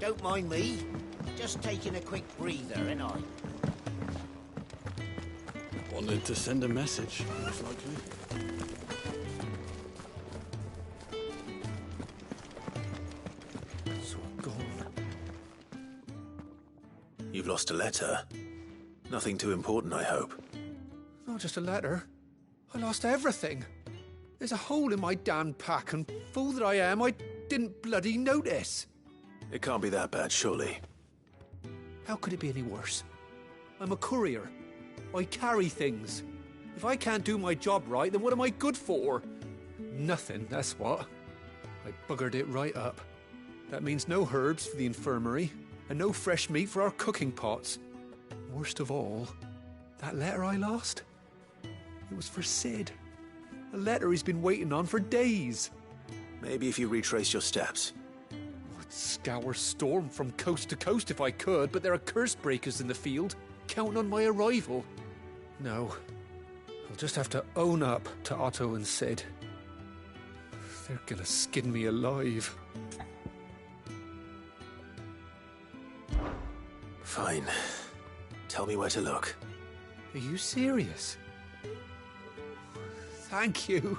don't mind me. Just taking a quick breather, ain't I? Wanted to send a message, most likely. So gone. You've lost a letter. Nothing too important, I hope. Not just a letter. I lost everything. There's a hole in my damn pack, and fool that I am, I didn't bloody notice. It can't be that bad, surely. How could it be any worse? I'm a courier. I carry things. If I can't do my job right, then what am I good for? Nothing, that's what. I buggered it right up. That means no herbs for the infirmary, and no fresh meat for our cooking pots. Worst of all, that letter I lost? It was for Sid. A letter he's been waiting on for days. Maybe if you retrace your steps. I'd scour Storm from coast to coast if I could, but there are curse breakers in the field, counting on my arrival. No, I'll just have to own up to Otto and Sid. They're gonna skin me alive. Fine. Tell me where to look. Are you serious? Thank you.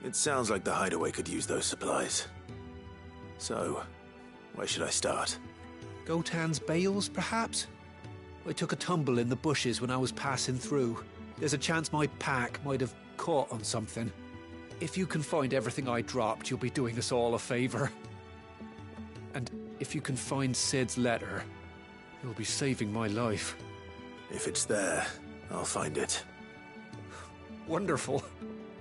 It sounds like the hideaway could use those supplies. So, where should I start? Gotan's bales, perhaps? I took a tumble in the bushes when I was passing through. There's a chance my pack might have caught on something. If you can find everything I dropped, you'll be doing us all a favor. And if you can find Sid's letter, you'll be saving my life. If it's there, I'll find it. Wonderful.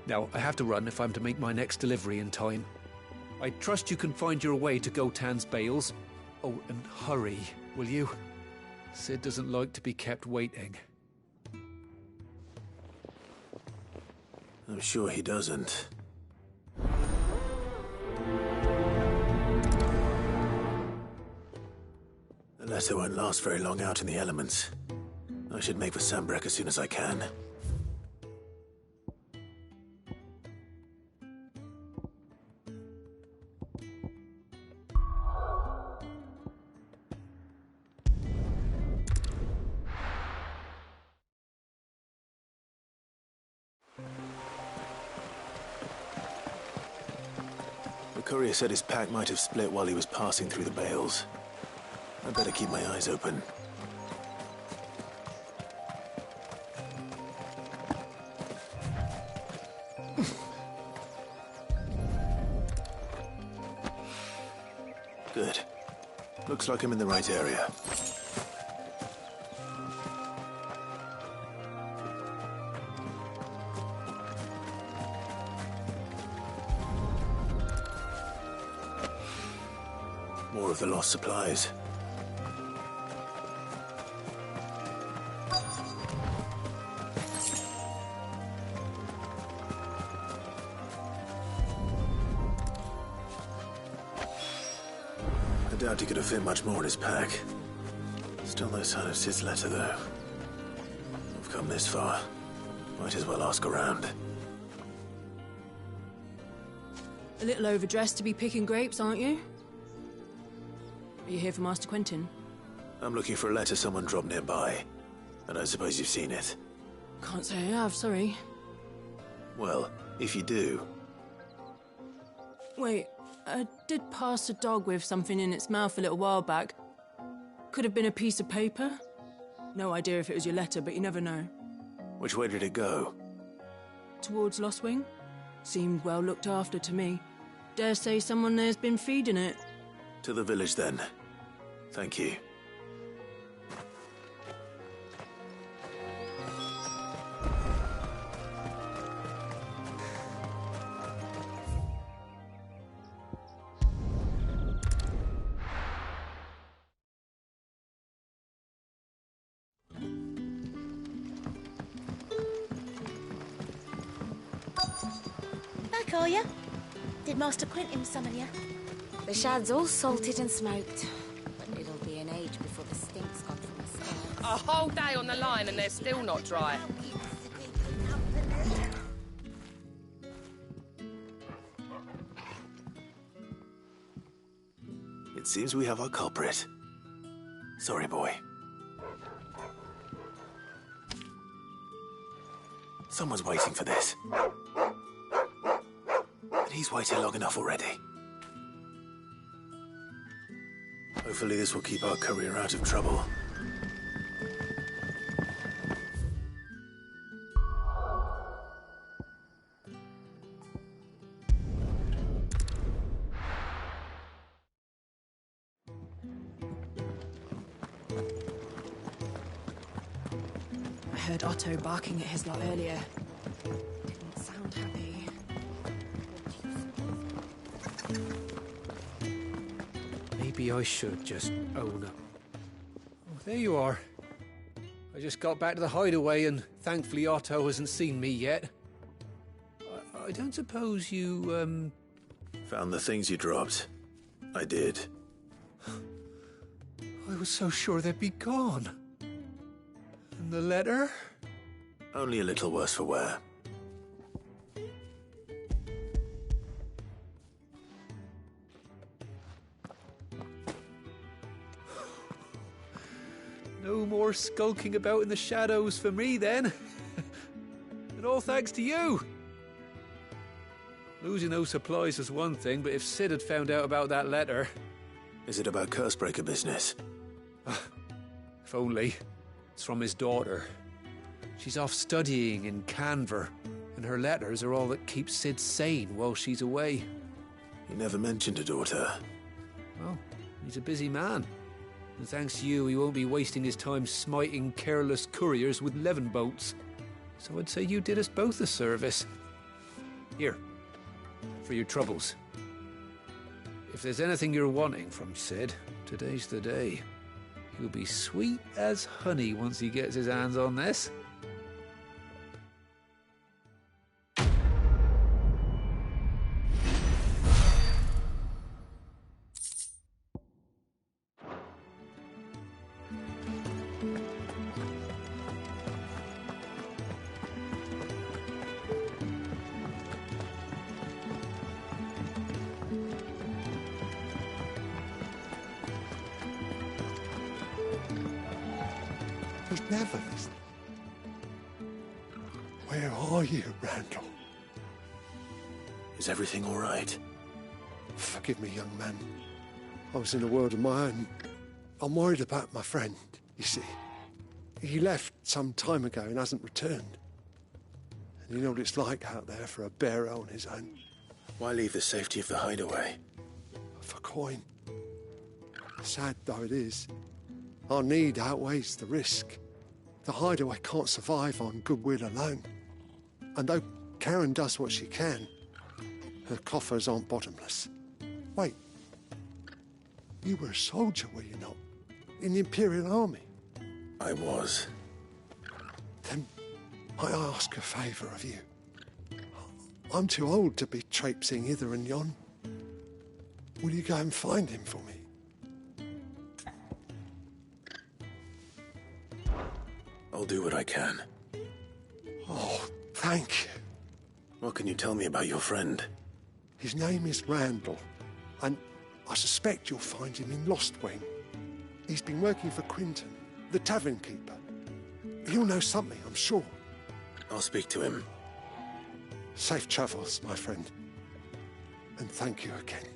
Now, I have to run if I'm to make my next delivery in time. I trust you can find your way to Gotan's bales. Oh, and hurry, will you? Sid doesn't like to be kept waiting. I'm sure he doesn't. The letter won't last very long out in the elements. I should make for Sambrek as soon as I can. The courier said his pack might have split while he was passing through the bales. I'd better keep my eyes open. Good. Looks like I'm in the right area. More of the lost supplies. I doubt he could have fit much more in his pack. Still no sign of Sid's letter, though. I've come this far. Might as well ask around. A little overdressed to be picking grapes, aren't you? Are you here for Master Quentin? I'm looking for a letter someone dropped nearby. And I suppose you've seen it. Can't say I have, sorry. Well, if you do... Wait, I did pass a dog with something in its mouth a little while back. Could have been a piece of paper. No idea if it was your letter, but you never know. Which way did it go? Towards Lostwing? Seemed well looked after to me. Dare say someone there's been feeding it. To the village, then. Thank you. Back, are ya? Did Master Quentin summon ya? The shad's all salted and smoked, but it'll be an age before the stink's gone from the sky. A whole day on the line and they're still not dry. It seems we have our culprit. Sorry, boy. Someone's waiting for this. And he's waited long enough already. Hopefully this will keep our courier out of trouble. I heard Otto barking at his lot earlier. Didn't sound happy. Maybe I should just own up. Oh, there you are. I just got back to the hideaway and thankfully Otto hasn't seen me yet. I don't suppose you, Found the things you dropped. I did. I was so sure they'd be gone. And the letter? Only a little worse for wear. No more skulking about in the shadows for me, then. And all thanks to you. Losing those supplies was one thing, but if Sid had found out about that letter... Is it about Cursebreaker business? If only. It's from his daughter. She's off studying in Canver, and her letters are all that keep Sid sane while she's away. He never mentioned a daughter. Well, he's a busy man. And thanks to you, he won't be wasting his time smiting careless couriers with levin boats. So I'd say you did us both a service. Here, for your troubles. If there's anything you're wanting from Sid, today's the day. He'll be sweet as honey once he gets his hands on this. He's never listening. Where are you, Randall? Is everything all right? Forgive me, young man. I was in a world of my own. I'm worried about my friend, you see. He left some time ago and hasn't returned. And you know what it's like out there for a bearer on his own. Why leave the safety of the hideaway? For coin. Sad though it is, our need outweighs the risk. The hideaway can't survive on goodwill alone. And though Karen does what she can, her coffers aren't bottomless. Wait, you were a soldier, were you not? In the Imperial Army? I was. Then I ask a favour of you. I'm too old to be traipsing hither and yon. Will you go and find him for me? I'll do what I can. Oh, thank you. What can you tell me about your friend? His name is Randall, and I suspect you'll find him in Lost Wing. He's been working for Quinton, the tavern keeper. He'll know something, I'm sure. I'll speak to him. Safe travels, my friend. And thank you again.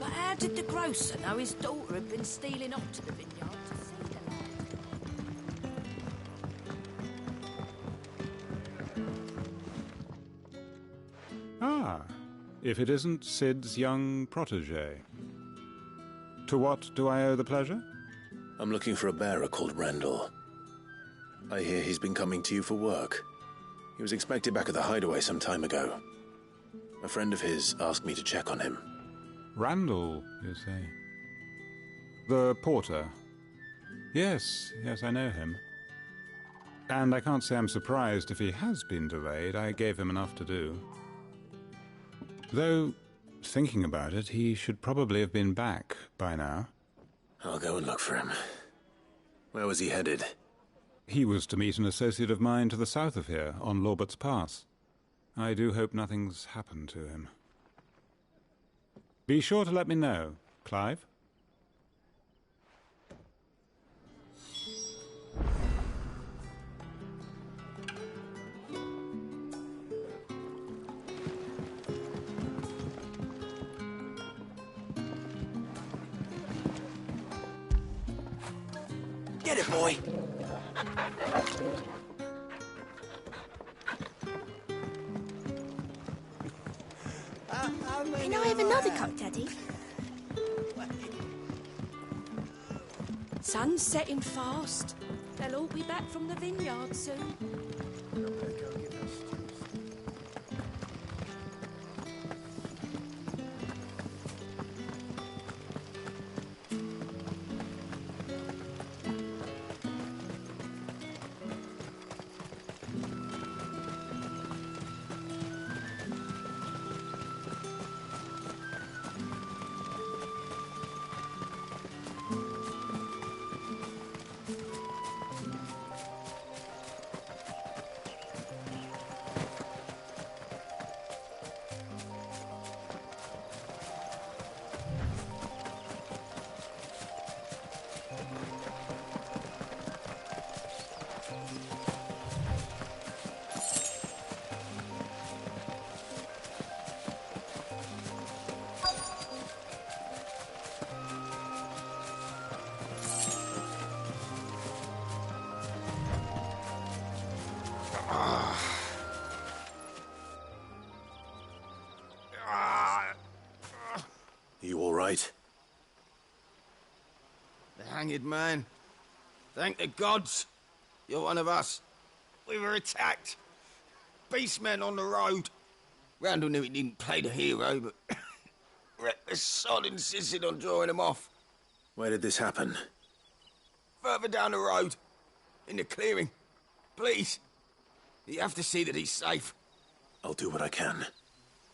How did the grocer know his daughter had been stealing off to the vineyard to see the lad? Ah, if it isn't Sid's young protégé. To what do I owe the pleasure? I'm looking for a bearer called Randall. I hear he's been coming to you for work. He was expected back at the hideaway some time ago. A friend of his asked me to check on him. Randall, you say? The porter? Yes, I know him. And I can't say I'm surprised if he has been delayed. I gave him enough to do. Though, thinking about it, he should probably have been back by now. I'll go and look for him. Where was he headed? He was to meet an associate of mine to the south of here, on Lorbert's Pass. I do hope nothing's happened to him. Be sure to let me know, Clive. Get it, boy. Can I have another cup, Daddy? Sun's setting fast. They'll all be back from the vineyard soon. You all right? The hanged man. Thank the gods. You're one of us. We were attacked. Beastmen on the road. Randall knew he didn't play the hero, but the sod insisted on drawing him off. Where did this happen? Further down the road. In the clearing. Please. You have to see that he's safe. I'll do what I can.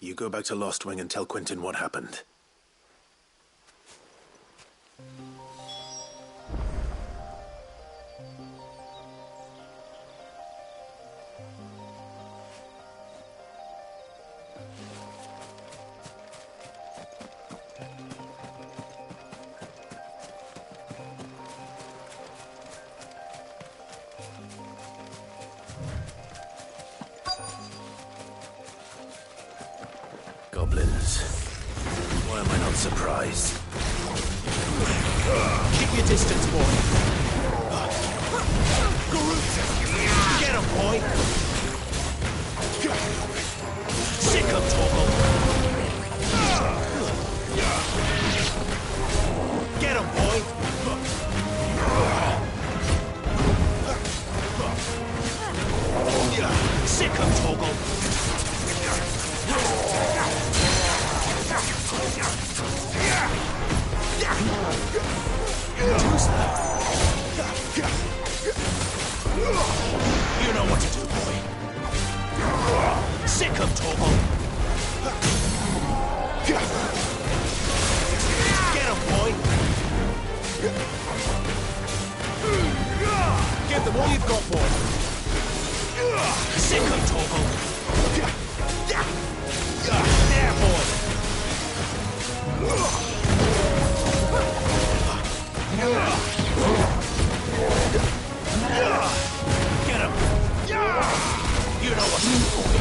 You go back to Lost Wing and tell Quentin what happened. Goblins. Why am I not surprised? Keep your distance, boy. Get him, boy. Sick of Torgal. Get him, boy. Sick of Torgal. You know what to do, boy. Sick of Torgal. Get him, boy. Give them all you've got, boy. Sick of Torgal. There, boy. Get him. You know what to do, boy.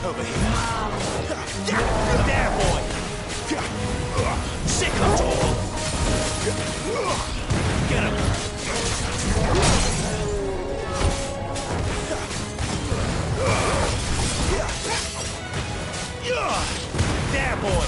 Over here. There, boy. Sick of Torgal. Get him. There, boy.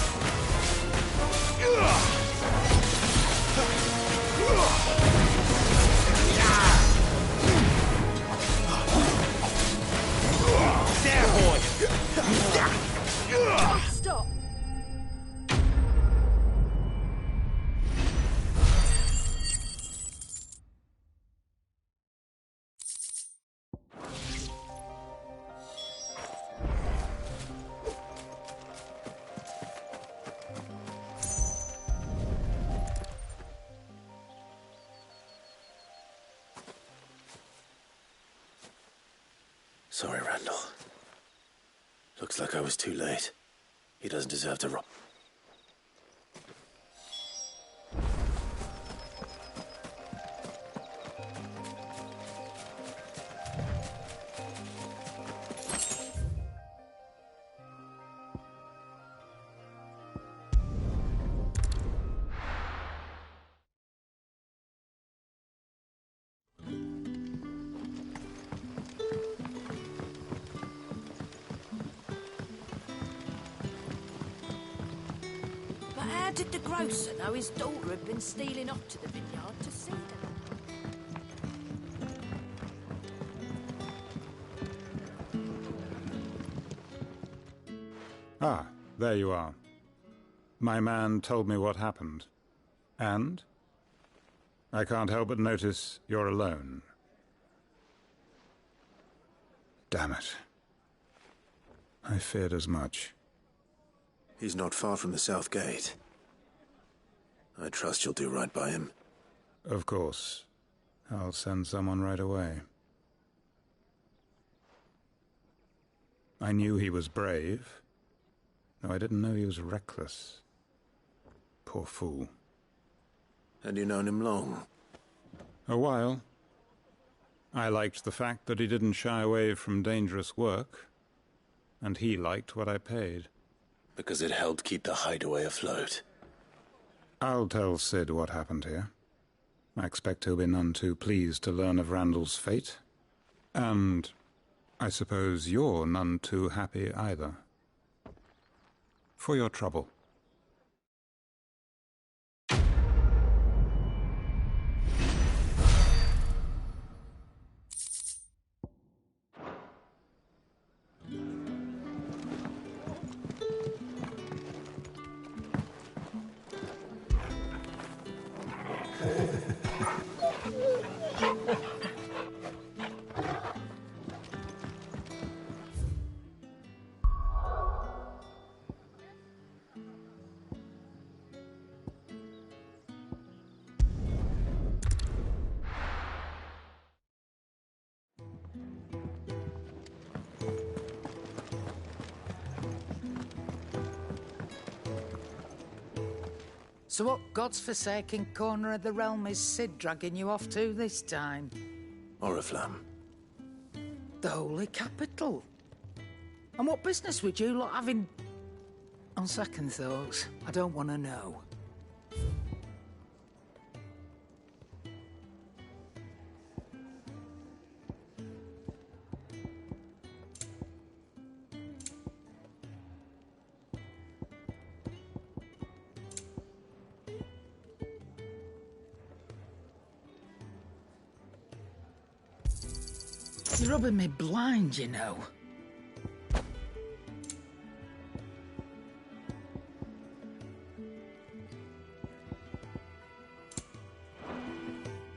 Sorry, Randall. Looks like I was too late. He doesn't deserve to rob. But how did the grocer know his daughter had been stealing off to the vineyard to see them? Ah, there you are. My man told me what happened. And? I can't help but notice you're alone. Damn it. I feared as much. He's not far from the South Gate. I trust you'll do right by him. Of course. I'll send someone right away. I knew he was brave, though I didn't know he was reckless. Poor fool. And you known him long? A while. I liked the fact that he didn't shy away from dangerous work, and he liked what I paid. Because it helped keep the hideaway afloat. I'll tell Sid what happened here. I expect he'll be none too pleased to learn of Randall's fate. And I suppose you're none too happy either. For your trouble. So what god's-forsaken corner of the realm is Sid dragging you off to this time? Oriflamme. The Holy Capital. And what business would you lot having... On second thoughts, I don't want to know. You're rubbing me blind, you know.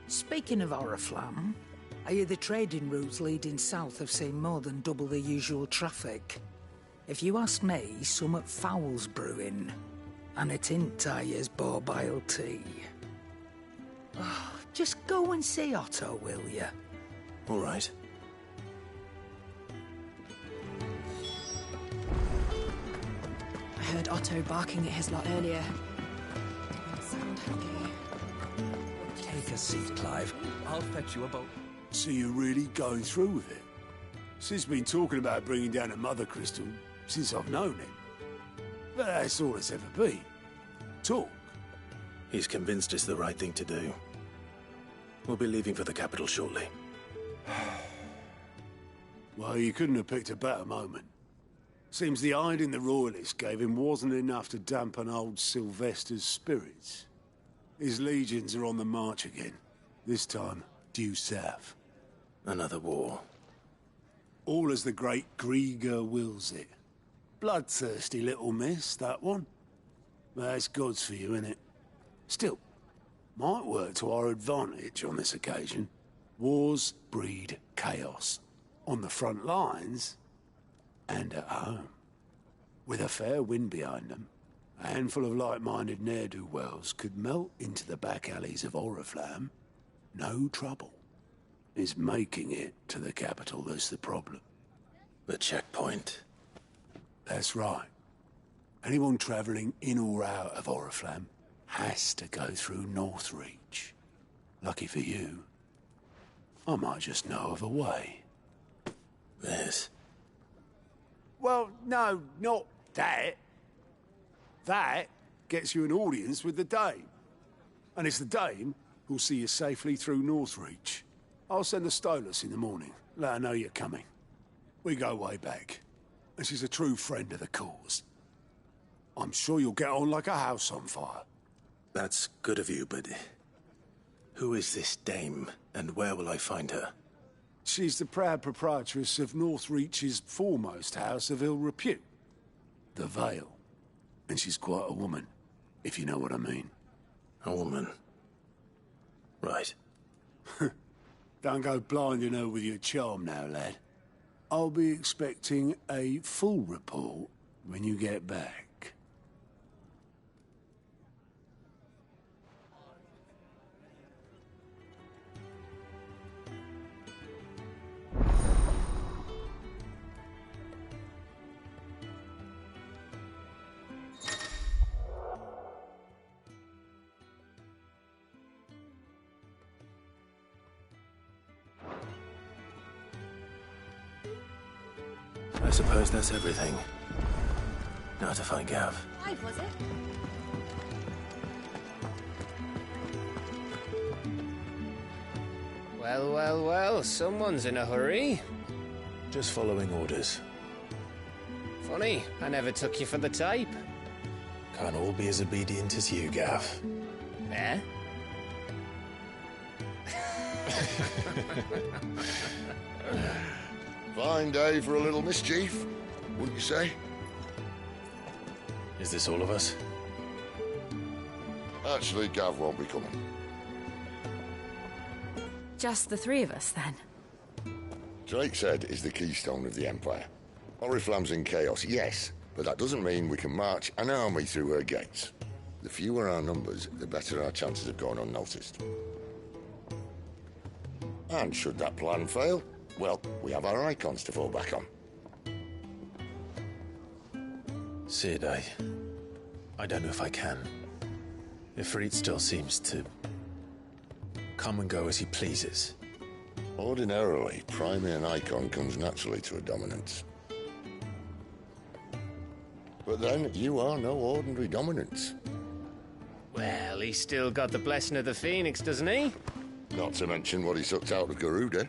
Speaking of Oriflamme, I hear the trading routes leading south have seen more than double the usual traffic. If you ask me, summat foul's brewing. And a Tintyre's borbile tea. Oh, just go and see Otto, will you? All right. I heard Otto barking at his lot earlier. Didn't sound happy. Take a seat, Clive. I'll fetch you a boat. So you're really going through with it? Sid's been talking about bringing down a mother crystal since I've known him. But that's all it's ever been. Talk. He's convinced it's the right thing to do. We'll be leaving for the capital shortly. Well, you couldn't have picked a better moment. Seems the hiding the royalists gave him wasn't enough to dampen old Sylvester's spirits. His legions are on the march again. This time, due south. Another war. All as the great Grieger wills it. Bloodthirsty little miss, that one. That's God's for you, innit? Still, might work to our advantage on this occasion. Wars breed chaos. On the front lines, and at home. With a fair wind behind them, a handful of like-minded ne'er-do-wells could melt into the back alleys of Oriflamme. No trouble. It's making it to the capital that's the problem. The checkpoint. That's right. Anyone travelling in or out of Oriflamme has to go through Northreach. Lucky for you, I might just know of a way. This? Well, no, not that. That gets you an audience with the Dame. And it's the Dame who'll see you safely through Northreach. I'll send the Stolas in the morning, let her know you're coming. We go way back, and she's a true friend of the cause. I'm sure you'll get on like a house on fire. That's good of you, but who is this Dame, and where will I find her? She's the proud proprietress of Northreach's foremost house of ill repute, the Vale. And she's quite a woman, if you know what I mean. A woman? Right. Don't go blinding her with your charm now, lad. I'll be expecting a full report when you get back. I suppose that's everything. Now to find Gav. 5, was it? Well, well, well, someone's in a hurry. Just following orders. Funny, I never took you for the type. Can't all be as obedient as you, Gav. Eh? Fine day for a little mischief, wouldn't you say? Is this all of us? Actually, Gav won't be coming. Just the 3 of us, then? Drakeshead is the keystone of the Empire. Oriflamme's in chaos, yes, but that doesn't mean we can march an army through her gates. The fewer our numbers, the better our chances of going unnoticed. And should that plan fail, well, we have our icons to fall back on. Sid, I don't know if I can. Ifrit still seems to come and go as he pleases. Ordinarily, priming an icon comes naturally to a dominance. But then, you are no ordinary dominance. Well, he's still got the blessing of the Phoenix, doesn't he? Not to mention what he sucked out of Garuda.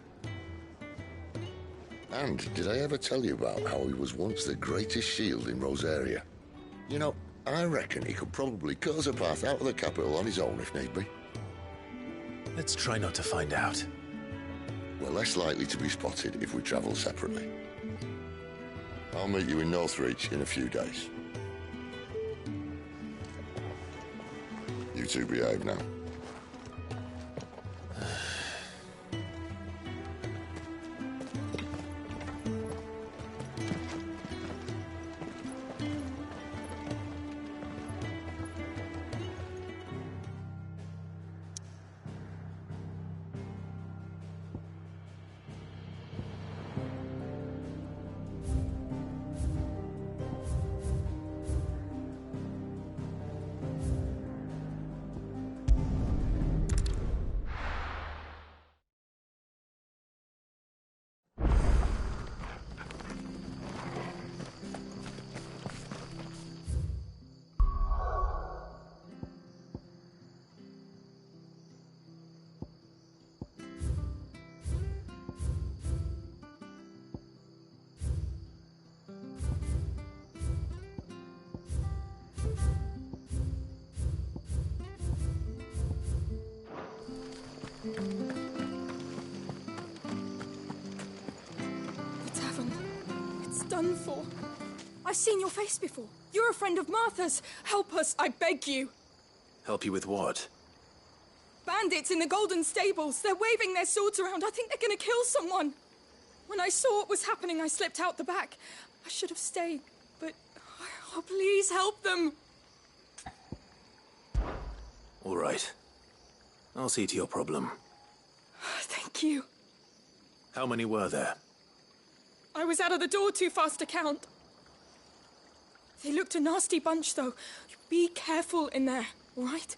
And did I ever tell you about how he was once the greatest shield in Rosaria? You know, I reckon he could probably cut us a path out of the capital on his own if need be. Let's try not to find out. We're less likely to be spotted if we travel separately. I'll meet you in Northreach in a few days. You two behave now. The tavern. It's done for. I've seen your face before. You're a friend of Martha's. Help us, I beg you. Help you with what? Bandits in the Golden Stables. They're waving their swords around. I think they're gonna kill someone. When I saw what was happening, I slipped out the back. I should have stayed, but... Oh, please help them. All right. I'll see to your problem. Thank you. How many were there? I was out of the door too fast to count. They looked a nasty bunch, though. Be careful in there, all right?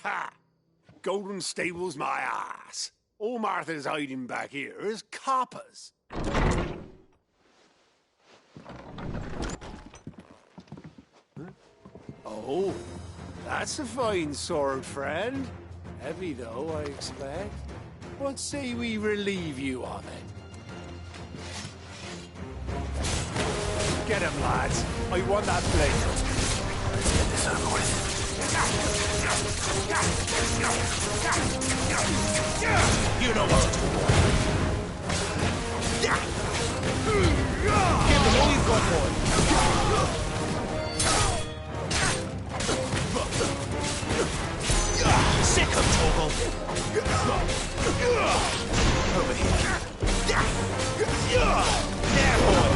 Ha! Golden Stable's my ass. All Martha's hiding back here is coppers. Oh, that's a fine sword, friend. Heavy, though, I expect. What say we relieve you of it? Get him, lads. I want that blade. Let's get this over with. You know what to do, boy. Give them all you've got, boy. Sick of Torgal. Over here. There, boy.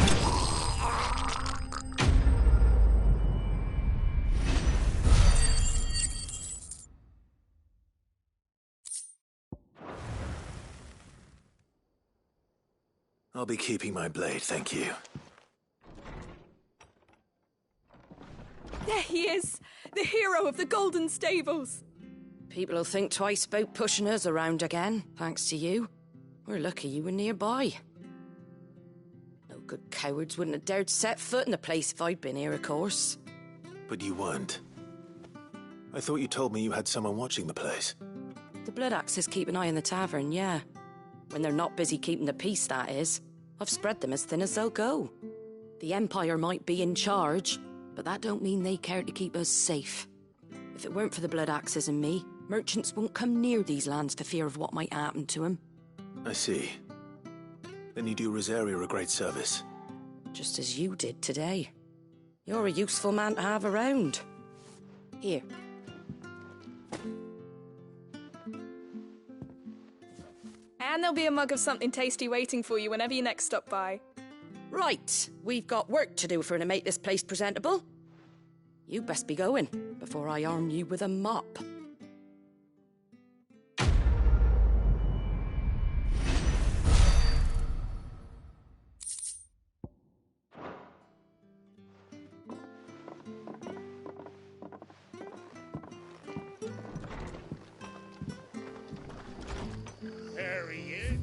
I'll be keeping my blade, thank you. There he is, the hero of the Golden Stables. People will think twice about pushing us around again, thanks to you. We're lucky you were nearby. No good cowards wouldn't have dared set foot in the place if I'd been here, of course. But you weren't. I thought you told me you had someone watching the place. The Blood Axes keep an eye on the tavern, yeah. When they're not busy keeping the peace, that is. I've spread them as thin as they'll go. The Empire might be in charge, but that don't mean they care to keep us safe. If it weren't for the Blood Axes and me, merchants won't come near these lands for fear of what might happen to them. I see. Then you do Rosaria a great service. Just as you did today. You're a useful man to have around. Here. And there'll be a mug of something tasty waiting for you whenever you next stop by. Right, we've got work to do for to make this place presentable. You best be going, before I arm you with a mop. There he is.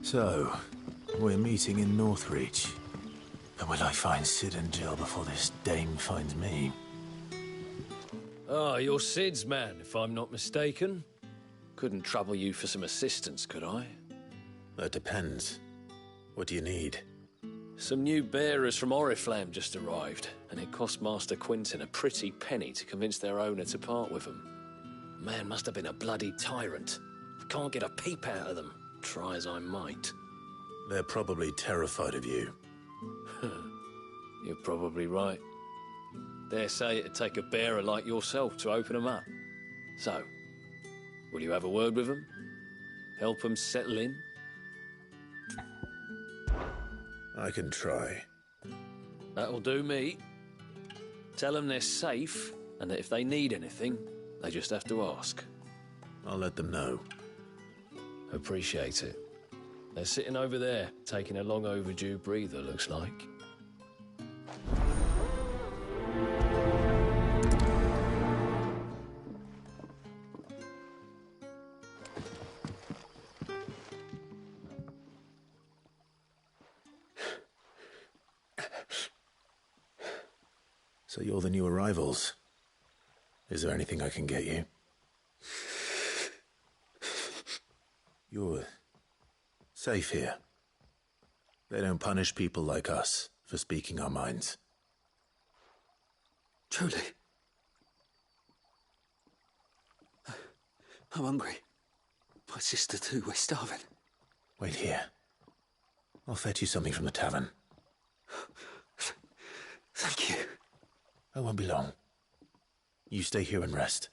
So, we're meeting in Northreach. But will I find Sid and Jill before this dame finds me? Ah, you're Sid's man, if I'm not mistaken. Couldn't trouble you for some assistance, could I? That depends. What do you need? Some new bearers from Oriflamme just arrived, and it cost Master Quinton a pretty penny to convince their owner to part with them. Man must have been a bloody tyrant. Can't get a peep out of them, try as I might. They're probably terrified of you. You're probably right. Dare say it'd take a bearer like yourself to open them up. So, will you have a word with them? Help them settle in? I can try. That'll do me. Tell them they're safe, and that if they need anything, they just have to ask. I'll let them know. Appreciate it. They're sitting over there, taking a long overdue breather, looks like. So you're the new arrivals. Is there anything I can get you? You're safe here. They don't punish people like us for speaking our minds. Truly. I'm hungry. My sister too, we're starving. Wait here. I'll fetch you something from the tavern. Thank you. I won't be long. You stay here and rest.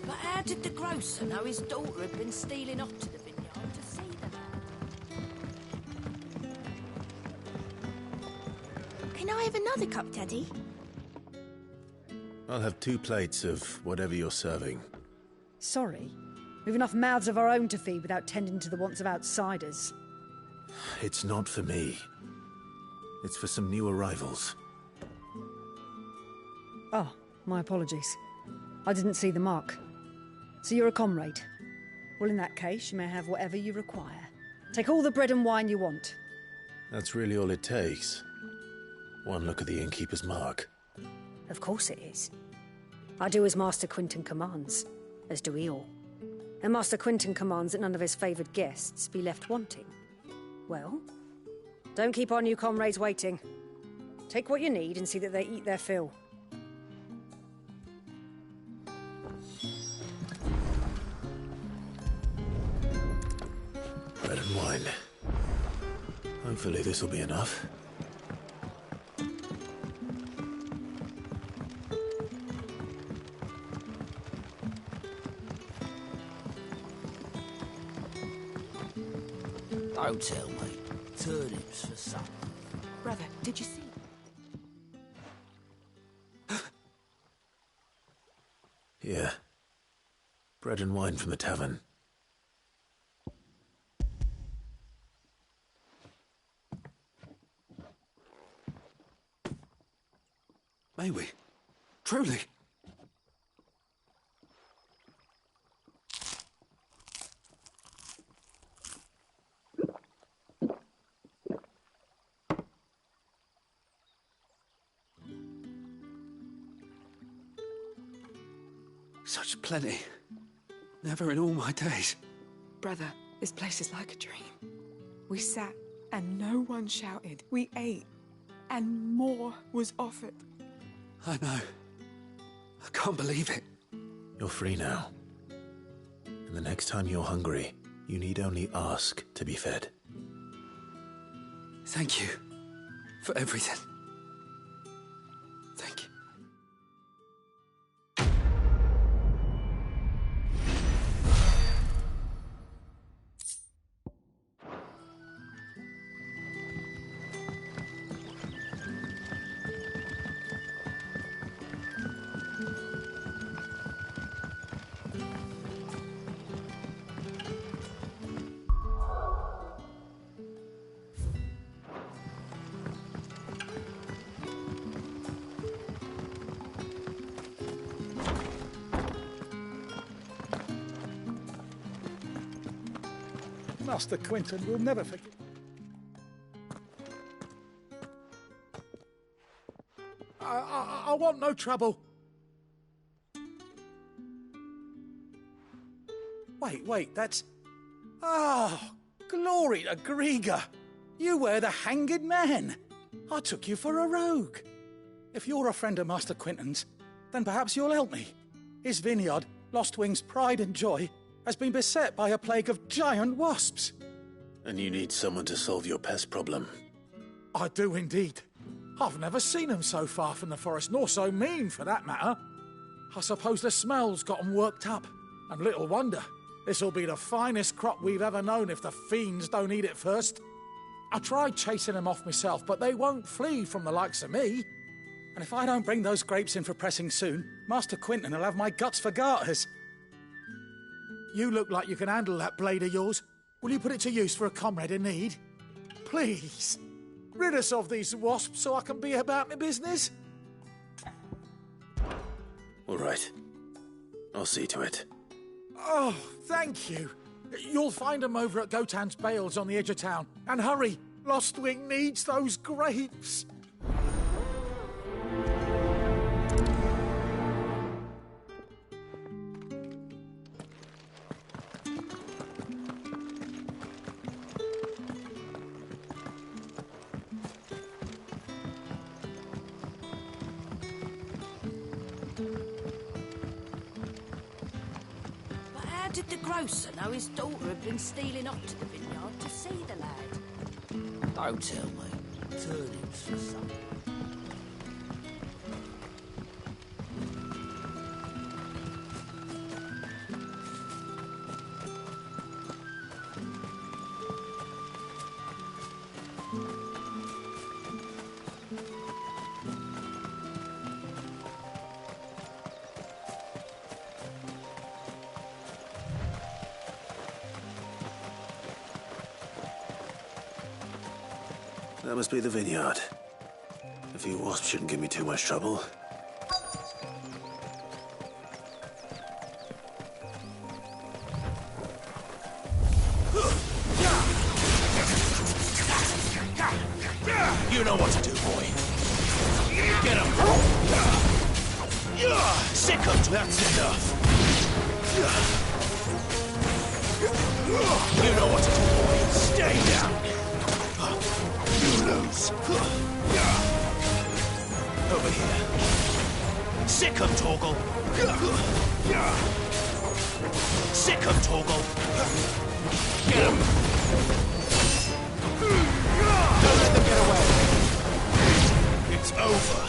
But how did the grocer know his daughter had been stealing off to the vineyard to see them? Can I have another cup, Daddy? I'll have 2 plates of whatever you're serving. Sorry. We've enough mouths of our own to feed without tending to the wants of outsiders. It's not for me. It's for some new arrivals. Oh, my apologies. I didn't see the mark. So you're a comrade. Well, in that case, you may have whatever you require. Take all the bread and wine you want. That's really all it takes. One look at the innkeeper's mark. Of course it is. I do as Master Quinton commands, as do we all. And Master Quinton commands that none of his favoured guests be left wanting. Well, don't keep our new comrades waiting. Take what you need and see that they eat their fill. Bread and wine. Hopefully this will be enough. Don't tell me. Turnips for supper. Brother, did you see? Yeah. Bread and wine from the tavern. May we? Truly? Such plenty. Never in all my days. Brother, this place is like a dream. We sat and no one shouted. We ate and more was offered. I know. I can't believe it. You're free now. And the next time you're hungry, you need only ask to be fed. Thank you for everything. Thank you. Master Quinton will never forget. I want no trouble. Wait, that's... Oh, glory to Grieger. You were the hanged man. I took you for a rogue. If you're a friend of Master Quinton's, then perhaps you'll help me. His vineyard, Lostwing's pride and joy, has been beset by a plague of giant wasps. And you need someone to solve your pest problem. I do indeed. I've never seen them so far from the forest, nor so mean, for that matter. I suppose the smell's got 'em worked up. And little wonder. This'll be the finest crop we've ever known if the fiends don't eat it first. I tried chasing them off myself, but they won't flee from the likes of me. And if I don't bring those grapes in for pressing soon, Master Quinton will have my guts for garters. You look like you can handle that blade of yours. Will you put it to use for a comrade in need? Please, rid us of these wasps so I can be about my business. All right. I'll see to it. Oh, thank you. You'll find them over at Gotan's Bales on the edge of town. And hurry, Lostwing needs those grapes. did the grocer know his daughter had been stealing up to the vineyard to see the lad? Don't tell me. Turnings for something. That must be the vineyard. A few wasps shouldn't give me too much trouble. You know what to do, boy. Get him! Sick him! That's enough! You know what to do, boy. Stay down! You lose. Over here. Sick him, Torgal! Sick him, Torgal! Get him! Don't let them get away! It's over!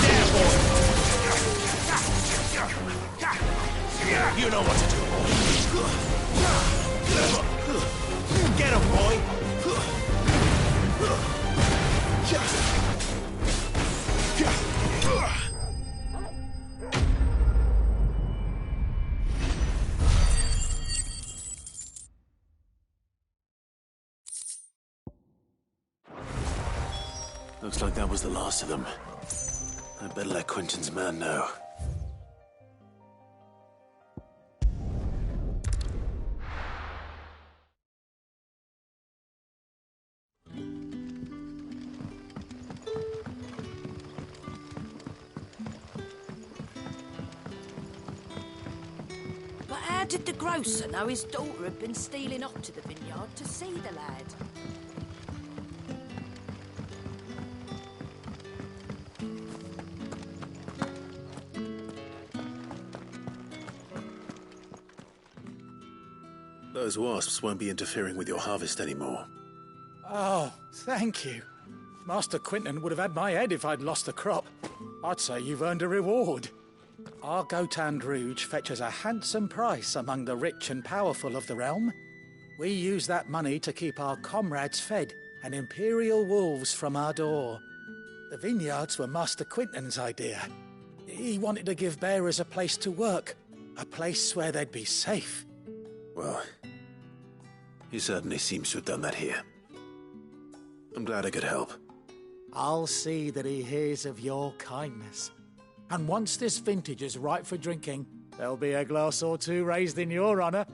There, boy! You know what to do, boy! Get him, boy! Looks like that was the last of them. I'd better let Quentin's man know. But how did the grocer know his daughter had been stealing up to the vineyard to see the lad? Those wasps won't be interfering with your harvest anymore. Oh, thank you. Master Quentin would have had my head if I'd lost the crop. I'd say you've earned a reward. Our Gotand Rouge fetches a handsome price among the rich and powerful of the realm. We use that money to keep our comrades fed and imperial wolves from our door. The vineyards were Master Quentin's idea. He wanted to give bearers a place to work, a place where they'd be safe. Well, he certainly seems to have done that here. I'm glad I could help. I'll see that he hears of your kindness. And once this vintage is ripe for drinking, there'll be a glass or two raised in your honour.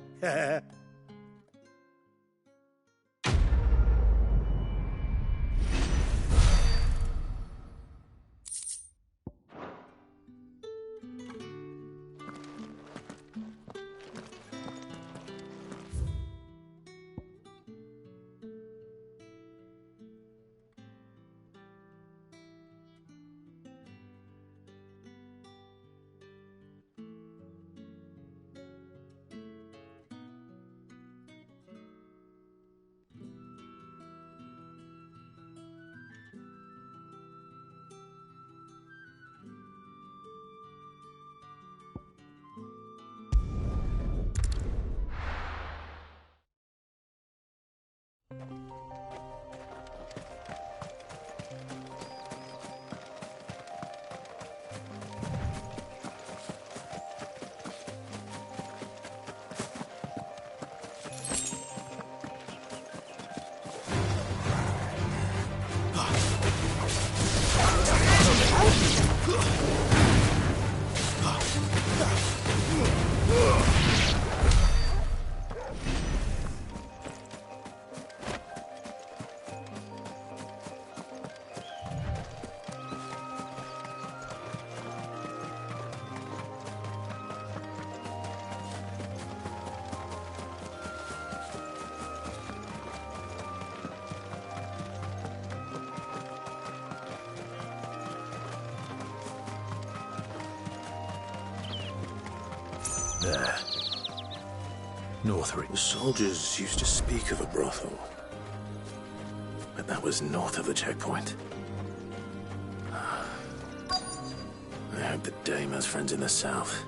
There. Northridge. The soldiers used to speak of a brothel. But that was north of the checkpoint. I hope the dame has friends in the south.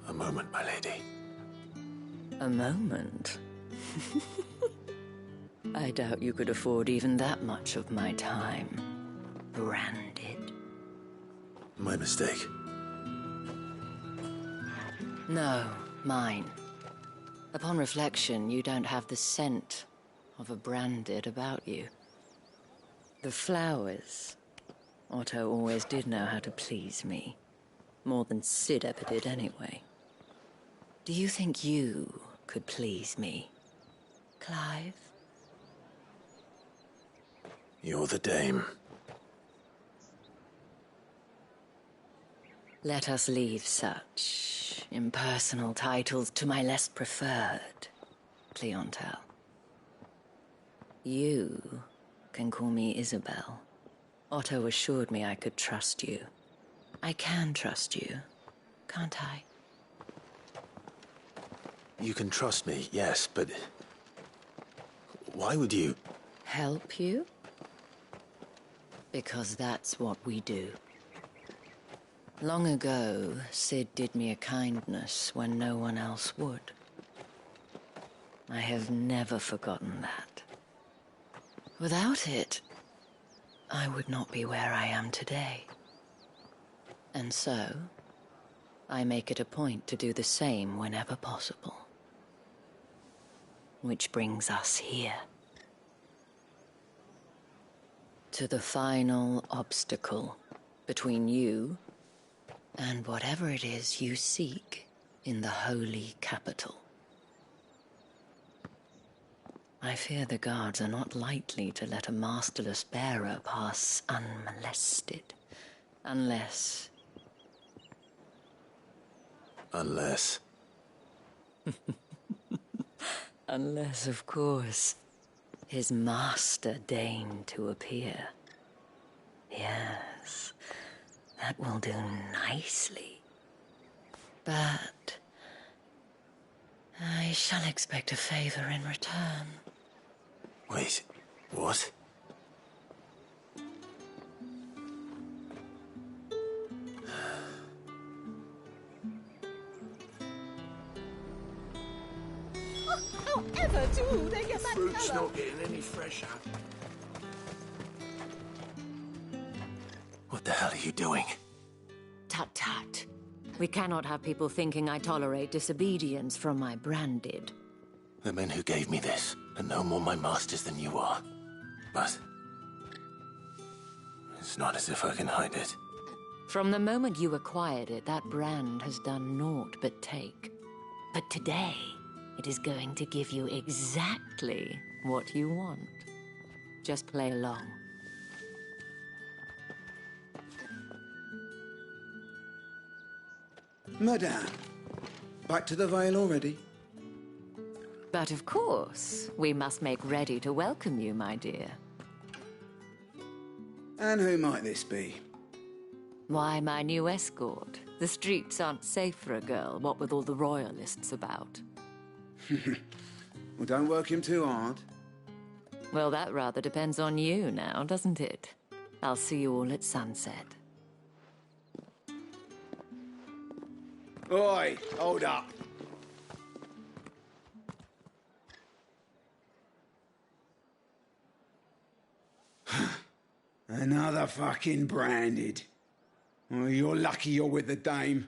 A moment, my lady. A moment? I doubt you could afford even that much of my time. Branded. My mistake. No, mine. Upon reflection, you don't have the scent of a branded about you. The flowers. Otto always did know how to please me. More than Sid ever did anyway. Do you think you could please me, Clive? You're the dame. Let us leave such impersonal titles to my less preferred clientele. You can call me Isabel. Otto assured me I could trust you. I can trust you, can't I? You can trust me, yes, but... why would you... Help you? Because that's what we do. Long ago, Sid did me a kindness when no one else would. I have never forgotten that. Without it, I would not be where I am today. And so, I make it a point to do the same whenever possible. Which brings us here. To the final obstacle between you and whatever it is you seek in the holy capital. I fear the guards are not likely to let a masterless bearer pass unmolested. Unless... Unless... Unless, of course, his master deigned to appear. Yes, that will do nicely. But I shall expect a favor in return. Wait, what? However do they get that Fruit's colour? not getting any fresher. What the hell are you doing? Tut-tut. We cannot have people thinking I tolerate disobedience from my branded. The men who gave me this are no more my masters than you are. But... it's not as if I can hide it. From the moment you acquired it, that brand has done naught but take. But today, it is going to give you exactly what you want. Just play along. Madame, back to the Vale already? But of course, we must make ready to welcome you, my dear. And who might this be? Why, my new escort. The streets aren't safe for a girl, what with all the royalists about. Well, don't work him too hard. Well, that rather depends on you now, doesn't it? I'll see you all at sunset. Oi, hold up. Another fucking branded. Well, you're lucky you're with the dame.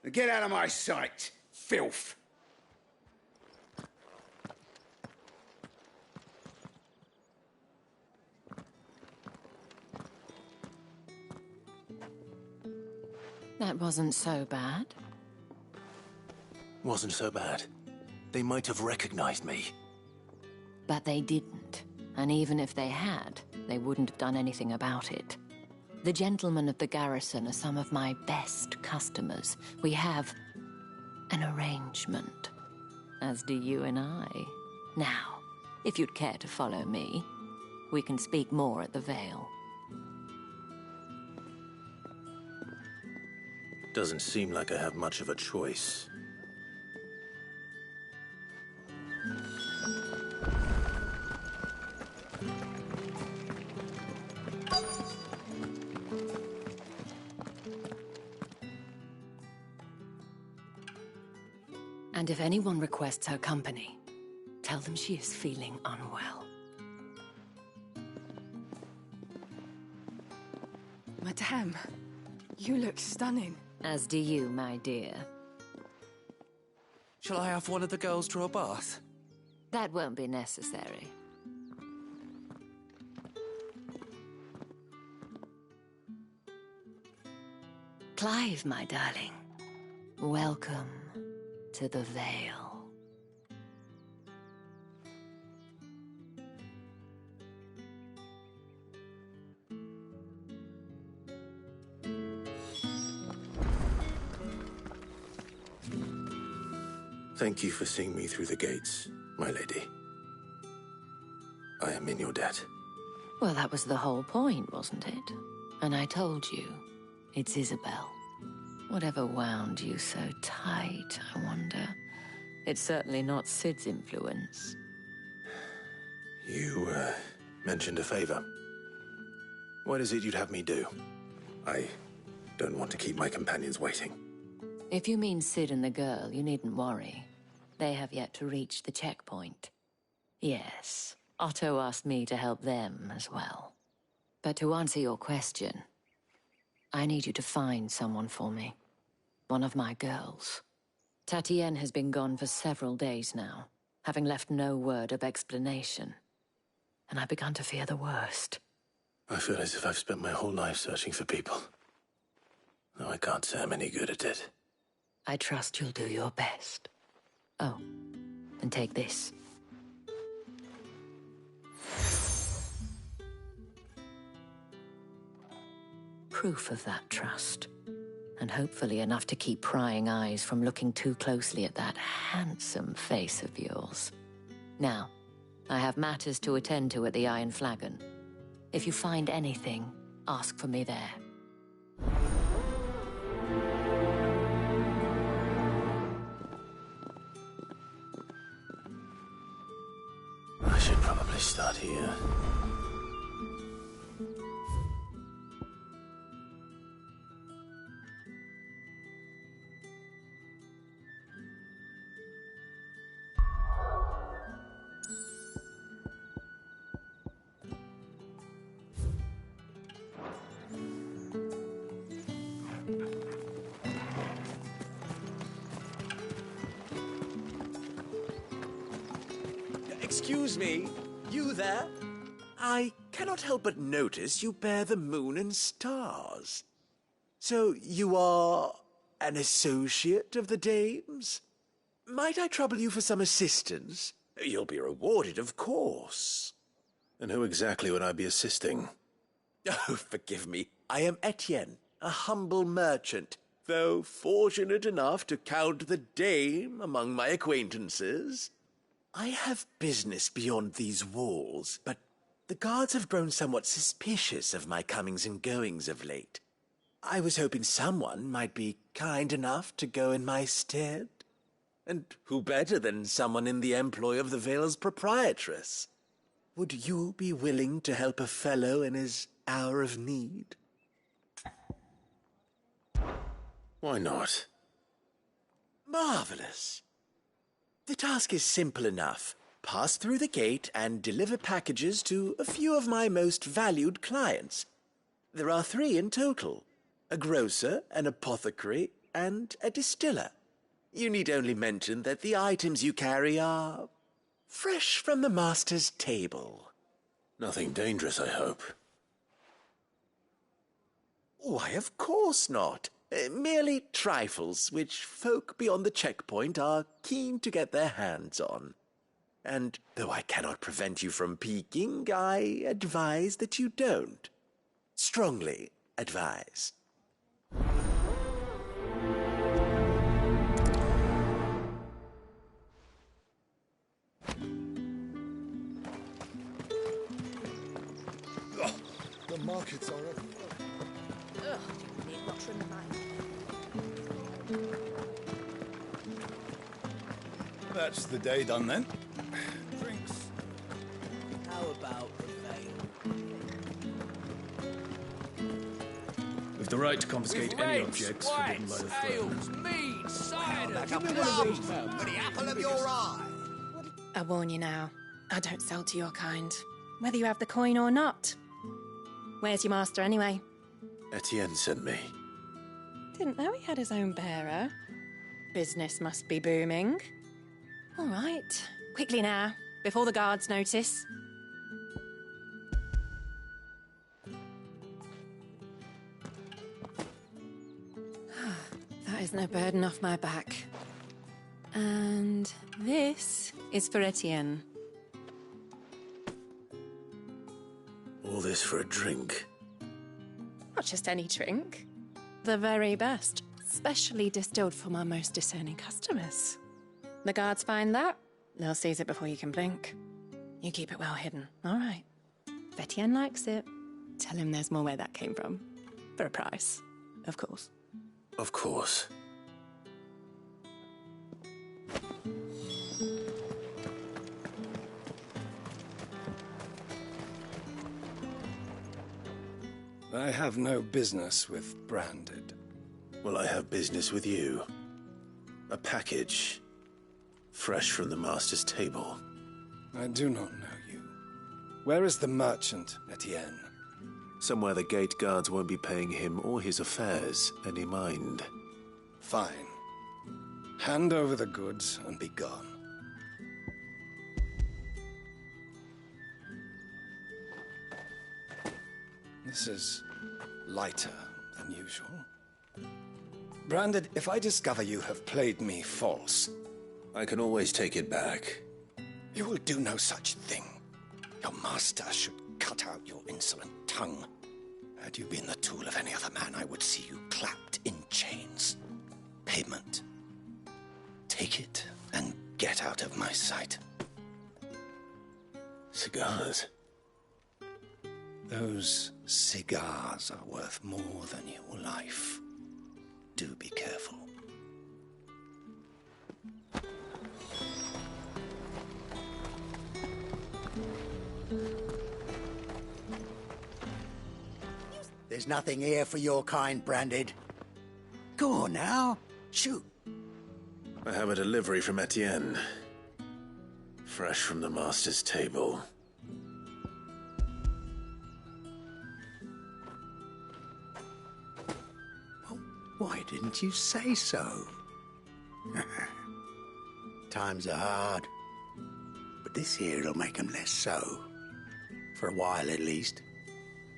Now get out of my sight, filth. That wasn't so bad. Wasn't so bad. They might have recognized me. But they didn't. And even if they had, they wouldn't have done anything about it. The gentlemen of the garrison are some of my best customers. We have an arrangement. As do you and I. Now, if you'd care to follow me, we can speak more at the Vale. Doesn't seem like I have much of a choice. And if anyone requests her company, tell them she is feeling unwell. Madame, you look stunning. As do you, my dear. Shall I have one of the girls draw a bath? That won't be necessary. Clive, my darling. Welcome to the Vale. Thank you for seeing me through the gates, my lady. I am in your debt. Well, that was the whole point, wasn't it? And I told you, it's Isabel. Whatever wound you so tight, I wonder. It's certainly not Sid's influence. You, mentioned a favor. What is it you'd have me do? I don't want to keep my companions waiting. If you mean Sid and the girl, you needn't worry. They have yet to reach the checkpoint. Yes, Otto asked me to help them as well. But to answer your question, I need you to find someone for me. One of my girls. Tatienne has been gone for several days now, having left no word of explanation. And I've begun to fear the worst. I feel as if I've spent my whole life searching for people. Though I can't say I'm any good at it. I trust you'll do your best. Oh, and take this. Proof of that trust. And hopefully enough to keep prying eyes from looking too closely at that handsome face of yours. Now, I have matters to attend to at the Iron Flagon. If you find anything, ask for me there. I should probably start here. Excuse me, you there? I cannot help but notice you bear the moon and stars. So you are an associate of the dames? Might I trouble you for some assistance? You'll be rewarded, of course. And who exactly would I be assisting? Oh, forgive me. I am Etienne, a humble merchant, though fortunate enough to count the dame among my acquaintances. I have business beyond these walls, but the guards have grown somewhat suspicious of my comings and goings of late. I was hoping someone might be kind enough to go in my stead. And who better than someone in the employ of the Vale's proprietress? Would you be willing to help a fellow in his hour of need? Why not? Marvelous. The task is simple enough. Pass through the gate and deliver packages to a few of my most valued clients. There are 3 in total: a grocer, an apothecary, and a distiller. You need only mention that the items you carry are fresh from the master's table. Nothing dangerous, I hope. Why, of course not. Merely trifles which folk beyond the checkpoint are keen to get their hands on. And though I cannot prevent you from peeking, I advise that you don't. Strongly advise. markets are up. Ugh, need not trim the vine. That's the day done then. Drinks. How about the veil? With the right to confiscate any objects forbidden by the throne. ales, mead, cider. Like a plum for the apple of your eye. I warn you now, I don't sell to your kind, whether you have the coin or not. Where's your master anyway? Etienne sent me. Didn't know he had his own bearer. Business must be booming. All right, quickly now, before the guards notice. That is no burden off my back. And this is for Etienne. All this for a drink. Not just any drink. The very best, specially distilled for my most discerning customers. The guards find that, they'll seize it before you can blink. You keep it well hidden, all right? If Etienne likes it, tell him there's more where that came from. For a price, of course. Of course. I have no business with Branded. Well, I have business with you. A package. Fresh from the master's table. I do not know you. Where is the merchant, Etienne? Somewhere the gate guards won't be paying him or his affairs any mind. Fine. Hand over the goods and be gone. This is lighter than usual. Branded, if I discover you have played me false... I can always take it back. You will do no such thing. Your master should cut out your insolent tongue. Had you been the tool of any other man, I would see you clapped in chains. Payment. Take it and get out of my sight. Cigars. Those cigars are worth more than your life. Do be careful. There's nothing here for your kind, Branded. Go on now. Shoot. I have a delivery from Etienne. Fresh from the master's table. Why didn't you say so? Times are hard. But this here'll make 'em less so. For a while, at least.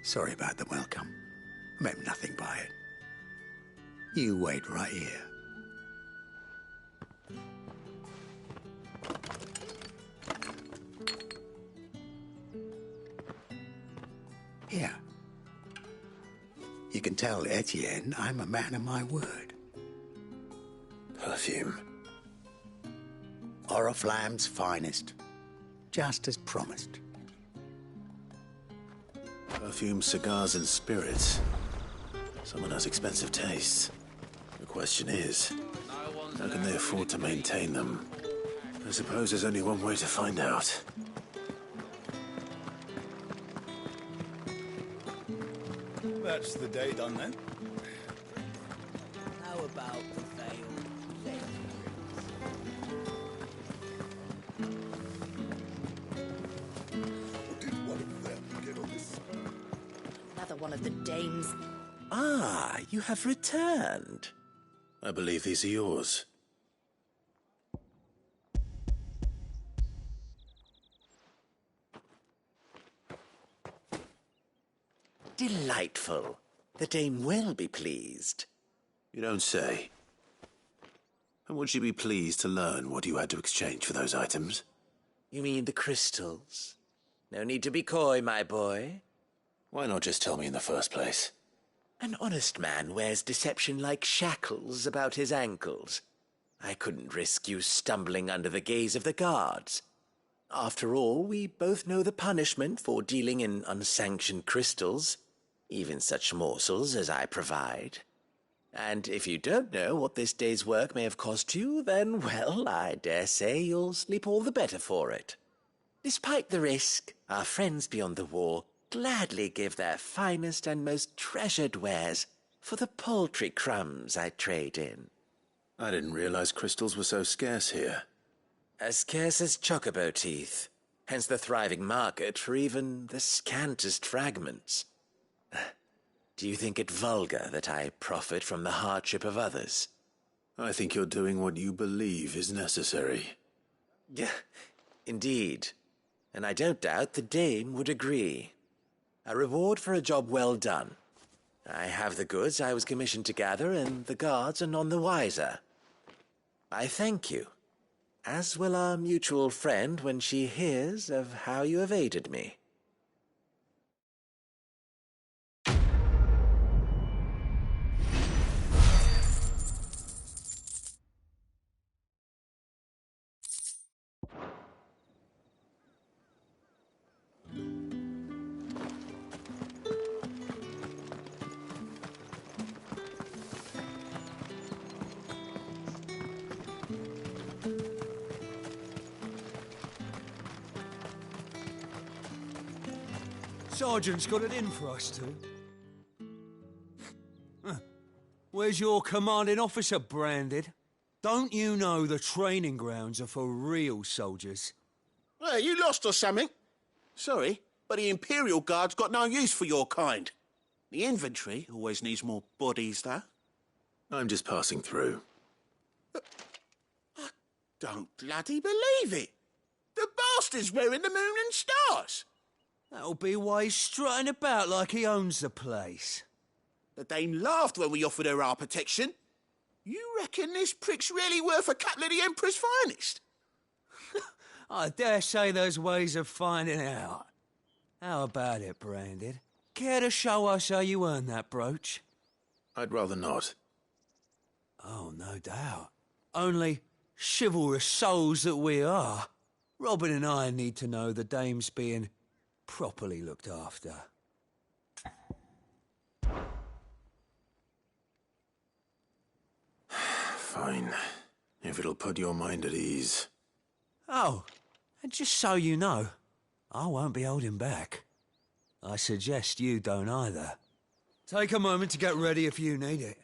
Sorry about the welcome. Meant nothing by it. You wait right here. Here. You can tell Etienne I'm a man of my word. Perfume. Oriflamme's finest. Just as promised. Perfume, cigars, and spirits. Someone has expensive tastes. The question is, how can they afford to maintain them? I suppose there's only one way to find out. That's the day done then. How about the veil? Another one of the dames. Ah, you have returned. I believe these are yours. Delightful. The dame will be pleased. You don't say. And would she be pleased to learn what you had to exchange for those items? You mean the crystals? No need to be coy, my boy. Why not just tell me in the first place? An honest man wears deception like shackles about his ankles. I couldn't risk you stumbling under the gaze of the guards. After all, we both know the punishment for dealing in unsanctioned crystals. even such morsels as I provide. And if you don't know what this day's work may have cost you, then, well, I dare say you'll sleep all the better for it. Despite the risk, our friends beyond the wall gladly give their finest and most treasured wares for the paltry crumbs I trade in. I didn't realize crystals were so scarce here. As scarce as chocobo teeth, hence the thriving market for even the scantest fragments. Do you think it vulgar that I profit from the hardship of others? I think you're doing what you believe is necessary. Yeah, indeed. And I don't doubt the dame would agree. A reward for a job well done. I have the goods I was commissioned to gather, and the guards are none the wiser. I thank you, as will our mutual friend when she hears of how you have aided me. Sergeant's got it in for us two. Where's your commanding officer, Branded? Don't you know the training grounds are for real soldiers? Hey, you lost or something? Sorry, but the Imperial Guard's got no use for your kind. The infantry always needs more bodies, though. I'm just passing through. I don't bloody believe it. The bastard's wearing the moon and stars. That'll be why he's strutting about like he owns the place. The dame laughed when we offered her our protection. You reckon this prick's really worth a couple of the Emperor's finest? I dare say there's ways of finding out. How about it, Branded? Care to show us how you earned that brooch? I'd rather not. Oh, no doubt. Only chivalrous souls that we are. Robin and I need to know the dame's being properly looked after. Fine. If it'll put your mind at ease. Oh, and just so you know, I won't be holding back. I suggest you don't either. Take a moment to get ready if you need it.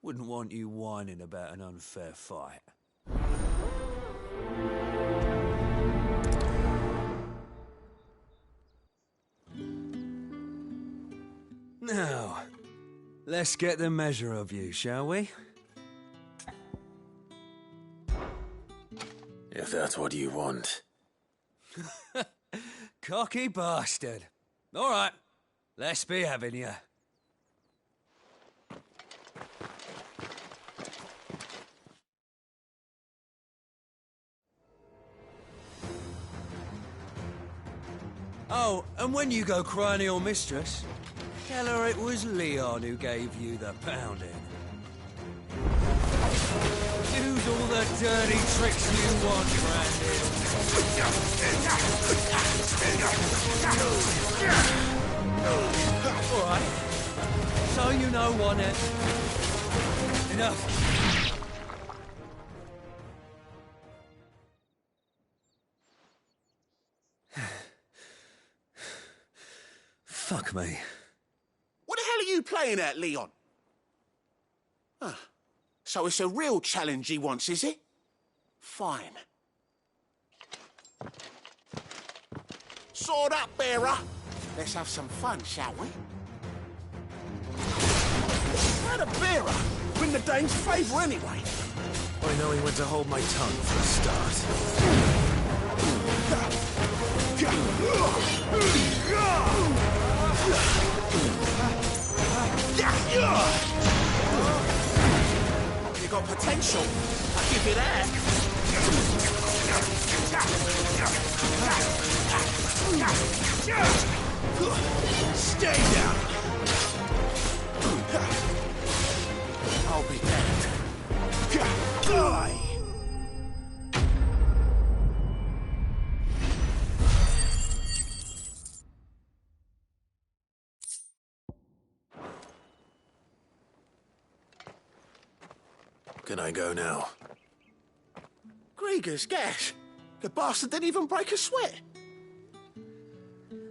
Wouldn't want you whining about an unfair fight. Now, let's get the measure of you, shall we? If that's what you want. Cocky bastard. All right, let's be having you. Oh, and when you go crying to your mistress, tell her it was Leon who gave you the pounding. Use all the dirty tricks you want, Brandon. All right. So you know one it. Enough. Fuck me. What the hell are you playing at, Leon? So it's a real challenge he wants, is it? Fine. Sword up, bearer. Let's have some fun, shall we? How the bearer win the dame's favour anyway? I know he went to hold my tongue for a start. You got potential. I'll give you that. Stay down. I'll be damned. Die. Can I go now? Grieger's gas. The bastard didn't even break a sweat.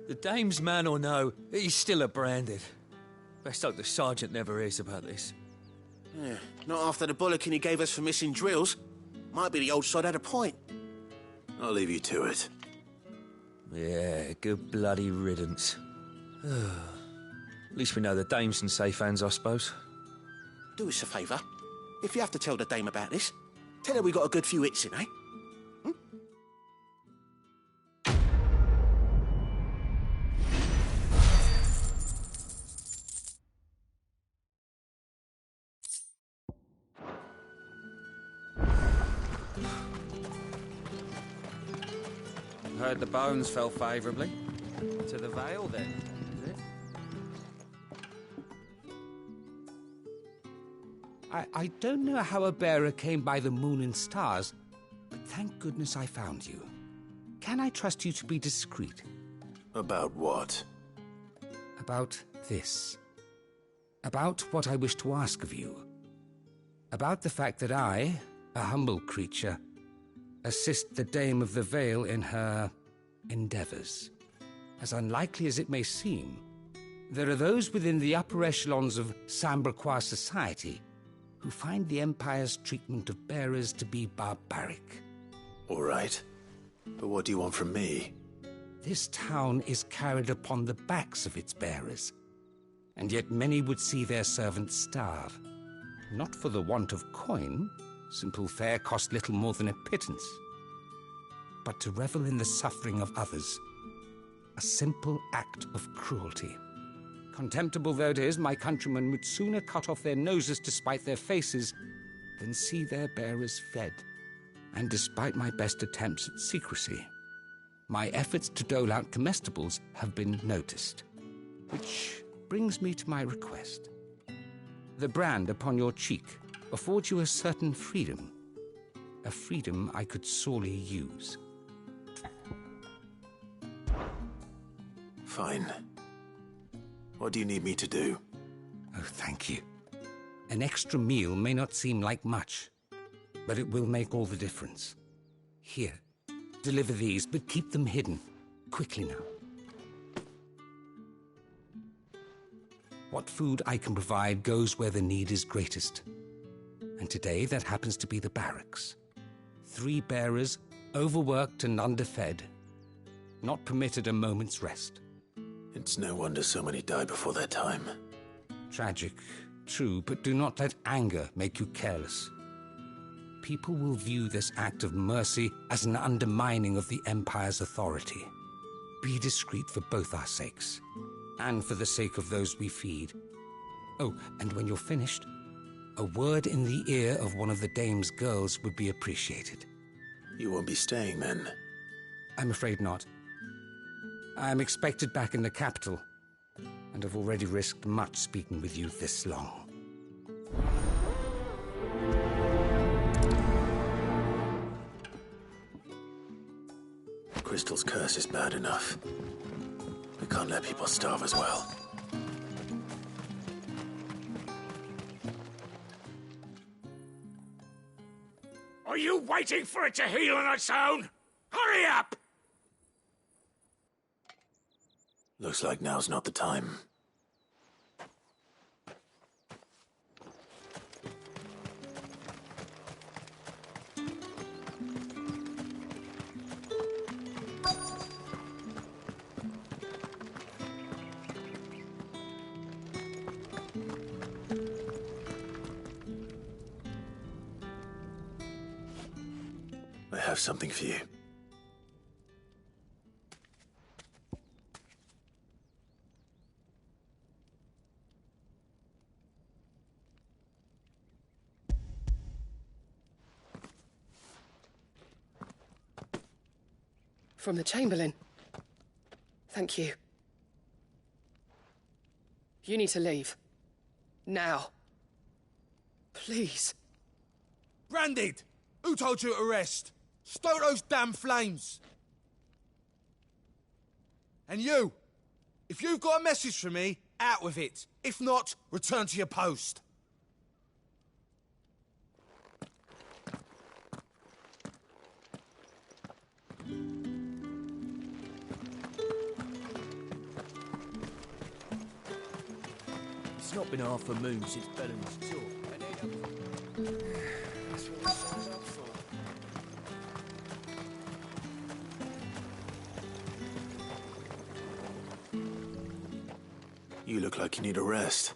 The dame's man or no, he's still a branded. Best hope the sergeant never hears about this. Yeah, not after the bullocking he gave us for missing drills. Might be the old sod had a point. I'll leave you to it. Yeah, good bloody riddance. At least we know the dame's in safe hands, I suppose. Do us a favour. If you have to tell the dame about this, tell her we got a good few hits in, eh? Heard the bones fell favourably. To the Vale, then, is it? I don't know how a bearer came by the moon and stars, but thank goodness I found you. Can I trust you to be discreet? About what? About this. About what I wish to ask of you. About the fact that I, a humble creature, assist the Dame of the Vale in her endeavours. As unlikely as it may seem, there are those within the upper echelons of Samberquois society who find the Empire's treatment of bearers to be barbaric. All right. But what do you want from me? This town is carried upon the backs of its bearers, and yet many would see their servants starve. Not for the want of coin, simple fare cost little more than a pittance, but to revel in the suffering of others, a simple act of cruelty. Contemptible though it is, my countrymen would sooner cut off their noses to spite their faces than see their bearers fed. And despite my best attempts at secrecy, my efforts to dole out comestibles have been noticed. Which brings me to my request. The brand upon your cheek affords you a certain freedom. A freedom I could sorely use. Fine. What do you need me to do? Oh, thank you. An extra meal may not seem like much, but it will make all the difference. Here, deliver these, but keep them hidden. Quickly now. What food I can provide goes where the need is greatest. And today that happens to be the barracks. 3 bearers, overworked and underfed, not permitted a moment's rest. It's no wonder so many die before their time. Tragic, true, but do not let anger make you careless. People will view this act of mercy as an undermining of the Empire's authority. Be discreet for both our sakes, and for the sake of those we feed. Oh, and when you're finished, a word in the ear of one of the Dame's girls would be appreciated. You won't be staying then? I'm afraid not. I'm expected back in the capital, and have already risked much speaking with you this long. Crystal's curse is bad enough. We can't let people starve as well. Are you waiting for it to heal on its own? Hurry up! Looks like now's not the time. I have something for you. From the Chamberlain. Thank you. You need to leave. Now. Please. Branded! Who told you to rest? Stoke those damn flames! And you! If you've got a message for me, out with it. If not, return to your post. It's not been half a moon since Bellum's tour. That's what he signed up for. You look like you need a rest.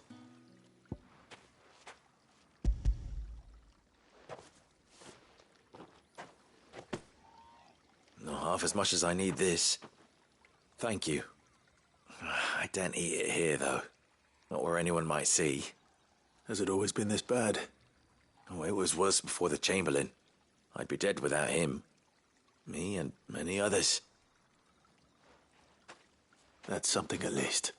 Not half as much as I need this. Thank you. I daren't eat it here, though. Not where anyone might see. Has it always been this bad? Oh, it was worse before the Chamberlain. I'd be dead without him. Me and many others. That's something at least.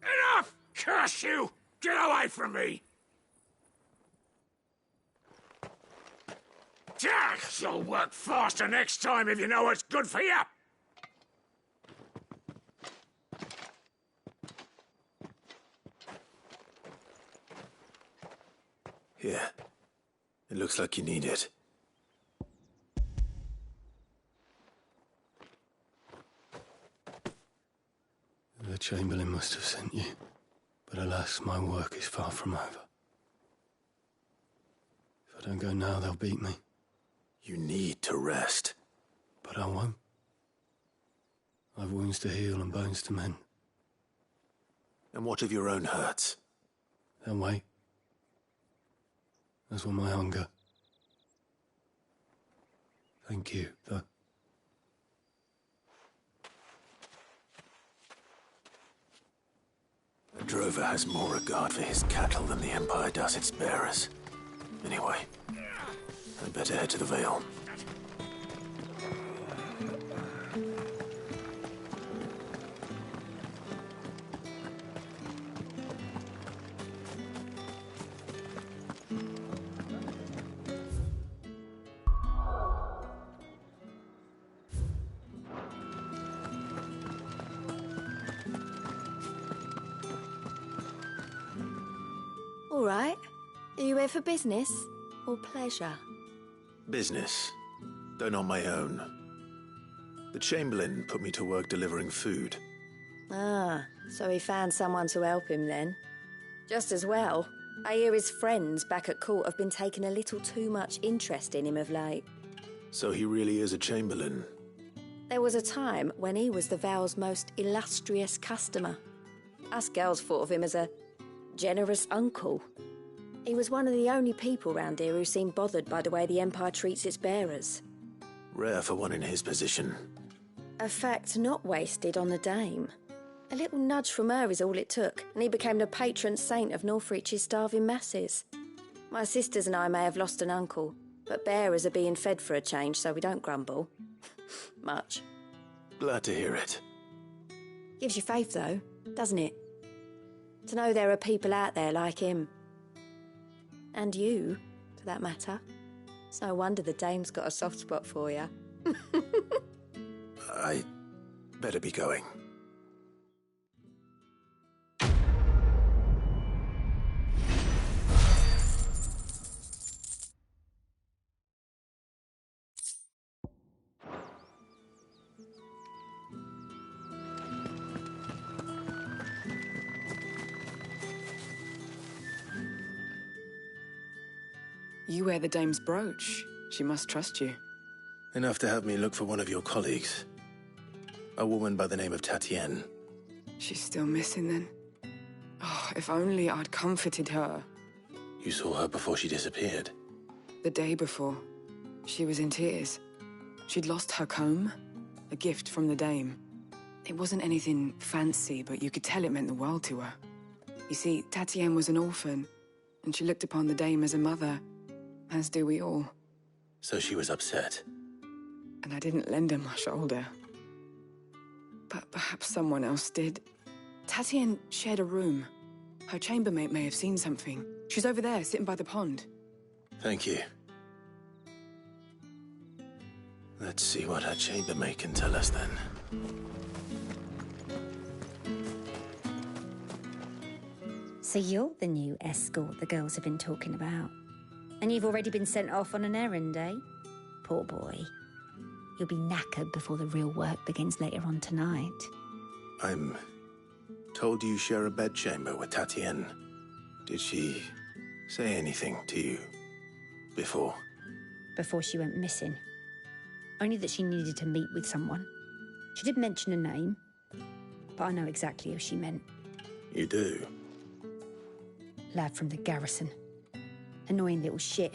Enough! Curse you! Get away from me! You'll work faster next time if you know what's good for you! Here. It looks like you need it. The Chamberlain must have sent you, but alas, my work is far from over. If I don't go now, they'll beat me. You need to rest. But I won't. I've wounds to heal and bones to mend. And what of your own hurts? They'll wait. As will my hunger. Thank you, though. A drover has more regard for his cattle than the Empire does its bearers. Anyway, I'd better head to the Vale. All right. Are you here for business or pleasure? Business, though not my own. The Chamberlain put me to work delivering food. Ah, so he found someone to help him then. Just as well. I hear his friends back at court have been taking a little too much interest in him of late. So he really is a Chamberlain. There was a time when he was the Vale's most illustrious customer. Us girls thought of him as a generous uncle. He was one of the only people round here who seemed bothered by the way the Empire treats its bearers. Rare for one in his position. A fact not wasted on the Dame. A little nudge from her is all it took, and he became the patron saint of Northreach's starving masses. My sisters and I may have lost an uncle, but bearers are being fed for a change, so we don't grumble. Much. Glad to hear it. Gives you faith, though, doesn't it? To know there are people out there like him. And you, for that matter. It's no wonder the Dame's got a soft spot for you. I better be going. You wear the Dame's brooch. She must trust you. Enough to have me look for one of your colleagues. A woman by the name of Tatienne. She's still missing then? Oh, if only I'd comforted her. You saw her before she disappeared? The day before. She was in tears. She'd lost her comb, a gift from the Dame. It wasn't anything fancy, but you could tell it meant the world to her. You see, Tatienne was an orphan, and she looked upon the Dame as a mother, as do we all. So she was upset. And I didn't lend her my shoulder. But perhaps someone else did. Tatienne shared a room. Her chambermaid may have seen something. She's over there, sitting by the pond. Thank you. Let's see what her chambermaid can tell us then. So you're the new escort the girls have been talking about. And you've already been sent off on an errand, eh? Poor boy. You'll be knackered before the real work begins later on tonight. I'm told you share a bedchamber with Tatienne. Did she say anything to you before? Before she went missing. Only that she needed to meet with someone. She did mention a name, but I know exactly who she meant. You do? Lad from the garrison. Annoying little shit.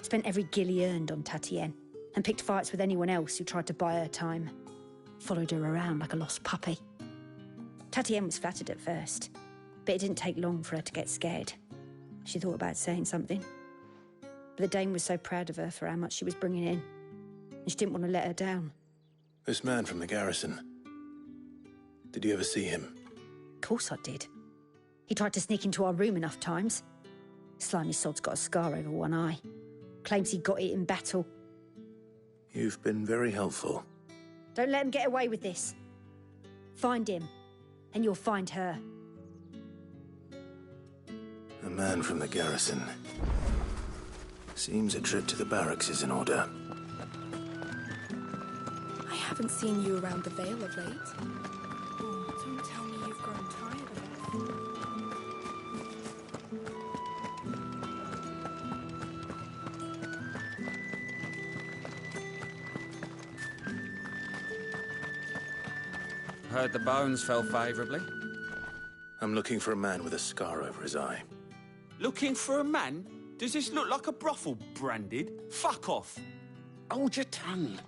Spent every guil he earned on Tatienne, and picked fights with anyone else who tried to buy her time. Followed her around like a lost puppy. Tatienne was flattered at first, but it didn't take long for her to get scared. She thought about saying something. But the Dane was so proud of her for how much she was bringing in, and she didn't want to let her down. This man from the garrison. Did you ever see him? Of course I did. He tried to sneak into our room enough times. Slimy sod's got a scar over one eye. Claims he got it in battle. You've been very helpful. Don't let him get away with this. Find him, and you'll find her. A man from the garrison. Seems a trip to the barracks is in order. I haven't seen you around the Vale of late. Oh, don't tell me you've grown tired of it. Heard the bones fell favourably. I'm looking for a man with a scar over his eye. Looking for a man? Does this look like a brothel, Branded? Fuck off. Hold your tongue.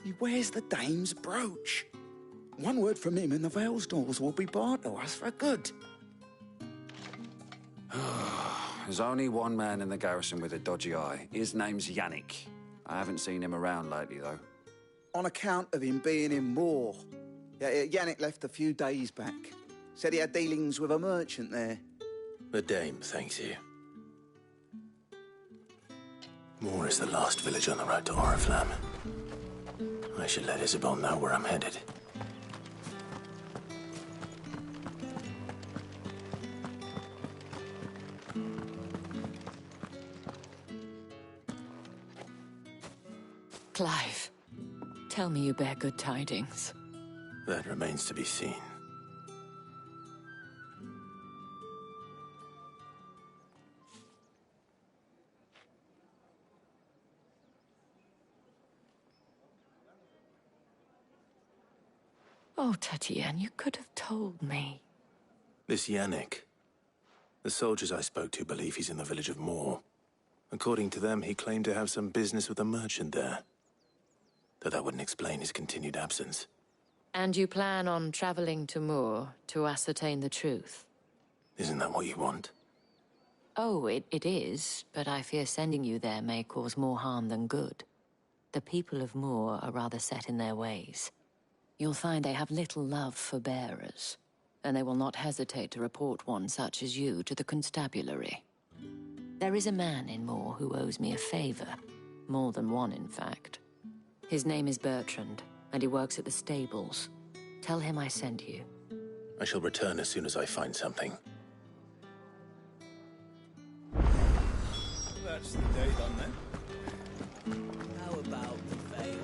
He wears the dame's brooch. One word from him and the Vale's doors will be barred to us for good. There's only one man in the garrison with a dodgy eye. His name's Yannick. I haven't seen him around lately, though. On account of him being in war. Yeah, Yannick left a few days back. Said he had dealings with a merchant there. The dame thanks you. Moor is the last village on the road to Oriflamme. I should let Isabel know where I'm headed. Clive, tell me you bear good tidings. That remains to be seen. Oh, Tatienne, you could have told me. This Yannick. The soldiers I spoke to believe he's in the village of Moor. According to them, he claimed to have some business with a merchant there. Though that wouldn't explain his continued absence. And you plan on traveling to Moor to ascertain the truth? Isn't that what you want? Oh, it is, but I fear sending you there may cause more harm than good. The people of Moor are rather set in their ways. You'll find they have little love for bearers, and they will not hesitate to report one such as you to the constabulary. There is a man in Moor who owes me a favor. More than one, in fact. His name is Bertrand, and he works at the stables. Tell him I sent you. I shall return as soon as I find something. That's the day done then. How about the Vale?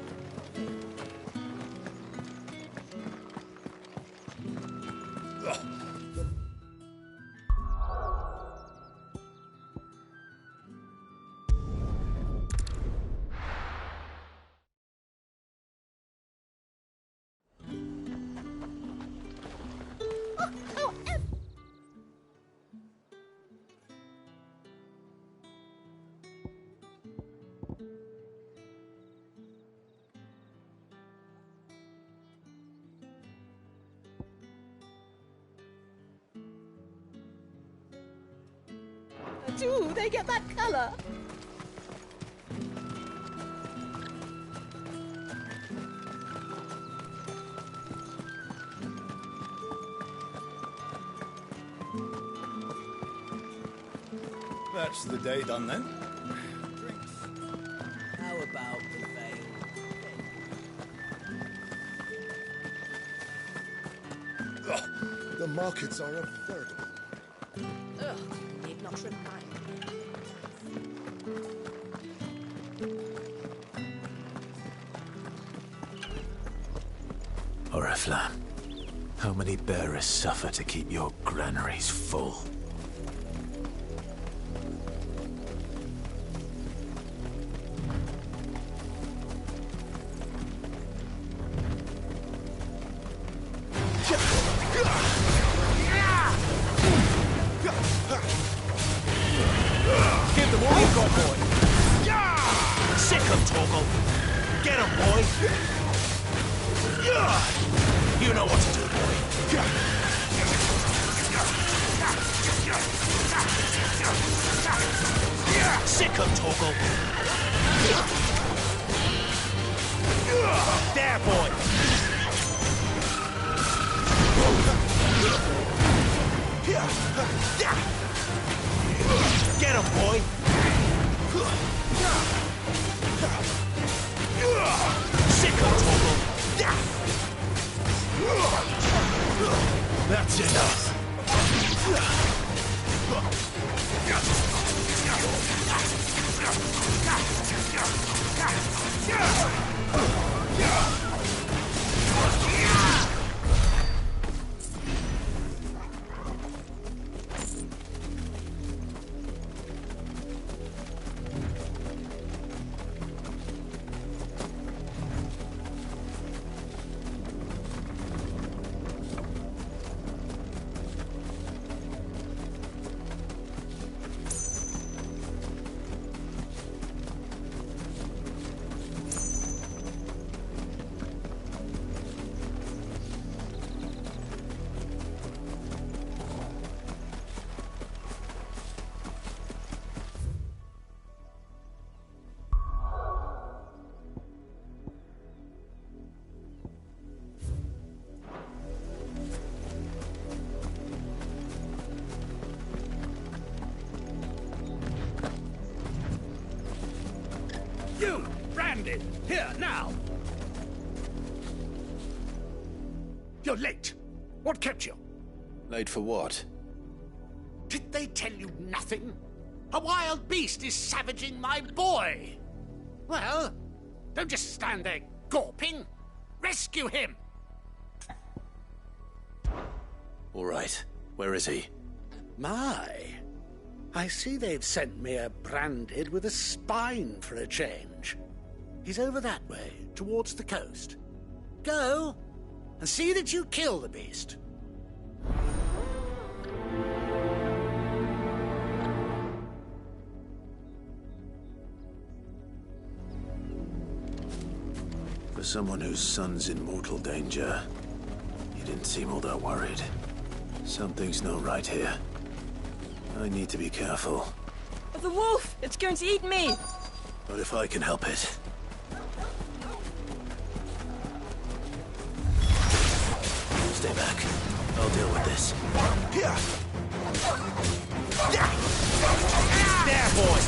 Do they get that colour? That's the day done then. Drinks. How about the Vale? The markets are a veritable patron like. Oriflamme, how many bearers suffer to keep your granaries full? Give them all you've got, boy. Sick 'em, Torgal. Get 'em, boy. You know what to do, boy. Sick 'em, Torgal. There, boy. Get 'em, boy. Sick 'em, Torgal. That's enough. You, Branded, here now. You're late. What kept you? Late for what? Did they tell you nothing? A wild beast is savaging my boy. Well, don't just stand there gawping. Rescue him. All right. Where is he? My, I see they've sent me a Branded with a spine for a change. He's over that way, towards the coast. Go, and see that you kill the beast. For someone whose son's in mortal danger, he didn't seem all that worried. Something's not right here. I need to be careful. The wolf! It's going to eat me! But if I can help it. Stay back. I'll deal with this. There, boy.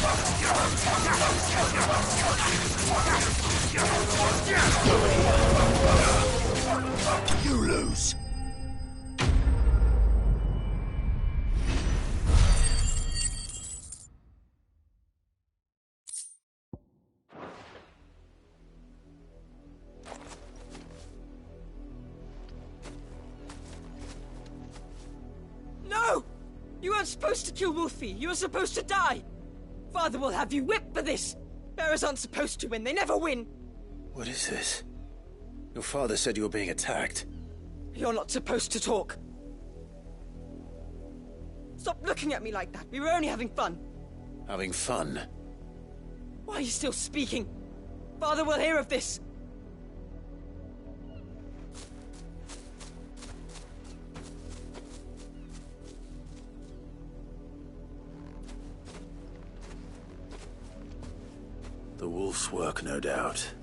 You lose. No! You weren't supposed to kill Wolfie. You were supposed to die. Father will have you whipped for this. Bearers aren't supposed to win. They never win. What is this? Your father said you were being attacked. You're not supposed to talk. Stop looking at me like that. We were only having fun. Having fun? Why are you still speaking? Father will hear of this. The wolf's work, no doubt.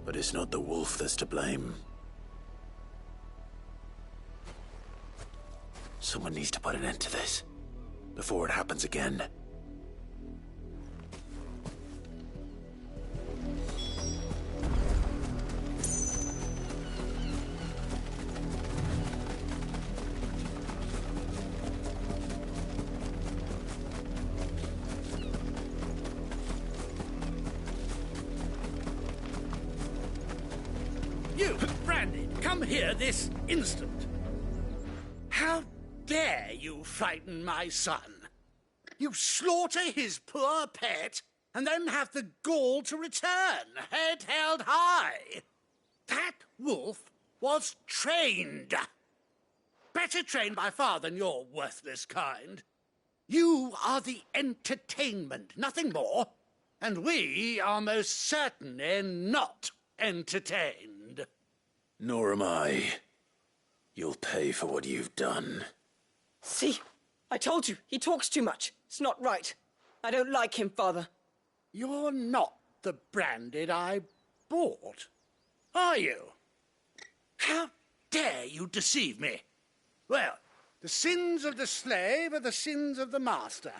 But it's not the wolf that's to blame. Someone needs to put an end to this, before it happens again. Come here this instant. How dare you frighten my son? You slaughter his poor pet, and then have the gall to return, head held high. That wolf was trained. Better trained by far than your worthless kind. You are the entertainment, nothing more. And we are most certainly not entertained. Nor am I. You'll pay for what you've done. See? I told you, he talks too much. It's not right. I don't like him, Father. You're not the Branded I bought, are you? How dare you deceive me? Well, the sins of the slave are the sins of the master.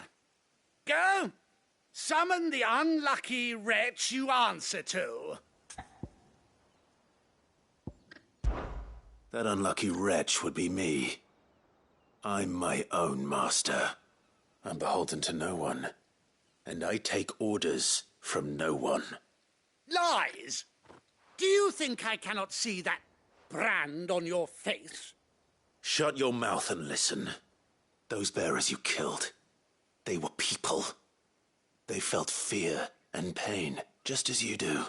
Go, summon the unlucky wretch you answer to. That unlucky wretch would be me. I'm my own master. I'm beholden to no one. And I take orders from no one. Lies! Do you think I cannot see that brand on your face? Shut your mouth and listen. Those bearers you killed, they were people. They felt fear and pain, just as you do.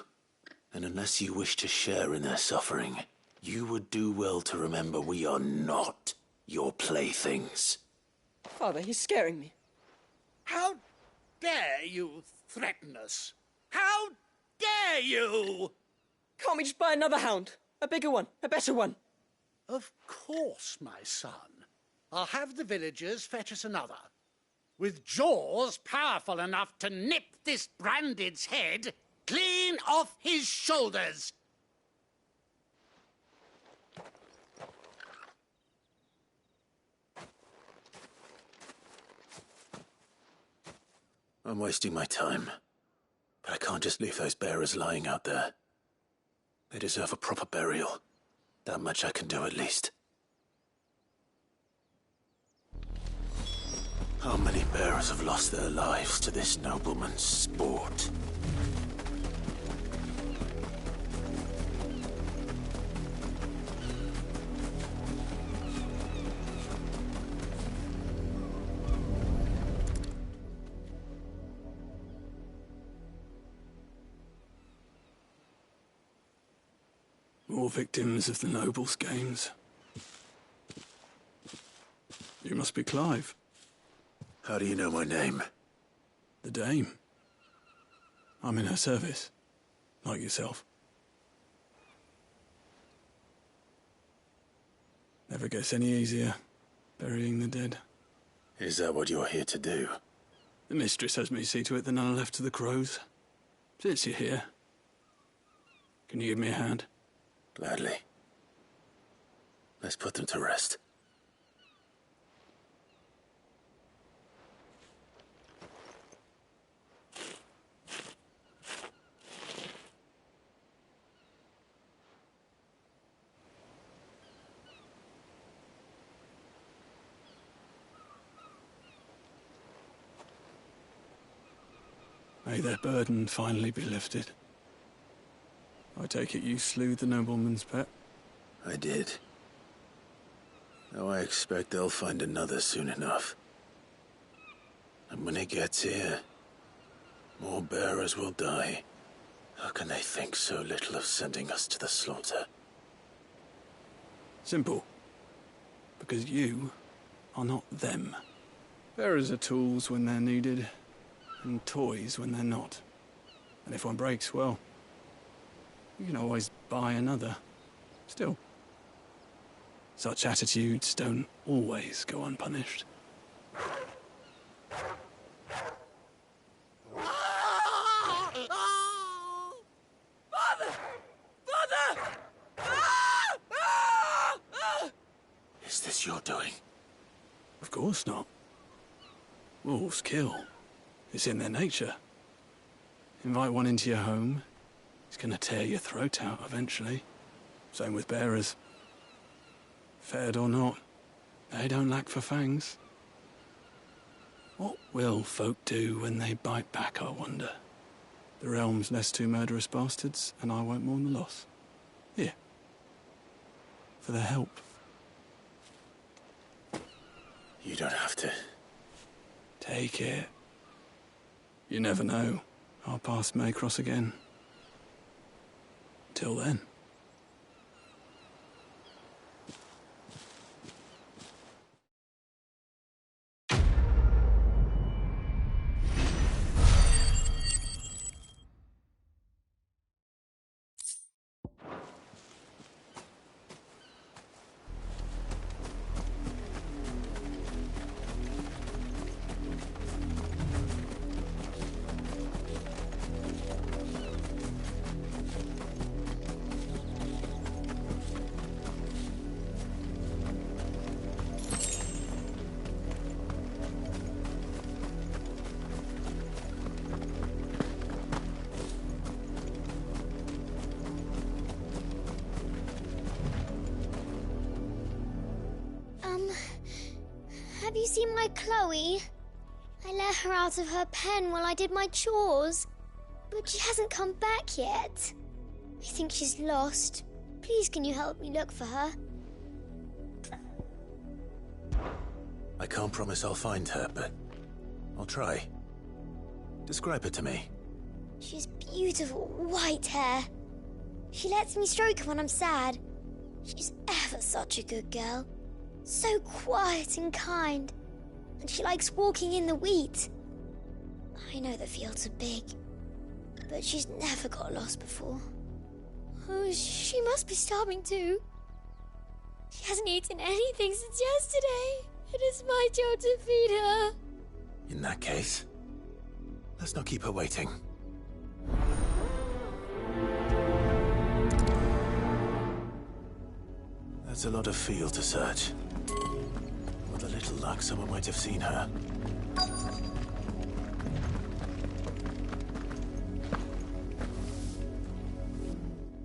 And unless you wish to share in their suffering, you would do well to remember we are not your playthings. Father, he's scaring me. How dare you threaten us? How dare you? Can't we just buy another hound? A bigger one, a better one. Of course, my son. I'll have the villagers fetch us another. With jaws powerful enough to nip this Branded's head clean off his shoulders. I'm wasting my time. But I can't just leave those bearers lying out there. They deserve a proper burial. That much I can do at least. How many bearers have lost their lives to this nobleman's sport? More victims of the nobles' games. You must be Clive. How do you know my name? The Dame. I'm in her service, like yourself. Never gets any easier, burying the dead. Is that what you're here to do? The mistress has me see to it that none are left to the crows. Since you're here, can you give me a hand? Gladly. Let's put them to rest. May their burden finally be lifted. I take it you slew the nobleman's pet? I did. Now I expect they'll find another soon enough. And when it gets here, more bearers will die. How can they think so little of sending us to the slaughter? Simple. Because you are not them. Bearers are tools when they're needed, and toys when they're not. And if one breaks, well, you can always buy another. Still, such attitudes don't always go unpunished. Father! Father! Is this your doing? Of course not. Wolves kill. It's in their nature. Invite one into your home, he's gonna tear your throat out eventually. Same with bearers. Fed or not, they don't lack for fangs. What will folk do when they bite back, I wonder? The realm's less two murderous bastards, and I won't mourn the loss. Here. for the help. You don't have to. Take it. You never know. Our paths may cross again. Till then. Have you seen my Chloe? I let her out of her pen while I did my chores, but she hasn't come back yet. I think she's lost. Please, can you help me look for her? I can't promise I'll find her, but I'll try. Describe her to me. She's beautiful white hair. She lets me stroke her when I'm sad. She's ever such a good girl. So quiet and kind. And she likes walking in the wheat. I know the fields are big, but she's never got lost before. Oh, she must be starving too. She hasn't eaten anything since yesterday. It is my job to feed her. In that case, let's not keep her waiting. That's a lot of field to search. With a little luck, someone might have seen her.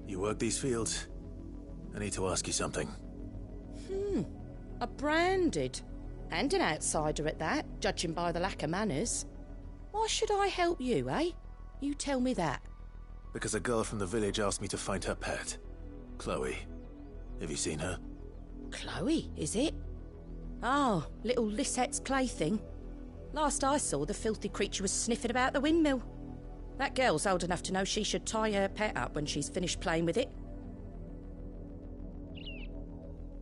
You work these fields? I need to ask you something. A branded. And an outsider at that, judging by the lack of manners. Why should I help you, eh? You tell me that. Because a girl from the village asked me to find her pet. Chloe. Have you seen her? Chloe, is it? Oh, little Lisette's plaything. Last I saw, the filthy creature was sniffing about the windmill. That girl's old enough to know she should tie her pet up when she's finished playing with it.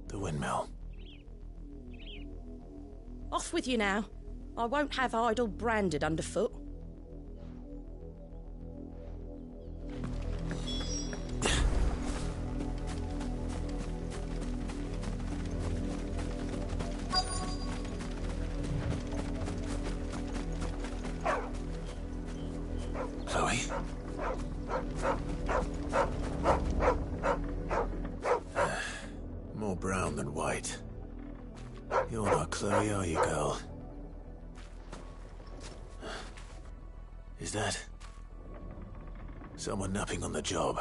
The windmill. Off with you now. I won't have idle branded underfoot. Chloe? More brown than white. You're not Chloe, are you, girl? Is that someone napping on the job?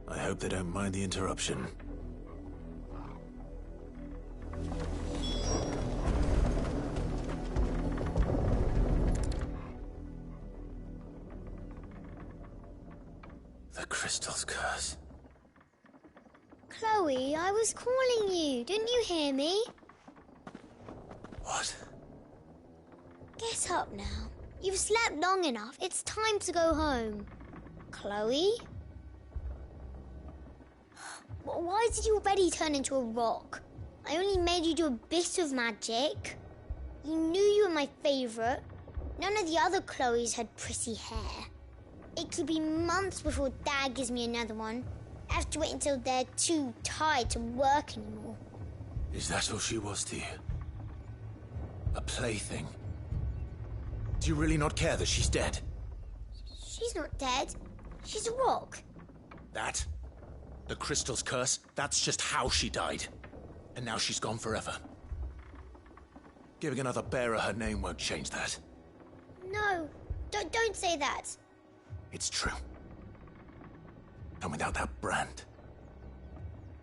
I hope they don't mind the interruption. The crystal's curse. Chloe, I was calling you. Didn't you hear me? What? Get up now. You've slept long enough. It's time to go home. Chloe? Why did you already turn into a rock? I only made you do a bit of magic. You knew you were my favourite. None of the other Chloes had pretty hair. It could be months before Dad gives me another one. I have to wait until they're too tired to work anymore. Is that all she was to you? A plaything? Do you really not care that she's dead? She's not dead. She's a rock. That? The crystal's curse? That's just how she died. And now she's gone forever. Giving another bearer her name won't change that. No, don't say that. It's true. And without that brand,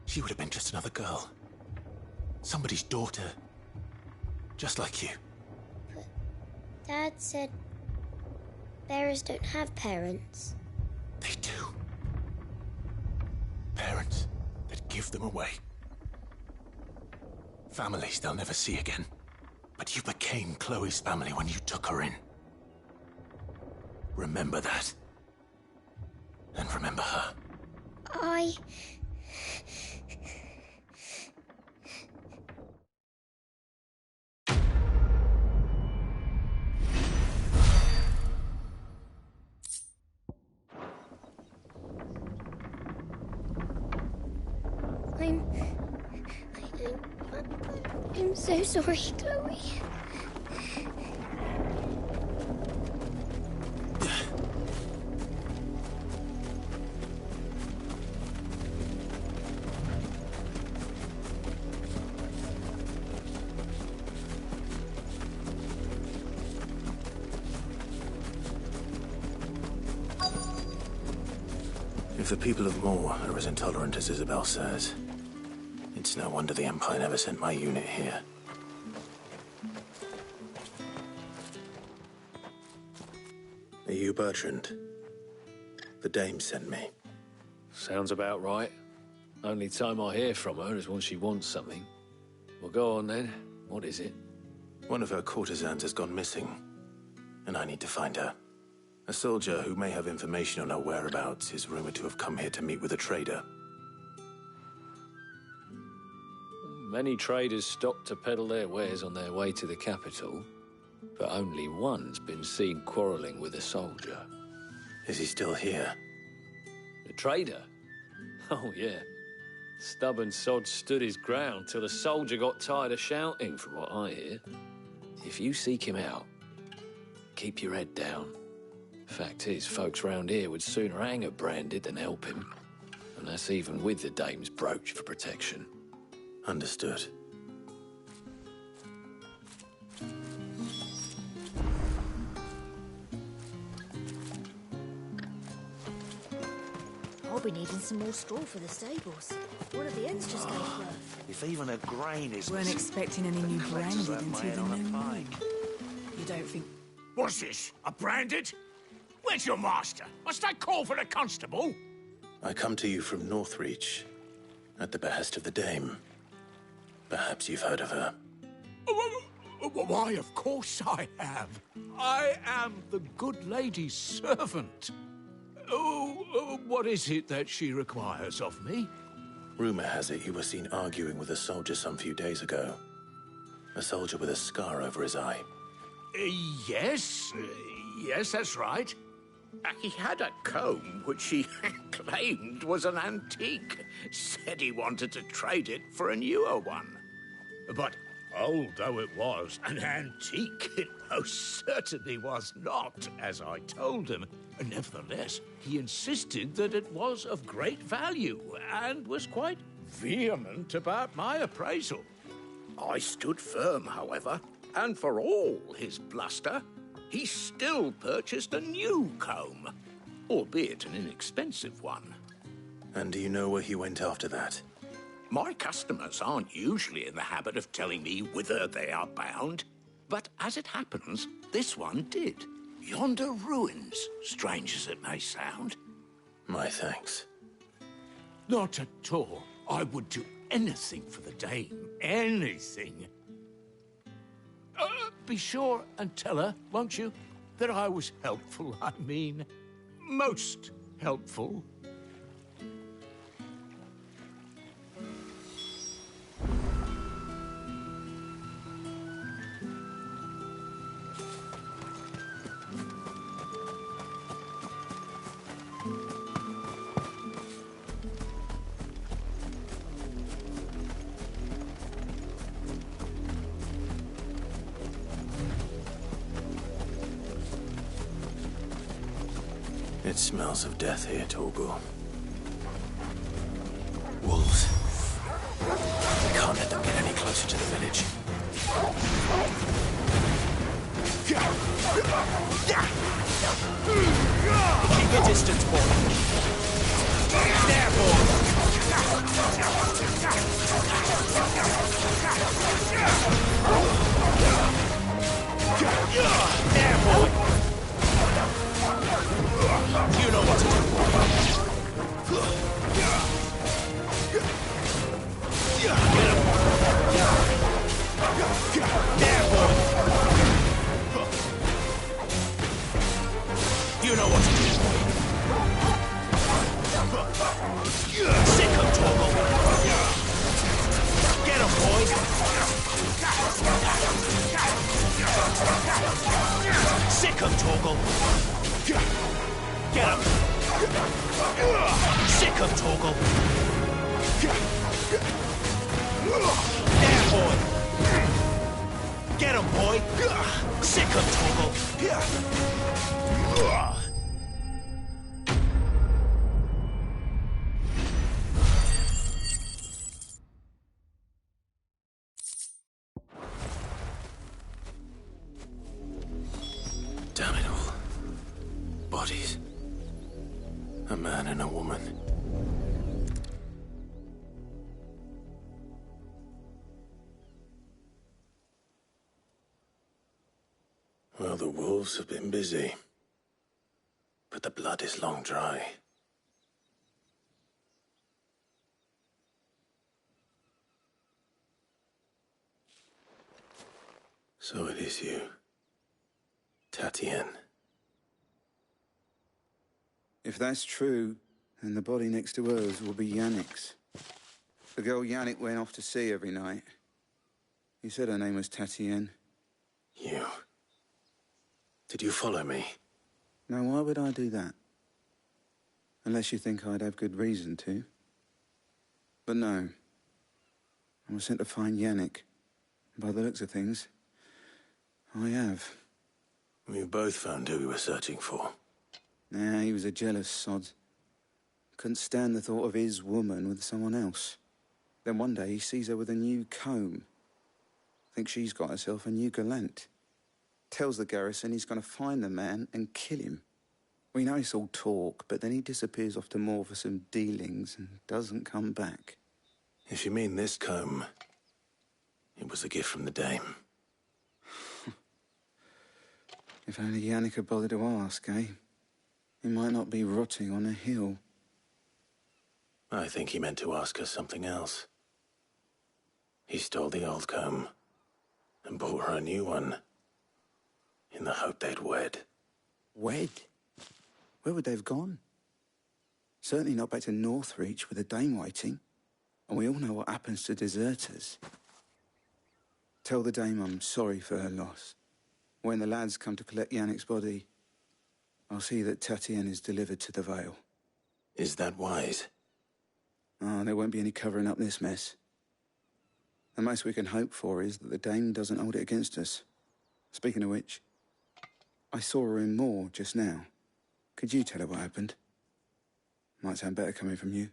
she would have been just another girl. Somebody's daughter. Just like you. But Dad said bearers don't have parents. They do. Parents that give them away. Families they'll never see again. But you became Chloe's family when you took her in. Remember that. And remember her. I'm so sorry, Chloe. If the people of Moor are as intolerant as Isabel says, it's no wonder the Empire never sent my unit here. Are you Bertrand? The Dame sent me. Sounds about right. Only time I hear from her is when she wants something. Well, go on then. What is it? One of her courtesans has gone missing, and I need to find her. A soldier who may have information on her whereabouts is rumored to have come here to meet with a trader. Many traders stop to peddle their wares on their way to the capital, but only one's been seen quarrelling with a soldier. Is he still here? The trader? Oh, yeah. Stubborn sod stood his ground till the soldier got tired of shouting, from what I hear. If you seek him out, keep your head down. Fact is, folks round here would sooner hang her branded than help him. And that's even with the Dame's brooch for protection. Understood. I'll be needing some more straw for the stables. One of the ends just gave birth. If even a grain is Weren't missing, expecting any new branded until the new moon. You don't think... What's this? A branded? Where's your master? Must I call for the constable? I come to you from Northreach, at the behest of the Dame. Perhaps you've heard of her. Why, of course I have. I am the good lady's servant. What is it that she requires of me? Rumor has it you were seen arguing with a soldier some few days ago. A soldier with a scar over his eye. Yes, that's right. He had a comb which he claimed was an antique. Said he wanted to trade it for a newer one. But old though it was, an antique it most certainly was not, as I told him. Nevertheless, he insisted that it was of great value and was quite vehement about my appraisal. I stood firm, however, and for all his bluster, he still purchased a new comb, albeit an inexpensive one. And do you know where he went after that? My customers aren't usually in the habit of telling me whither they are bound, but as it happens, this one did. Yonder ruins, strange as it may sound. My thanks. Not at all. I would do anything for the Dame. Anything. Be sure and tell her, won't you, that I was helpful. I mean, most helpful. It smells of death here, Torgal. Wolves. We can't let them get any closer to the village. Keep your distance, boy. There, boy. There, boy. You know what to do. him, Torgal. Get him. Sick him, Torgal. There, boy. Get him, boy. Sick him, Torgal. Damn it all. Bodies. A man and a woman. Well, the wolves have been busy. But the blood is long dry. So it is you. Tatien. If that's true, then the body next to hers will be Yannick's. The girl Yannick went off to sea every night. He said her name was Tatien. You. Did you follow me? Now, why would I do that? Unless you think I'd have good reason to. But no. I was sent to find Yannick. By the looks of things, I have. We both found who we were searching for. Nah, he was a jealous sod. Couldn't stand the thought of his woman with someone else. Then one day he sees her with a new comb. Thinks she's got herself a new gallant. Tells the garrison he's going to find the man and kill him. We know it's all talk, but then he disappears off to Moor for some dealings and doesn't come back. If you mean this comb, it was a gift from the dame. If only Yannick had bothered to ask, eh? He might not be rotting on a hill. I think he meant to ask her something else. He stole the old comb and bought her a new one in the hope they'd wed. Wed? Where would they have gone? Certainly not back to Northreach with a dame waiting. And we all know what happens to deserters. Tell the dame I'm sorry for her loss. When the lads come to collect Yannick's body, I'll see that Tatien is delivered to the Vale. Is that wise? Oh, there won't be any covering up this mess. The most we can hope for is that the dame doesn't hold it against us. Speaking of which, I saw her in Moor just now. Could you tell her what happened? Might sound better coming from you.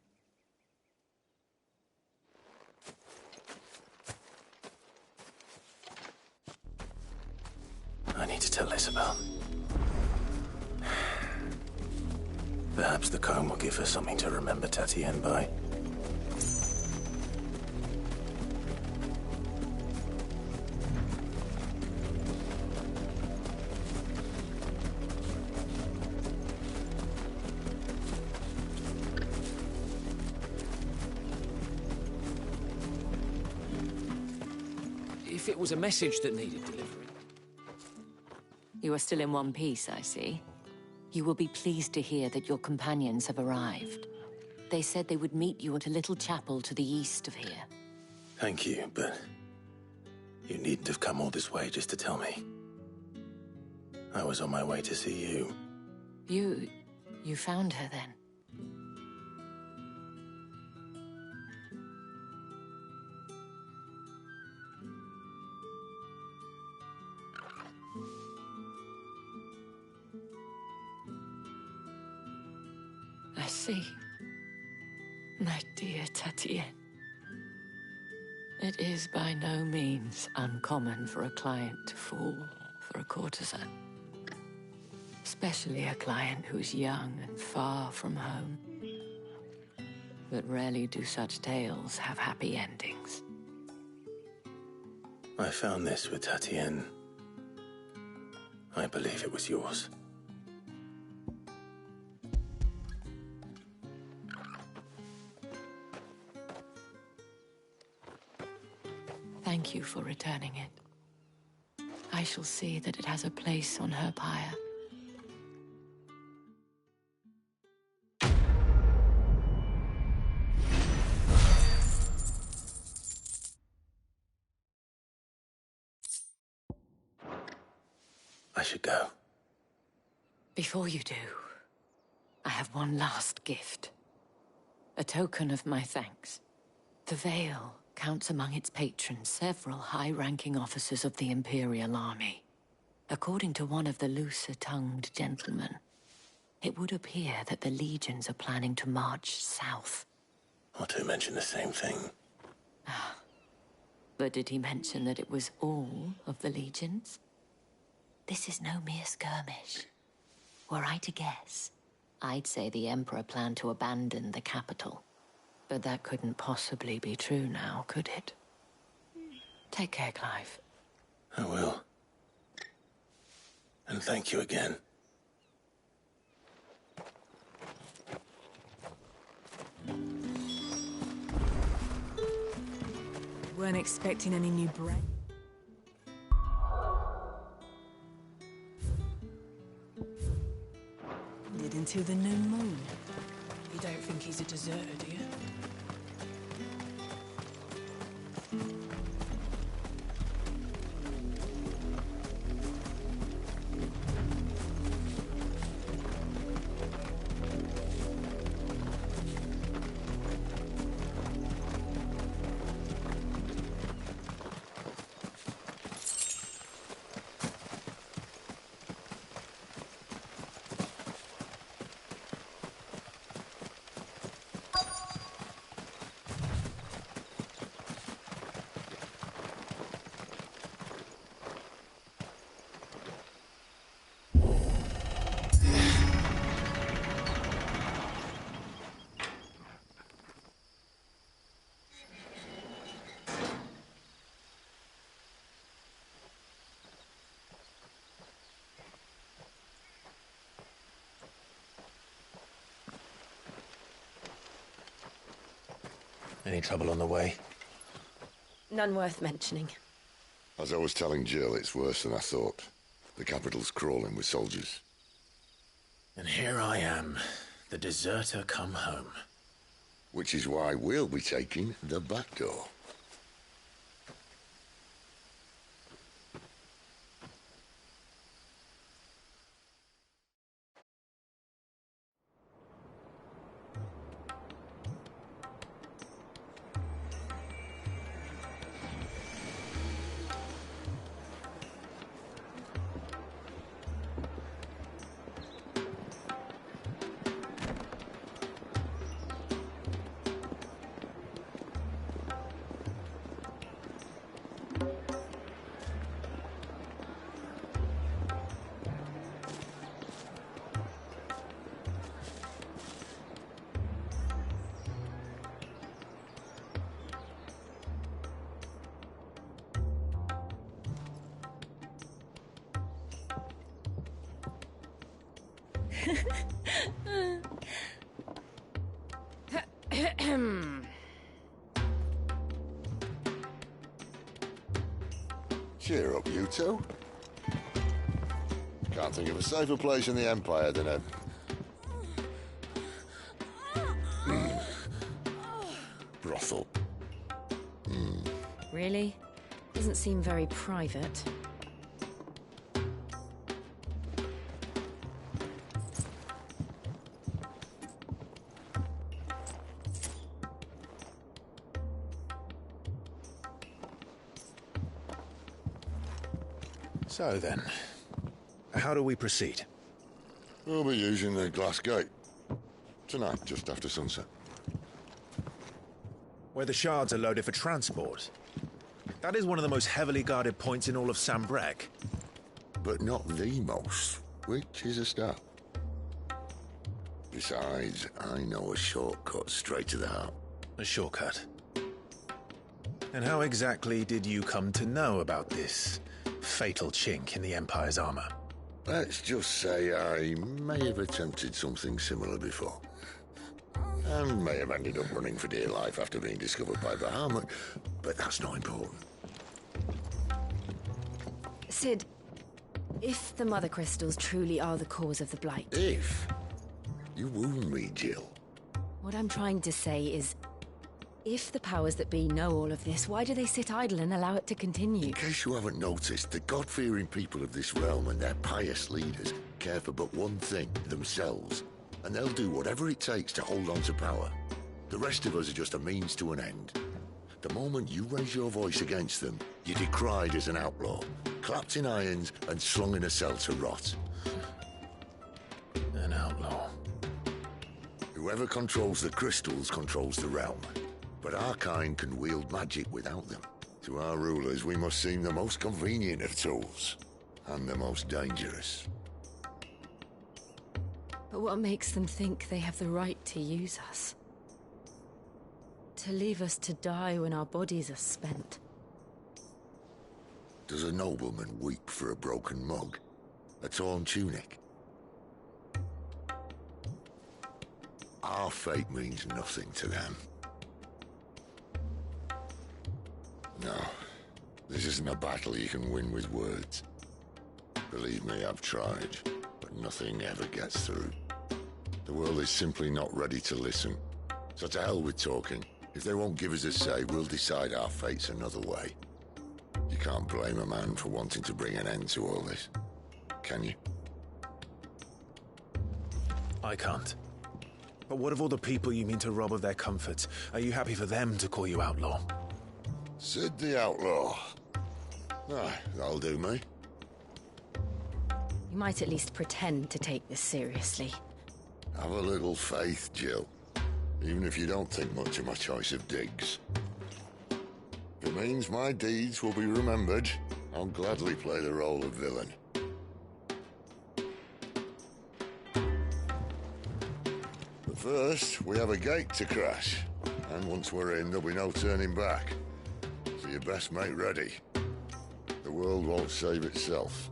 I need to tell Isabel. Perhaps the comb will give her something to remember Tatien by. If it was a message that needed delivering. You are still in one piece, I see. You will be pleased to hear that your companions have arrived. They said they would meet you at a little chapel to the east of here. Thank you, but you needn't have come all this way just to tell me. I was on my way to see you. You found her then? I see. My dear Tatien. It is by no means uncommon for a client to fall for a courtesan. Especially a client who's young and far from home. But rarely do such tales have happy endings. I found this with Tatien. I believe it was yours. Thank you for returning it. I shall see that it has a place on her pyre. I should go. Before you do, I have one last gift. A token of my thanks. The Vale counts among its patrons several high-ranking officers of the Imperial Army. According to one of the looser-tongued gentlemen, it would appear that the legions are planning to march south. Otto mentioned the same thing. But did he mention that it was all of the legions? This is no mere skirmish. Were I to guess, I'd say the Emperor planned to abandon the capital. But that couldn't possibly be true now, could it? Take care, Clive. I will. And thank you again. Weren't expecting any new bread. Did until the new moon. You don't think he's a deserter, do you? Any trouble on the way? None worth mentioning. As I was telling Jill, it's worse than I thought. The capital's crawling with soldiers. And here I am, the deserter come home. Which is why we'll be taking the back door. Cheer up, you two. Can't think of a safer place in the Empire than a... brothel. Really? Doesn't seem very private. So then, how do we proceed? We'll be using the glass gate. Tonight, just after sunset. Where the shards are loaded for transport. That is one of the most heavily guarded points in all of Sambrek. But not the most, which is a start. Besides, I know a shortcut straight to the heart. A shortcut? And how exactly did you come to know about this fatal chink in the Empire's armor? Let's just say I may have attempted something similar before. And may have ended up running for dear life after being discovered by Bahamut, but that's not important. Sid, if the Mother Crystals truly are the cause of the Blight... If? You wound me, Jill. What I'm trying to say is, if the powers that be know all of this, why do they sit idle and allow it to continue? In case you haven't noticed, the God-fearing people of this realm and their pious leaders care for but one thing, themselves. And they'll do whatever it takes to hold on to power. The rest of us are just a means to an end. The moment you raise your voice against them, you're decried as an outlaw, clapped in irons and slung in a cell to rot. An outlaw. Whoever controls the crystals controls the realm. But our kind can wield magic without them. To our rulers, we must seem the most convenient of tools. And the most dangerous. But what makes them think they have the right to use us? To leave us to die when our bodies are spent? Does a nobleman weep for a broken mug? A torn tunic? Our fate means nothing to them. No, this isn't a battle you can win with words. Believe me, I've tried, but nothing ever gets through. The world is simply not ready to listen. So to hell with talking. If they won't give us a say, we'll decide our fates another way. You can't blame a man for wanting to bring an end to all this, can you? I can't. But what of all the people you mean to rob of their comforts? Are you happy for them to call you outlaw? Sid the Outlaw. Ah, that'll do me. You might at least pretend to take this seriously. Have a little faith, Jill. Even if you don't think much of my choice of digs. If it means my deeds will be remembered, I'll gladly play the role of villain. But first, we have a gate to crash. And once we're in, there'll be no turning back. So you best make ready. The world won't save itself.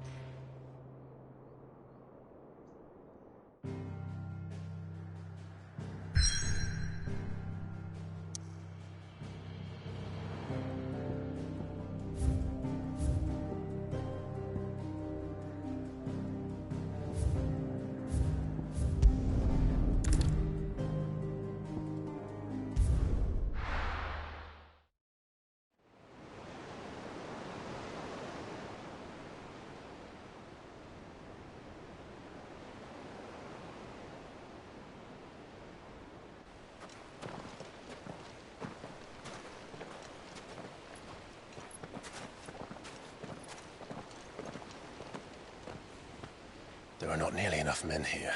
There are not nearly enough men here.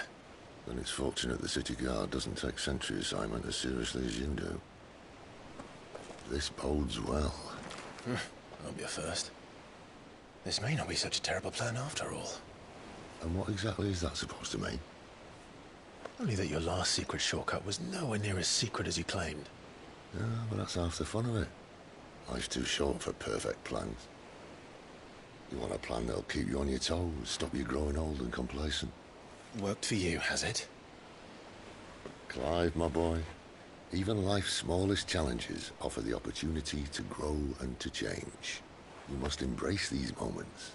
Then it's fortunate the city guard doesn't take sentry assignment as seriously as you do. This bodes well. Won't be a first. This may not be such a terrible plan after all. And what exactly is that supposed to mean? Only that your last secret shortcut was nowhere near as secret as you claimed. Yeah, but that's half the fun of it. Life's too short for perfect plans. You want a plan that'll keep you on your toes, stop you growing old and complacent. Worked for you, has it? Clive, my boy, even life's smallest challenges offer the opportunity to grow and to change. You must embrace these moments.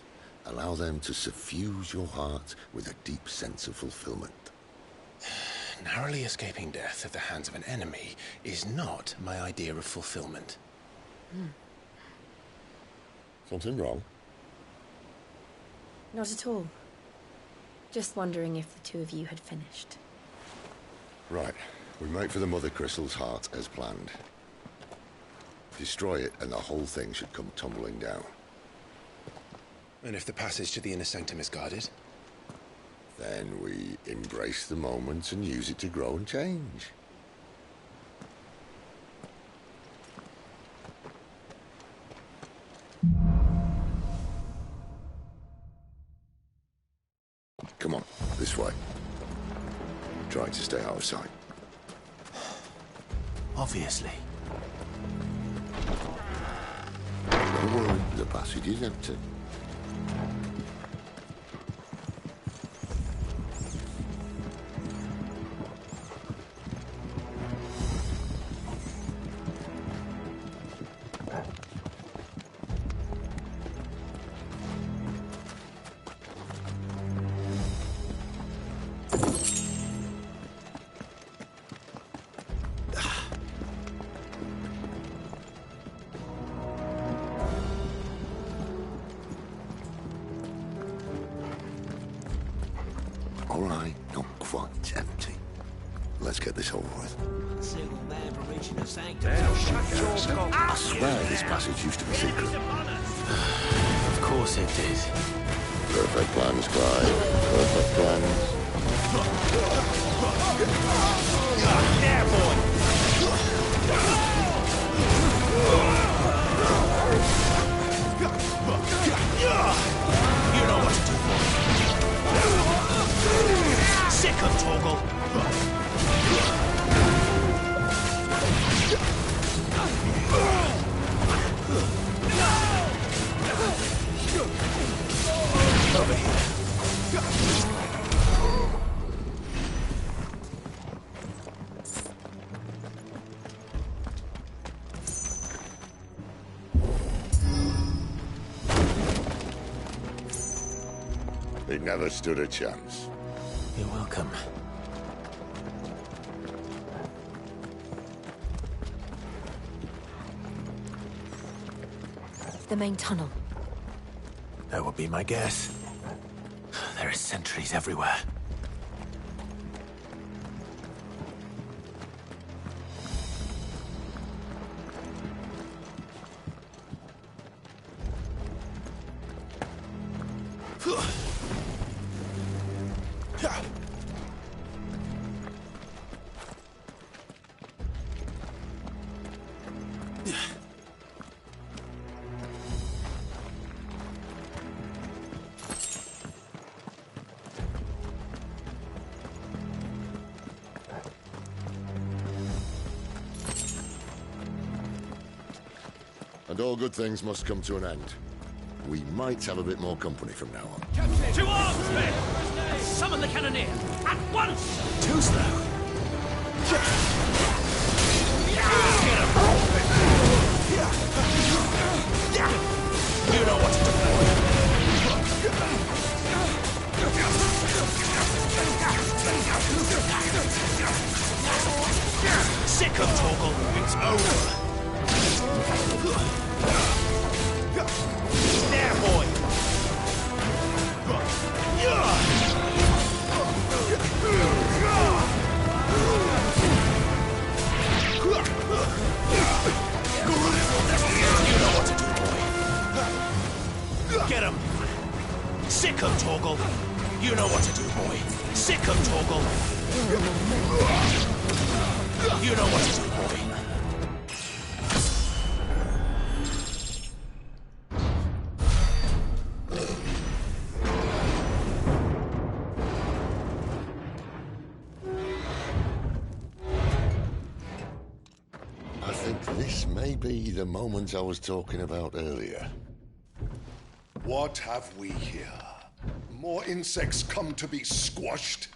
Allow them to suffuse your heart with a deep sense of fulfillment. Narrowly escaping death at the hands of an enemy is not my idea of fulfillment. Something wrong? Not at all. Just wondering if the two of you had finished. Right. We make for the Mother Crystal's heart as planned. Destroy it and the whole thing should come tumbling down. And if the passage to the inner sanctum is guarded? Then we embrace the moment and use it to grow and change. Come on, this way. Trying to stay out of sight. Obviously. Don't worry, the passage is empty. I swear this passage used to be secret. Of course it did. Perfect plans, Clive. Perfect plans. There, boy! You know what to do. Sick of Torgal. Over here. He never stood a chance. You're welcome. The main tunnel. That would be my guess. There are sentries everywhere. And all good things must come to an end. We might have a bit more company from now on. To arms, men! Summon the cannoneer! At once! Too slow. You know what to do. Sick of Torgal. It's over. There, boy! You know what to do, boy. Get him! Sick of Torgal. You know what to do, boy. Sick of Torgal. You know what to do, boy. I think this may be the moment I was talking about earlier. What have we here? More insects come to be squashed?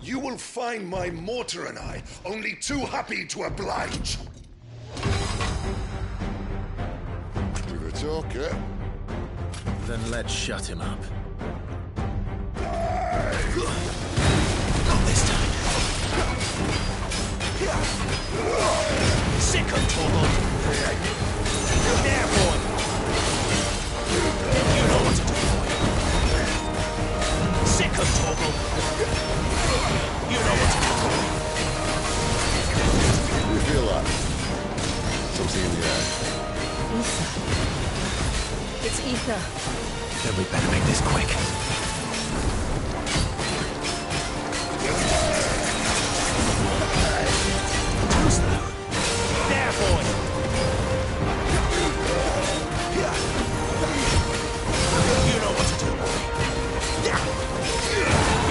You will find my mortar and I only too happy to oblige. You're a talker. Then let's shut him up. Not this time. Sick of Torgal. There, boy. You know what to do, boy. Sick of Torgal. You know what to do, boy. You feel that? Something in the air. Ether. It's ether. Then we better make this quick. Too slow. There, boy. You know what to do, boy. Get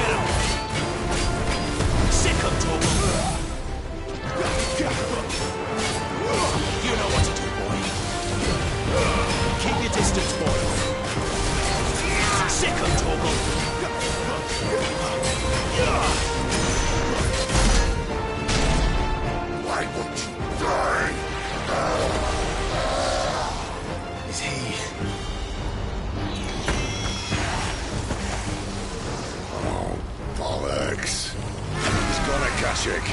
him. Sick of Torgal. You know what to do, boy. Keep your distance, boy. Sick of Torgal. Why won't you die? Is he... Oh, bollocks. He's got a Kashik.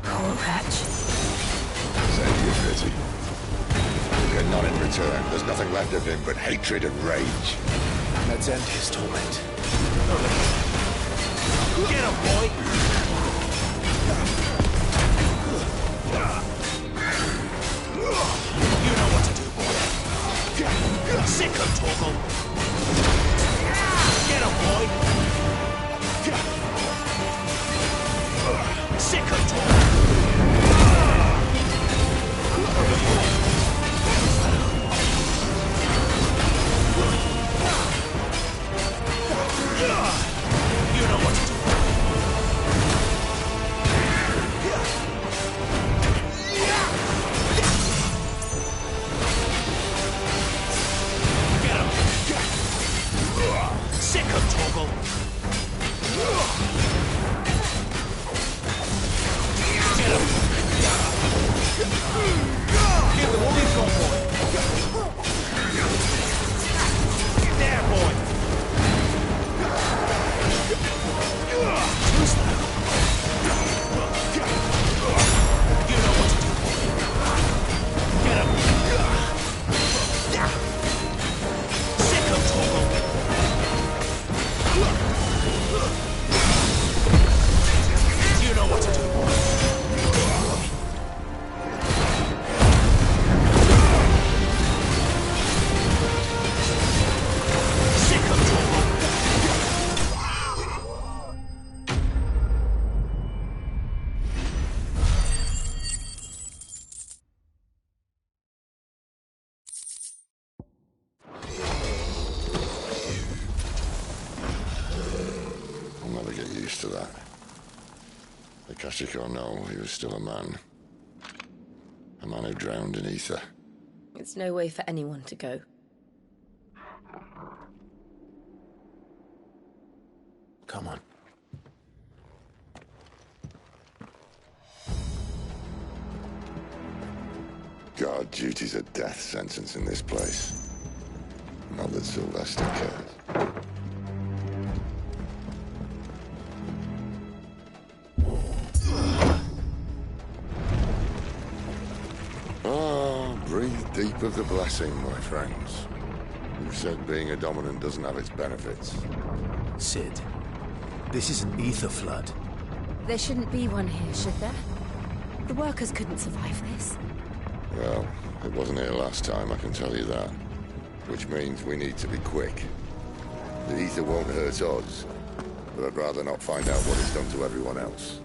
Poor wretch. Save your pity. He'll get none in return. There's nothing left of him but hatred and rage. Let's end his torment. Get him, boy! To that. The Kashiko know he was still a man. A man who drowned in ether. It's no way for anyone to go. Come on. Guard duty's a death sentence in this place. Not that Sylvester cares. Breathe deep of the blessing, my friends. Who said being a dominant doesn't have its benefits? Sid, this is an ether flood. There shouldn't be one here, should there? The workers couldn't survive this. Well, it wasn't here last time, I can tell you that. Which means we need to be quick. The ether won't hurt us, but I'd rather not find out what it's done to everyone else.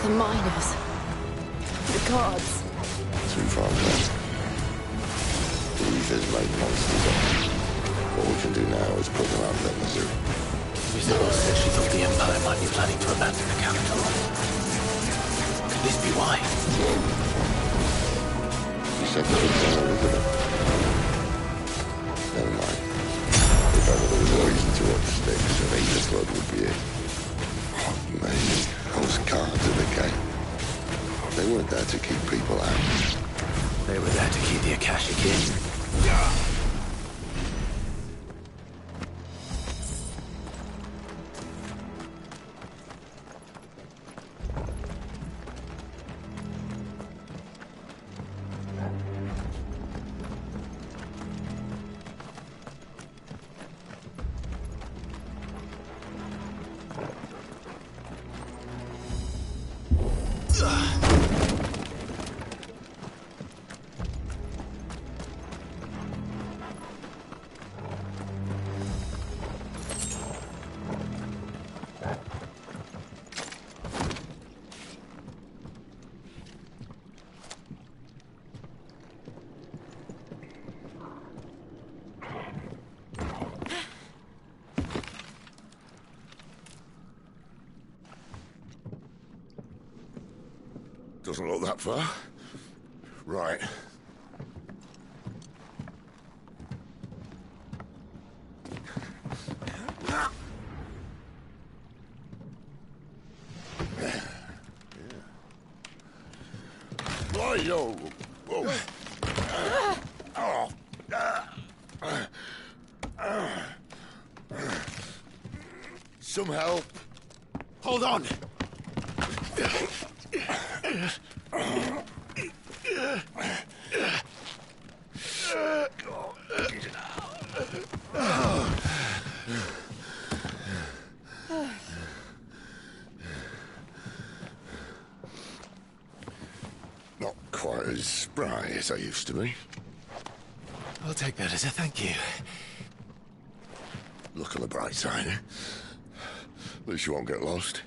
The miners. The guards. Too far gone. The ether's made monsters of them. What we can do now is put them out of their misery. Isabel said she thought the Empire might be planning to abandon the capital. Could this be why? She said the things on Elizabeth. Never mind. If ever there was a reason to up sticks, an ether flood would be it. Amazing. Those guards at the gate. They weren't there to keep people out. They were there to keep the Akashic in. Doesn't look that far. Right. Right, yo. Whoa. some help. Hold on. Not quite as spry as I used to be. I'll take that as a thank you. Look on the bright side, eh? At least you won't get lost.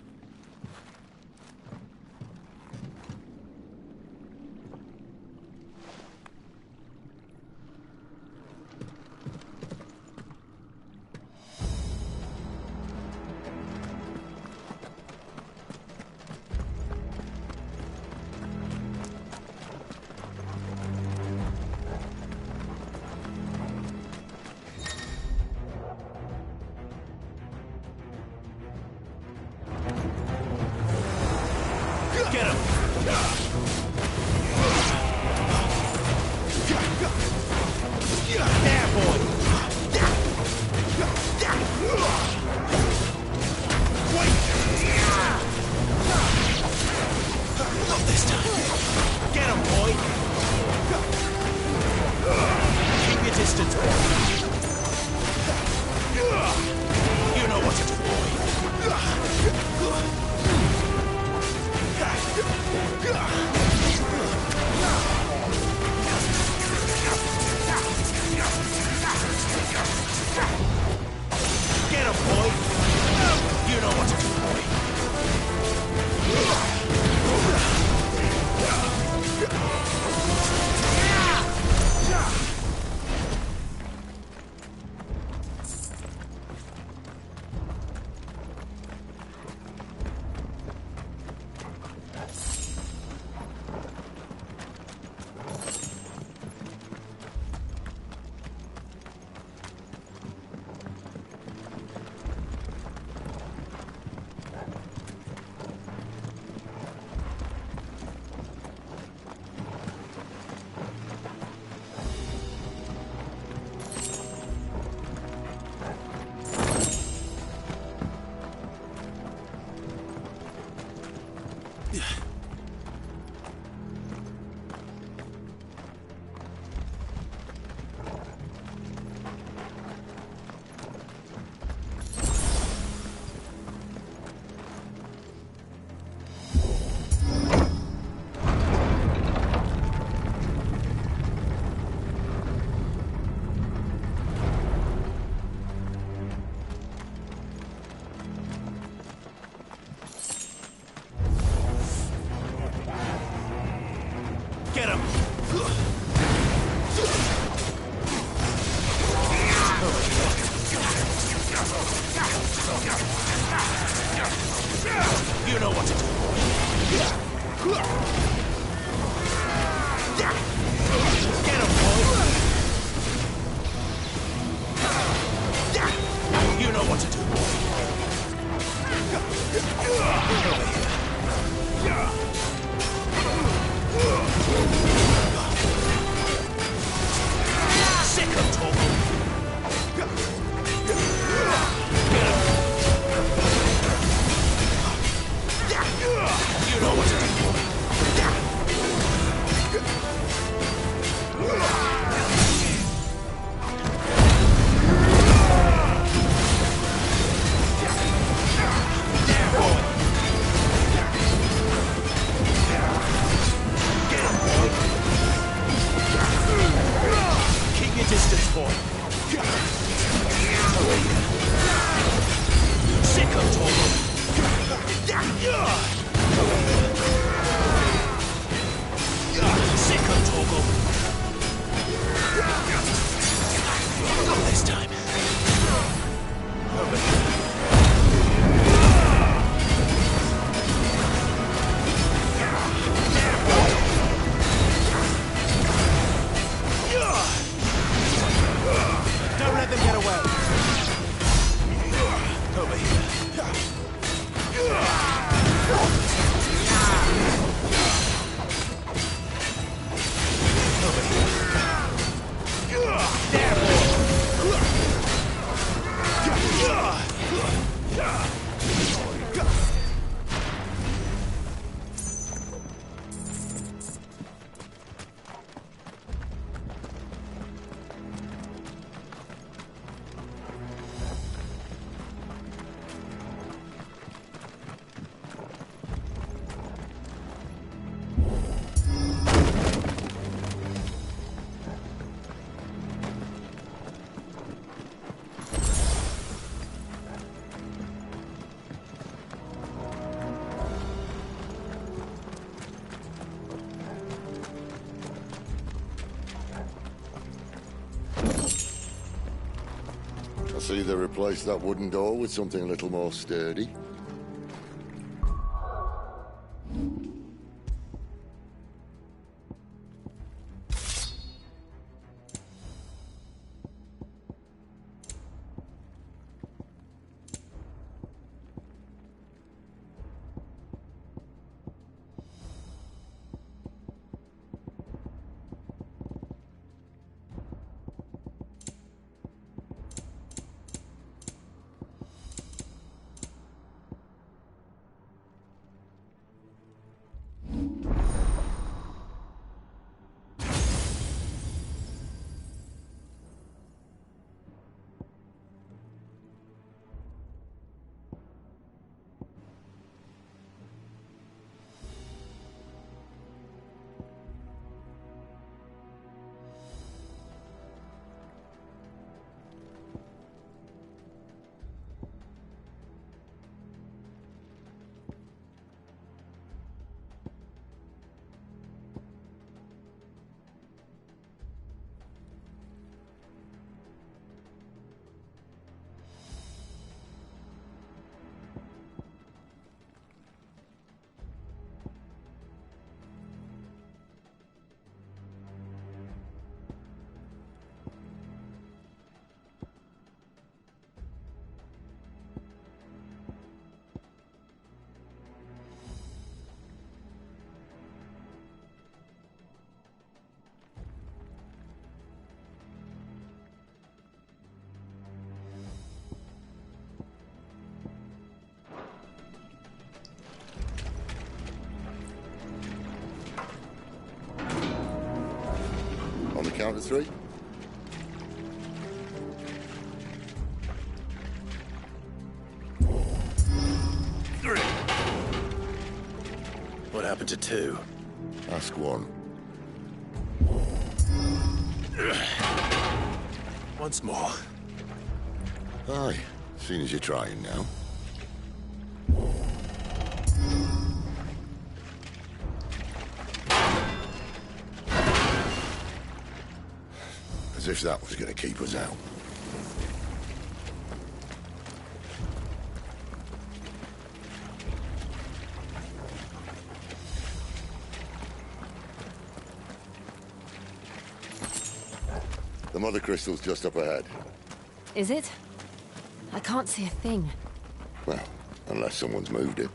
Let's either replace that wooden door with something a little more sturdy. On the count of three. Three. What happened to two? Ask one. Once more. Aye, seeing as you're trying now. As if that was going to keep us out. The mother crystal's just up ahead. Is it? I can't see a thing. Well, unless someone's moved it.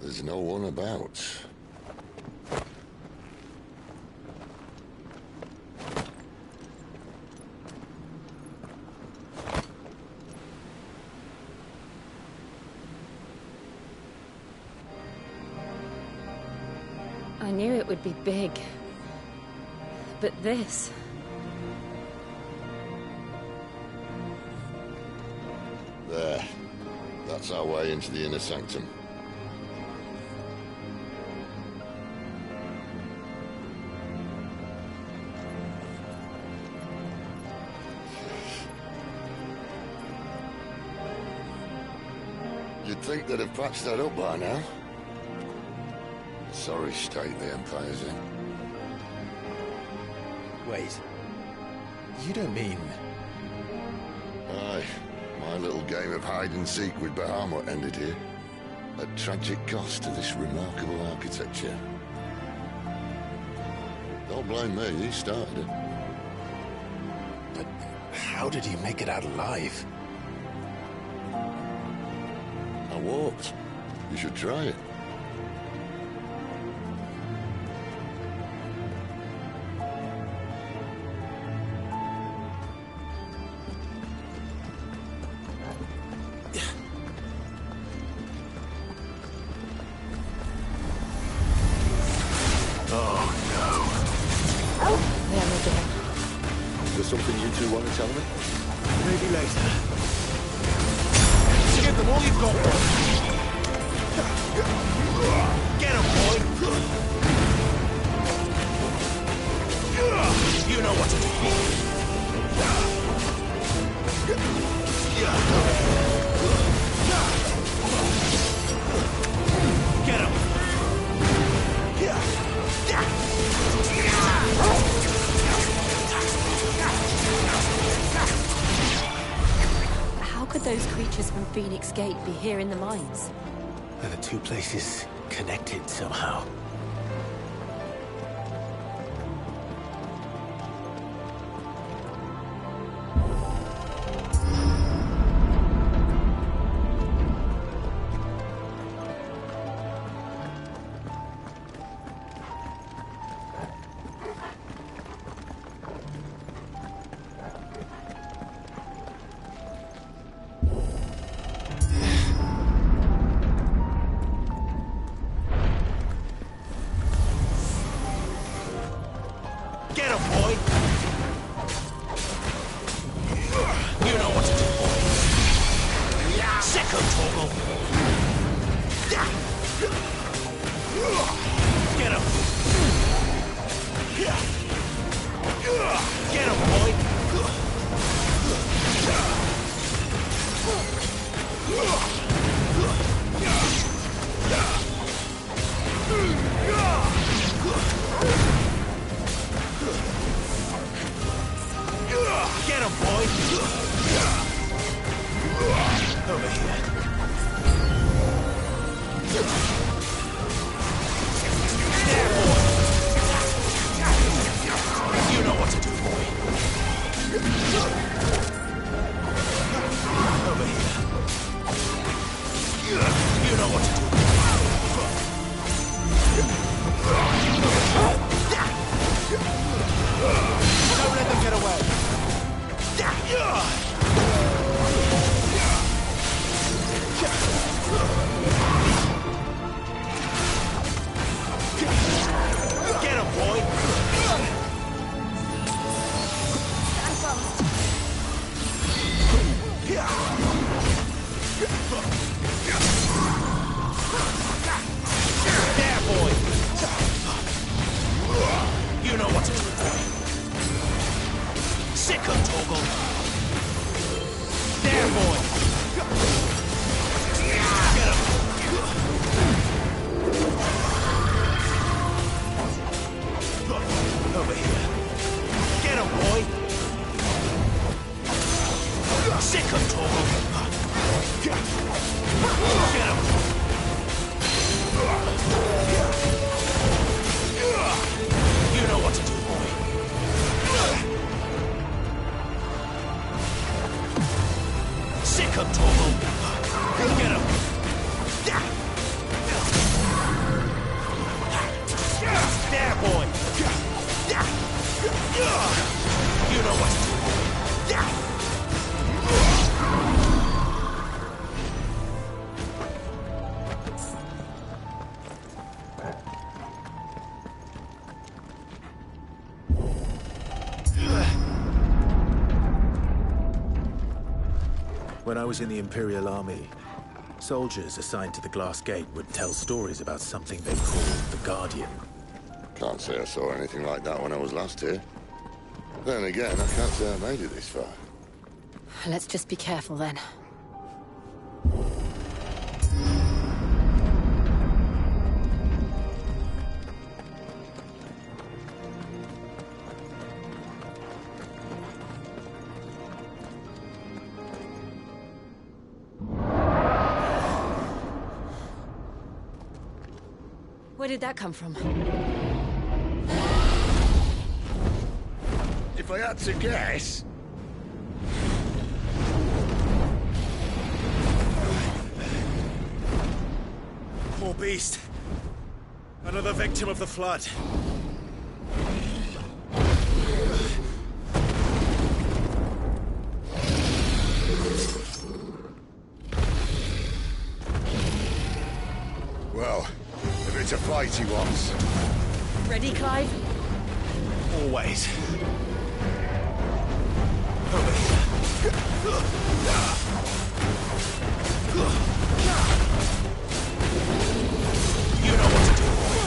There's no one about. I knew it would be big. But this... There. That's our way into the inner sanctum. You'd think they'd have patched that up by now. Sorry state the Empire's in. Wait. You don't mean... Aye. My little game of hide-and-seek with Bahamut ended here. At tragic cost to this remarkable architecture. Don't blame me, he started it. But how did he make it out alive? I walked. You should try it. something you two want to tell me? Maybe later. Give them all you've got. Get him, boy! You know what to do. Get him! How could those creatures from Phoenix Gate be here in the mines? Are the two places connected somehow? Get him, boy! You know what to do, boy. Second toggle. Get him. Get him, boy. Get him, boy! Over here. There, boy! You know what to do, boy. Over here. You know what to do. Don't let them get away. Get him, boy! Stand fast. There, boy! You know what to do, boy. Second toggle. There, boy. Get him. Over here. Get him, boy. Second toggle. Get him. You know what to do, boy. Second toggle. Get him. There, boy. You know what to do, boy. When I was in the Imperial Army, soldiers assigned to the Glass Gate would tell stories about something they called the Guardian. Can't say I saw anything like that when I was last here. Then again, I can't say I made it this far. Let's just be careful then. Where did that come from? If I had to guess... Poor beast. Another victim of the flood. Well, if it's a fight he wants. Ready, Clive? Always. You know what to do, boy.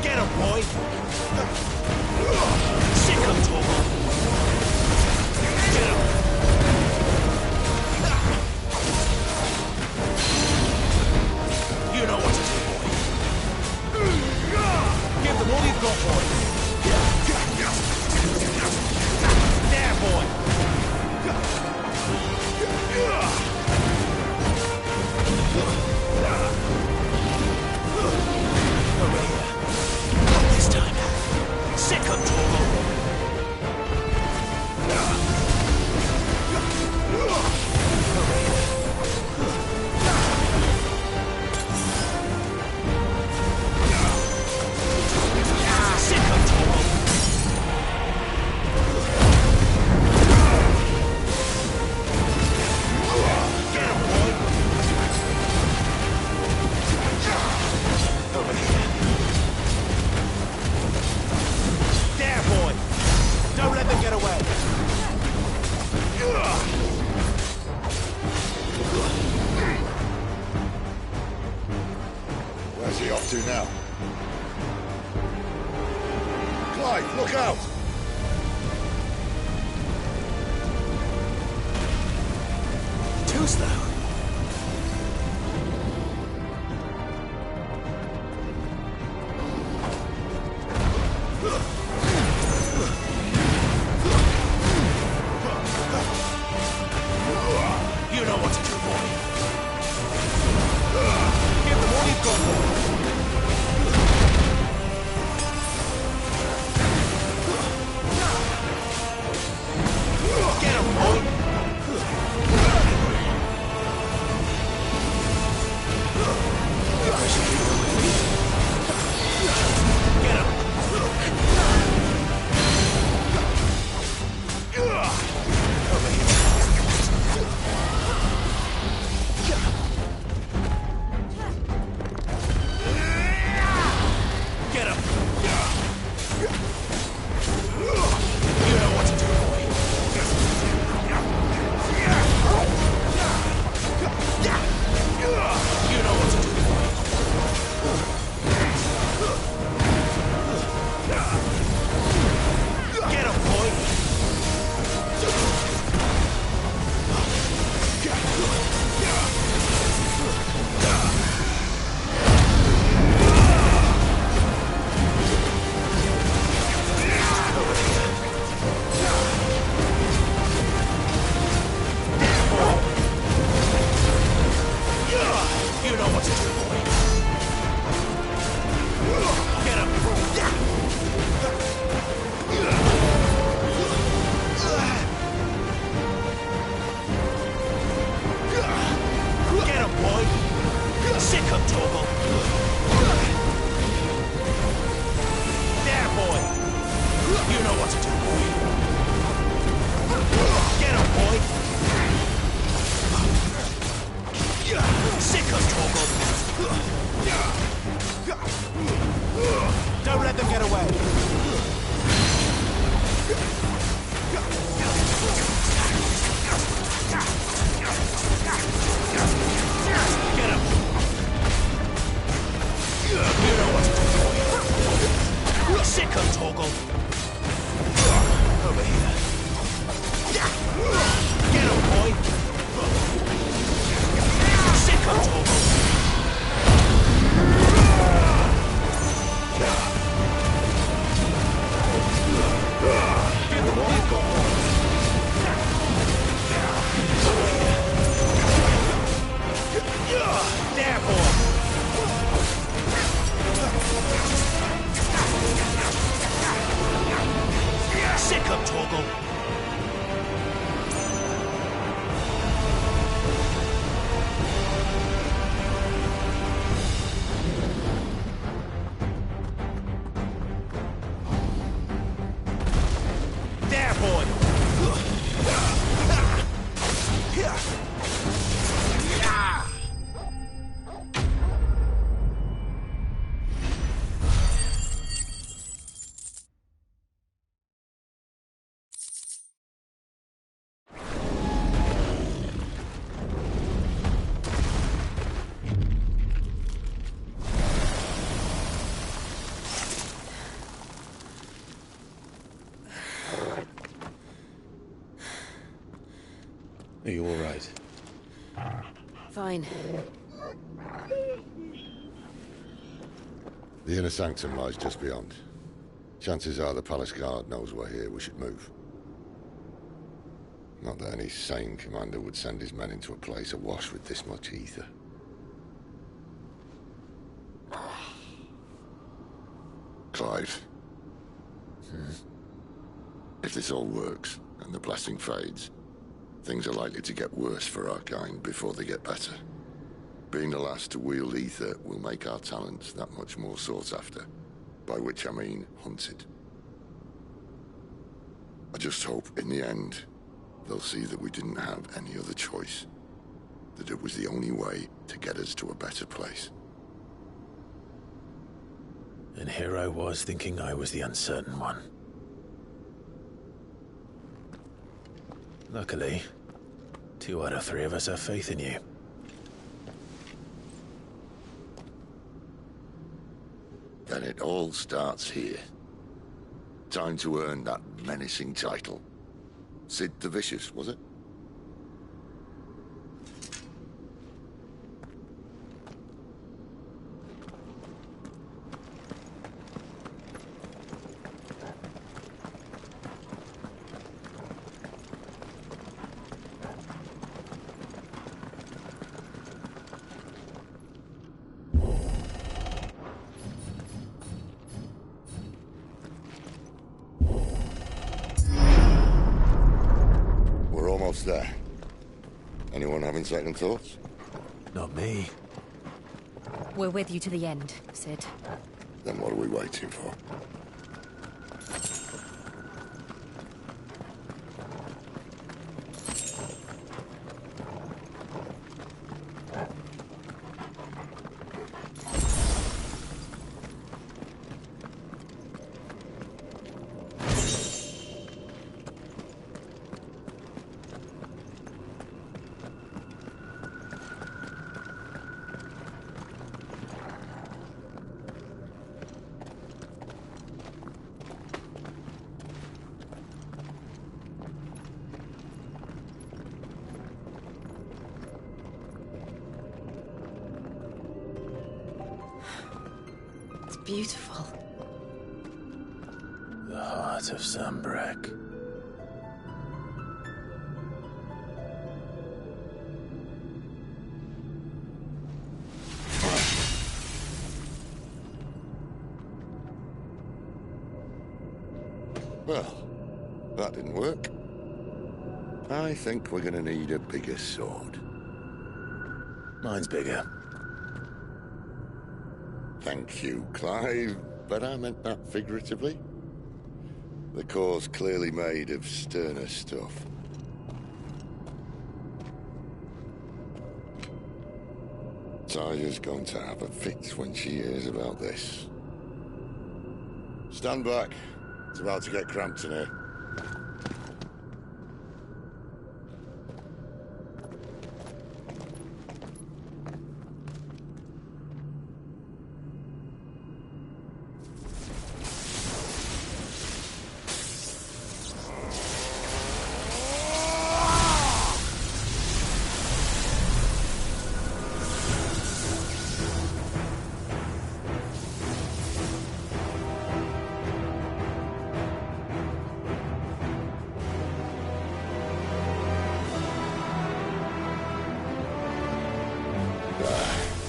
Get him, boy. Sick him, Torgal. Get him. You know what to do, boy. Give them all you've got, boy. There, boy. Over here. Not this time. Sick him, Torgal. Over here. Sick him, Torgal. Get him, boy. Over here. There, boy. Don't let them get away. Where's he off to now? Clive, look out! Too slow. You know what to do, boy. Give them all you've got, boy. Get him, boy. Get him. Over here. Get him. You know what to do, boy. You know what to do, boy. Get him, boy. You know what to do, boy. Get him. Get him, boy. Sick him, Torgal. There, boy. You know what to do, boy. Get him, boy. Sick him, Torgal. Don't let them get away. Get him. You know what to do, boy. Sick him, Torgal. Over here. Get him, boy. Sick him, Torgal. Give them all you've got, boy. There, boy. Sick him, Torgal. Are you all right? Fine. The inner sanctum lies just beyond. Chances are the palace guard knows we're here. We should move. Not that any sane commander would send his men into a place awash with this much ether. Clive. If this all works, and the blessing fades, things are likely to get worse for our kind before they get better. Being the last to wield ether will make our talents that much more sought after. By which I mean hunted. I just hope, in the end, they'll see that we didn't have any other choice. That it was the only way to get us to a better place. And here I was thinking I was the uncertain one. Luckily, 2 out of 3 of us have faith in you. Then it all starts here. Time to earn that menacing title. Sid the Vicious, was it? There. Anyone having second thoughts? Not me. We're with you to the end, Sid. Then what are we waiting for? Beautiful. The heart of Sambrek. Well, that didn't work. I think we're gonna need a bigger sword. Mine's bigger. Thank you, Clive, but I meant that figuratively. The core's clearly made of sterner stuff. Taya's going to have a fit when she hears about this. Stand back. It's about to get cramped in here.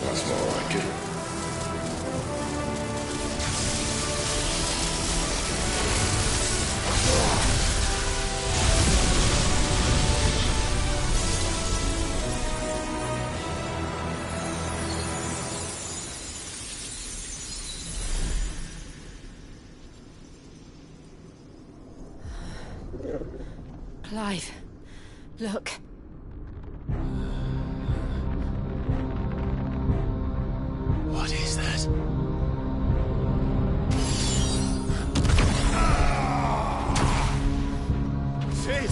That's more like it. Clive, look. What is that? Sid!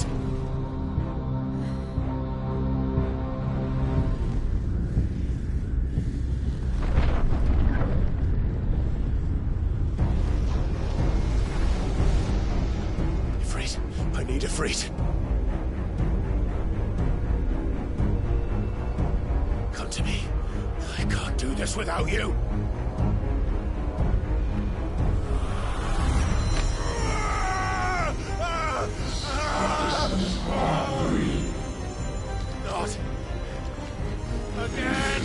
Ifrit, I need Ifrit. us without you. Not again.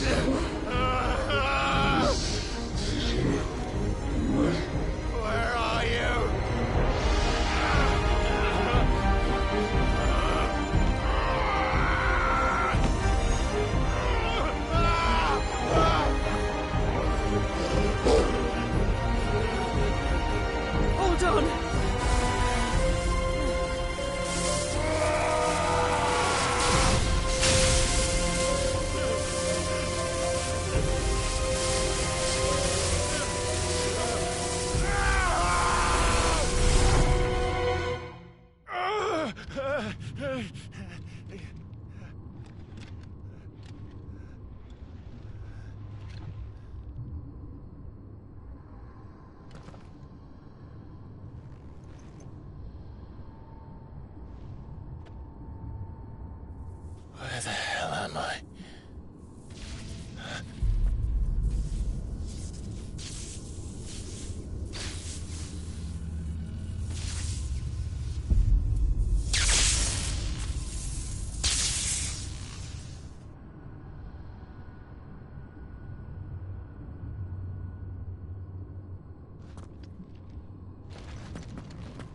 Where are you? Hold on. Where the hell am I?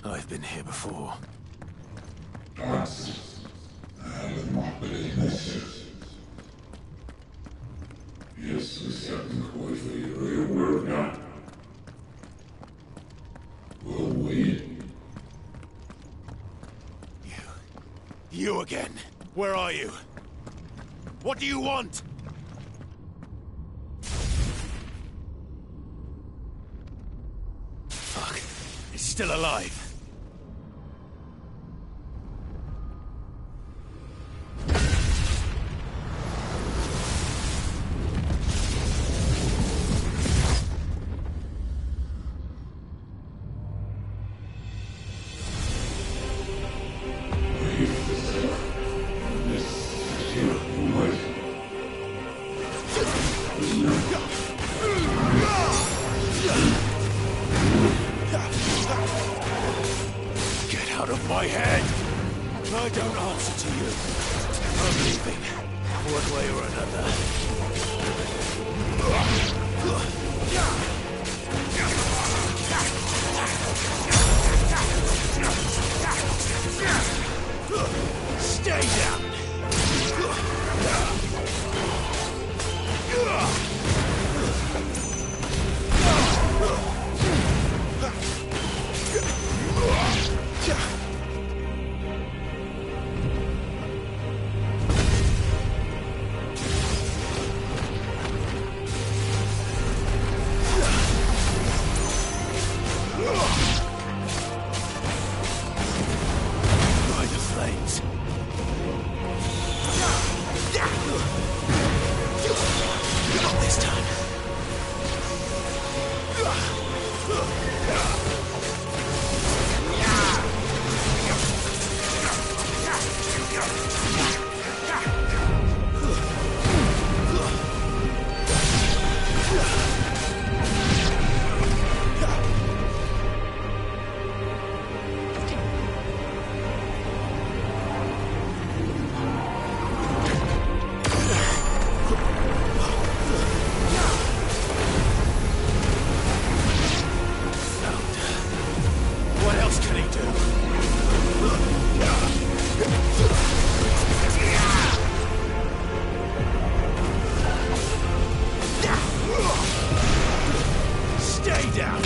I've been here before. Yes, the second quarterly, are you aware of that? Well, wait. You again. Where are you? What do you want? Fuck. It's still alive. Get out of my head! I don't answer to you. I'm leaving, one way or another. Stay down! By the flames. Not this time. What else can he do? Stay down!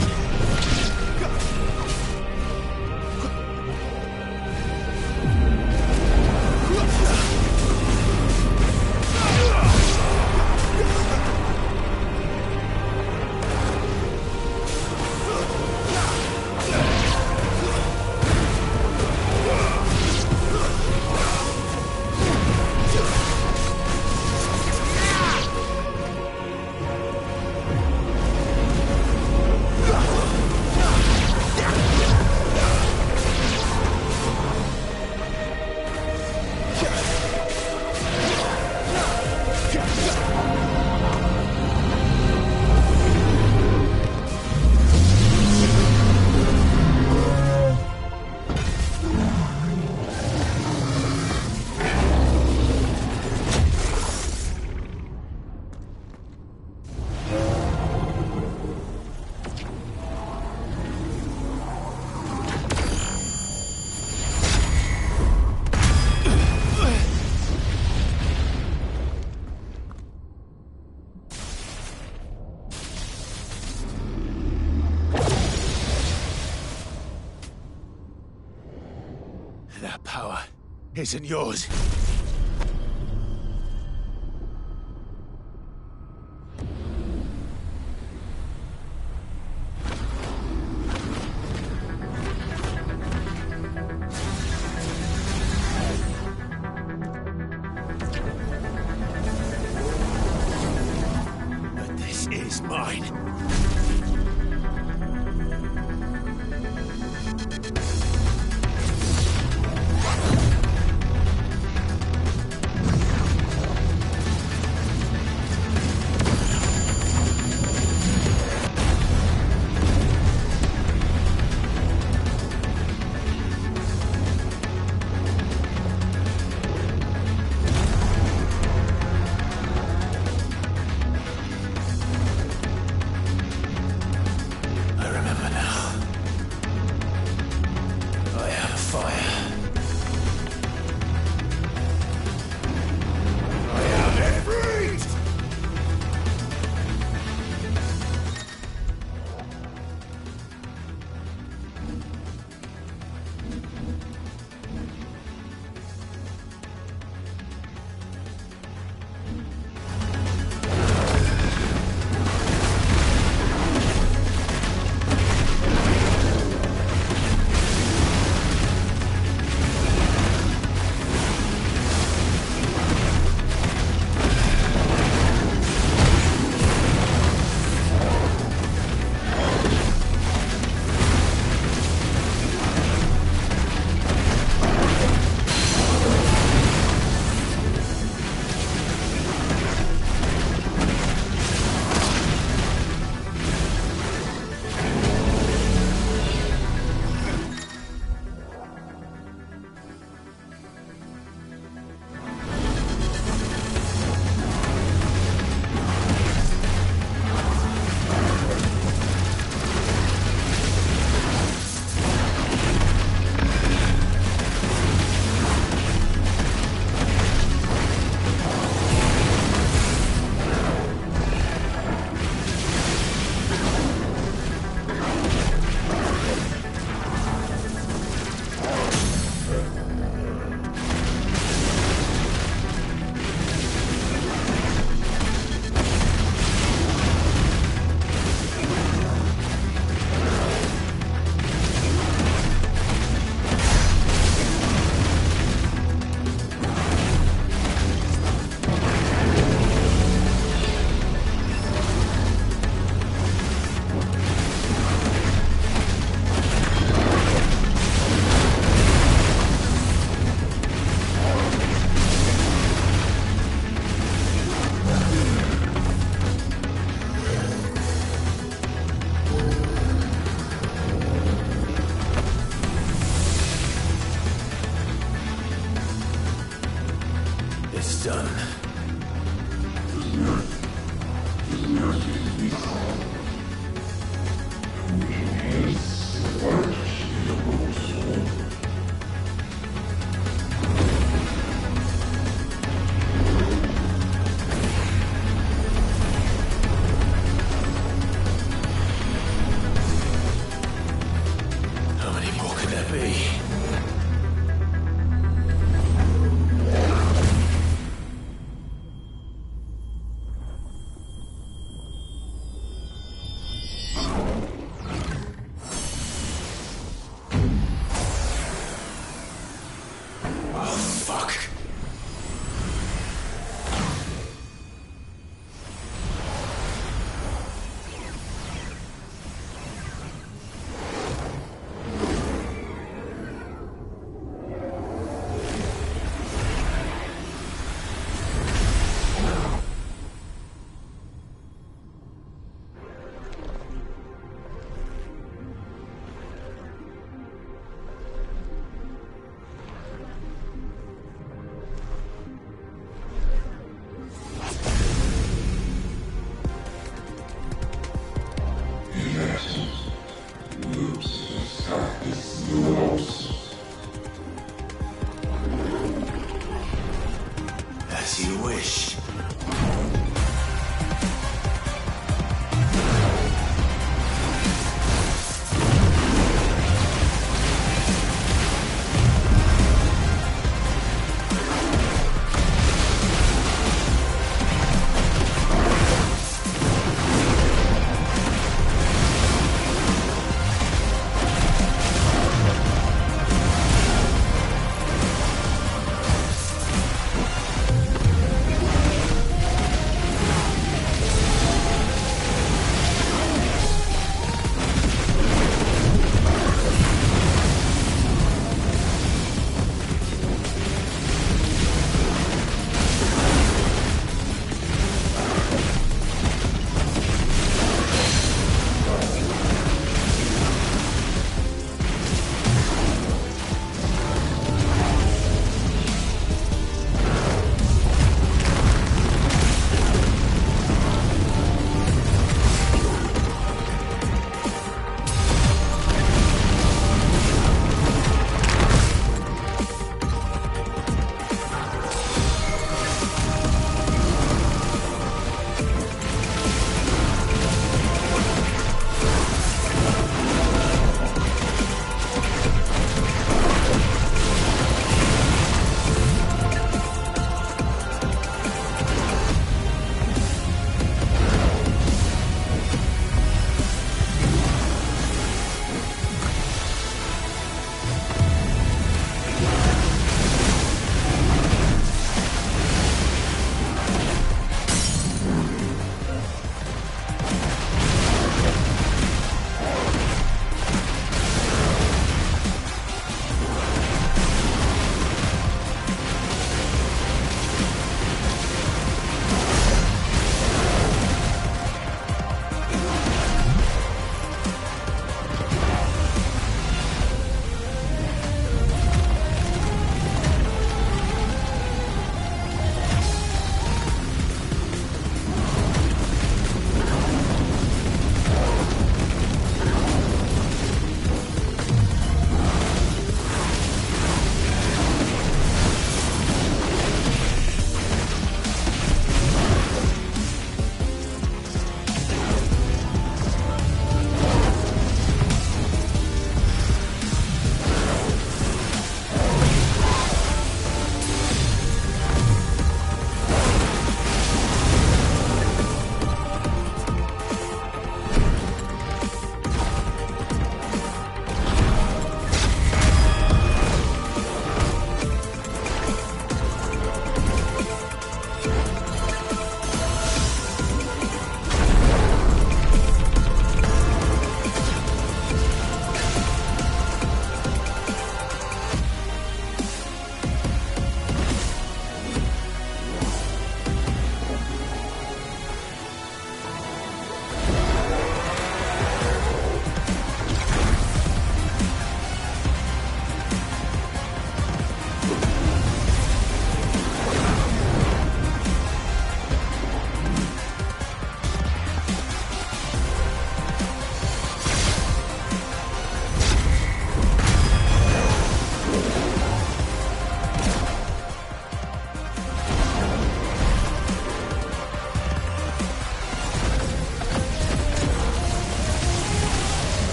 That power isn't yours. But this is mine.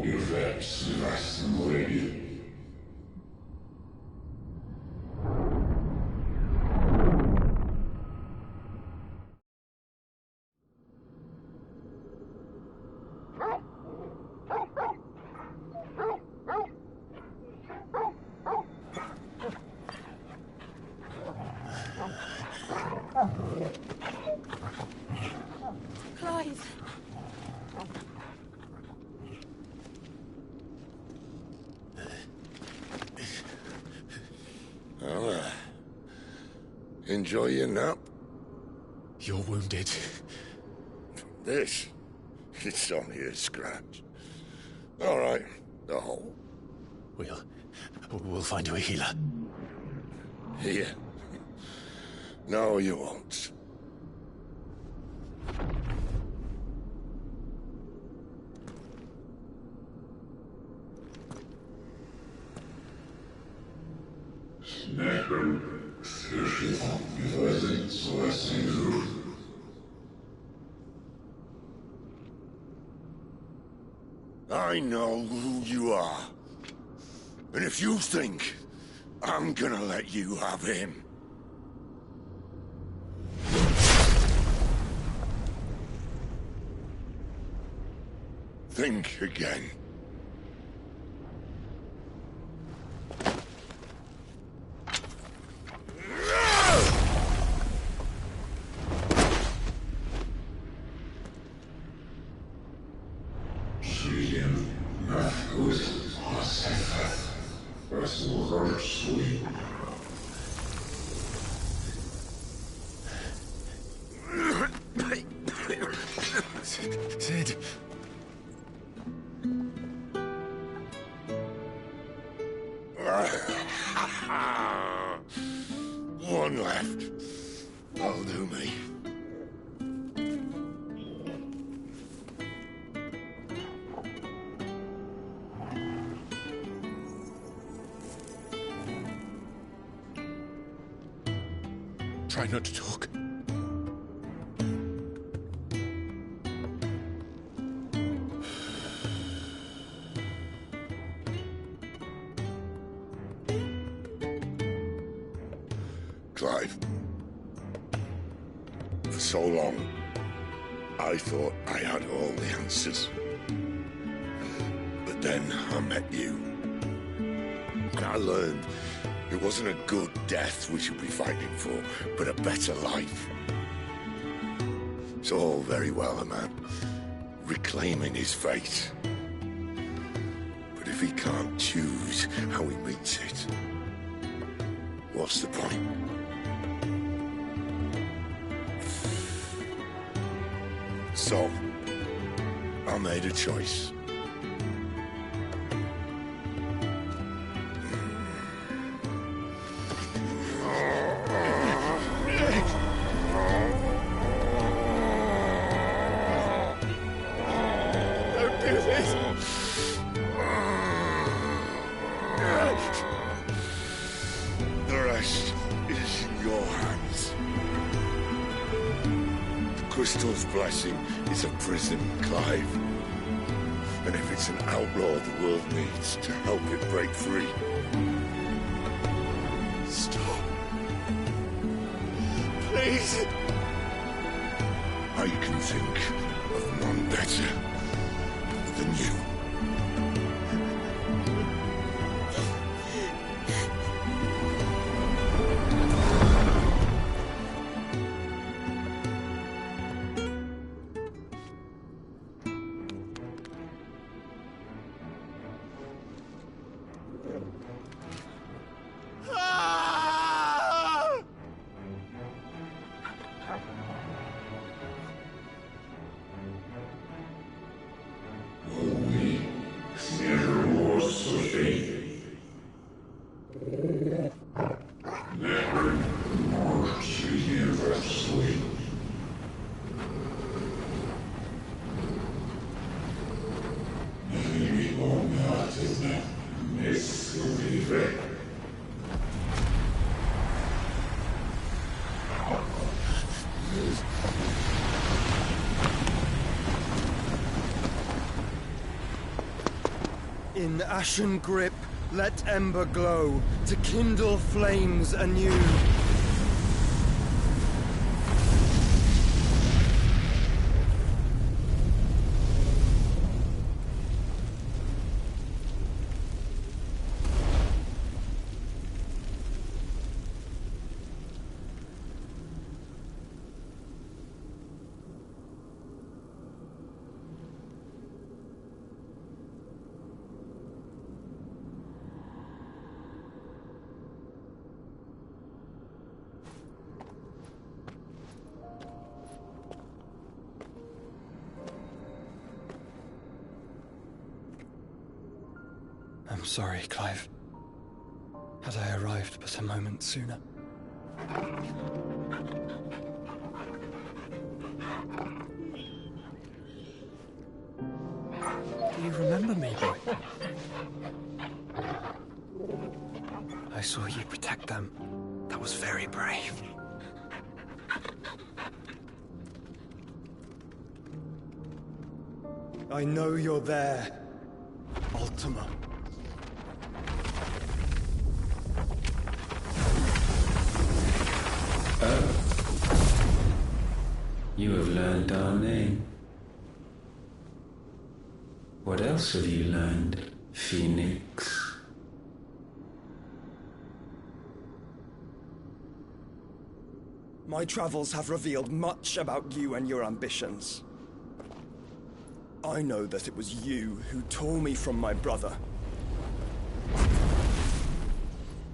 effects last millennium. Clive. Well, enjoy your nap. You're wounded. This? It's only a scratch. All right, the hole. We'll find you a healer. Here. No, you won't. Snacker, Ffxvi, Ffxvi, Ffxvi. I know who you are. And if you think I'm gonna let you have him... think again. Sid. One left. That'll do me. Try not to talk. Clive. For so long, I thought I had all the answers. But then I met you. And I learned it wasn't a good death we should be fighting for, but a better life. It's all very well, a man reclaiming his fate. But if he can't choose how he meets it, what's the point? So, I made a choice. Don't do this! The rest is in your hands. The Crystal's blessing is a prison, Clive. And if it's an outlaw the world needs to help it break free... Stop. Please. I can think of none better than you. Only In ashen grip, let ember glow, to kindle flames anew. I'm sorry, Clive. Had I arrived but a moment sooner. Do you remember me, boy? I saw you protect them. That was very brave. I know you're there, Ultima. You have learned our name. What else have you learned, Phoenix? My travels have revealed much about you and your ambitions. I know that it was you who tore me from my brother.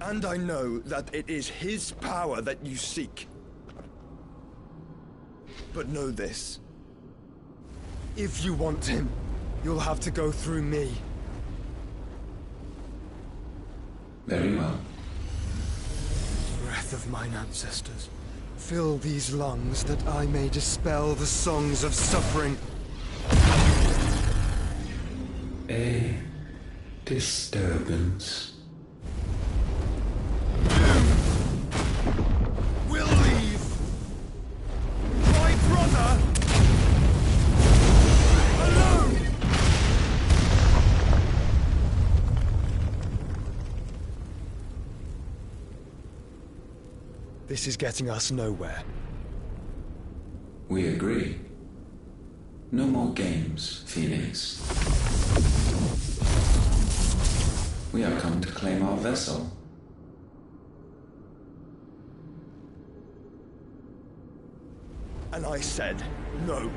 And I know that it is his power that you seek. But know this. If you want him, you'll have to go through me. Very well. Breath of mine ancestors, fill these lungs that I may dispel the songs of suffering. A disturbance. We'll leave. My brother alone. This is getting us nowhere. We agree. No more games, Phoenix. We have come to claim our vessel. And I said no.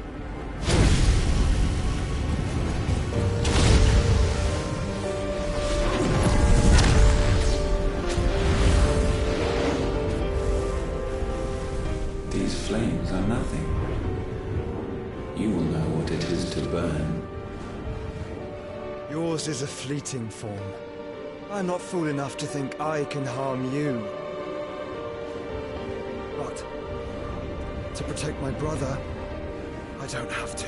These flames are nothing. You will know what it is to burn. Yours is a fleeting form. I'm not fool enough to think I can harm you. But to protect my brother, I don't have to.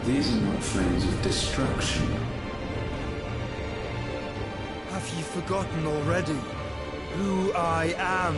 These are not flames of destruction. Have you forgotten already who I am?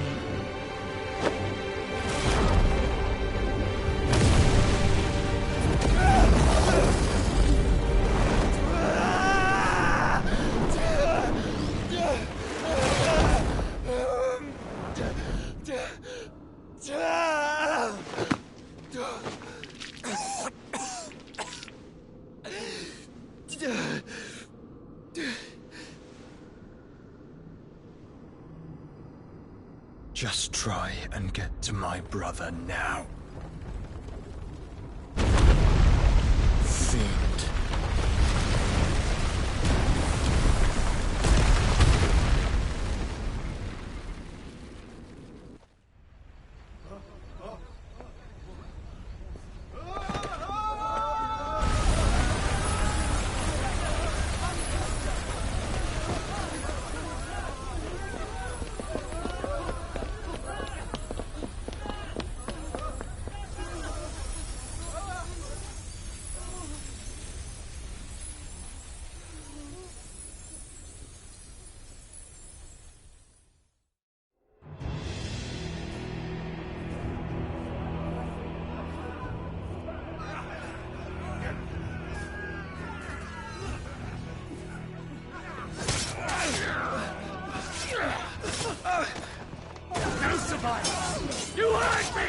Just try and get to my brother now. Fiend. fire! You hurt me!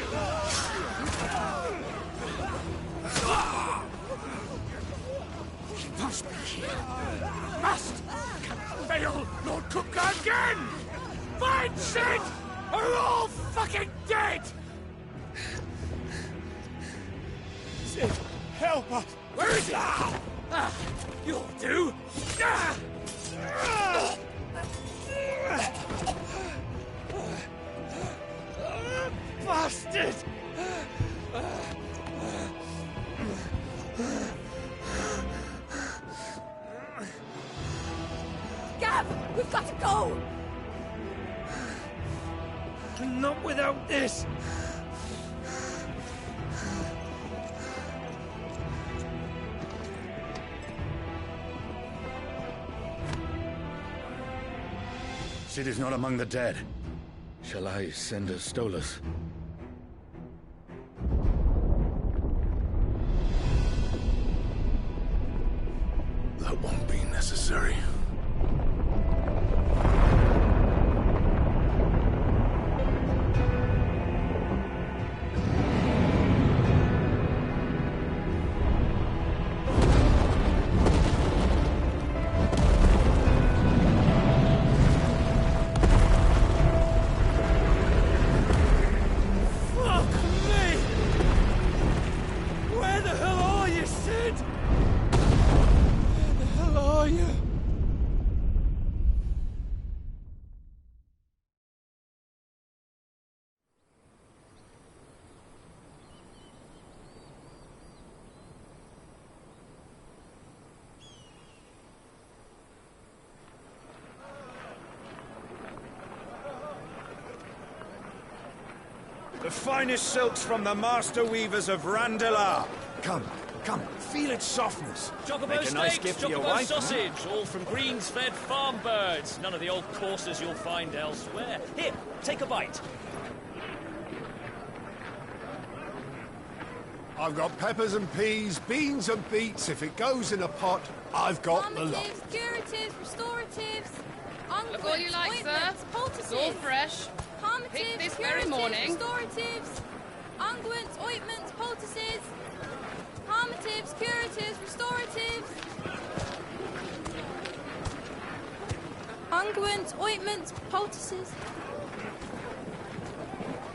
He must be here. Must! Can fail Lord Cook again! Find Sid! Or we're all fucking dead! Sid, help us! Where is he? You'll do! Bastard! Gav, we've got to go! Not without this! Sid is not among the dead. Shall I send a Stolas? That won't be necessary. The finest silks from the master weavers of Randalar. Come, feel its softness. Chocobo Make a nice steaks, gift for your chocobo wife. sausage, all from greens-fed farm birds. None of the old courses you'll find elsewhere. Here, take a bite. I've got peppers and peas, beans and beets. If it goes in a pot, I've got the lot. Calmatives, curatives, restoratives, Look all you like, sir. It's all fresh. Picked this very morning. Restoratives, unguents, ointments, poultices, calmatives, curatives, restoratives, unguents, ointments, poultices.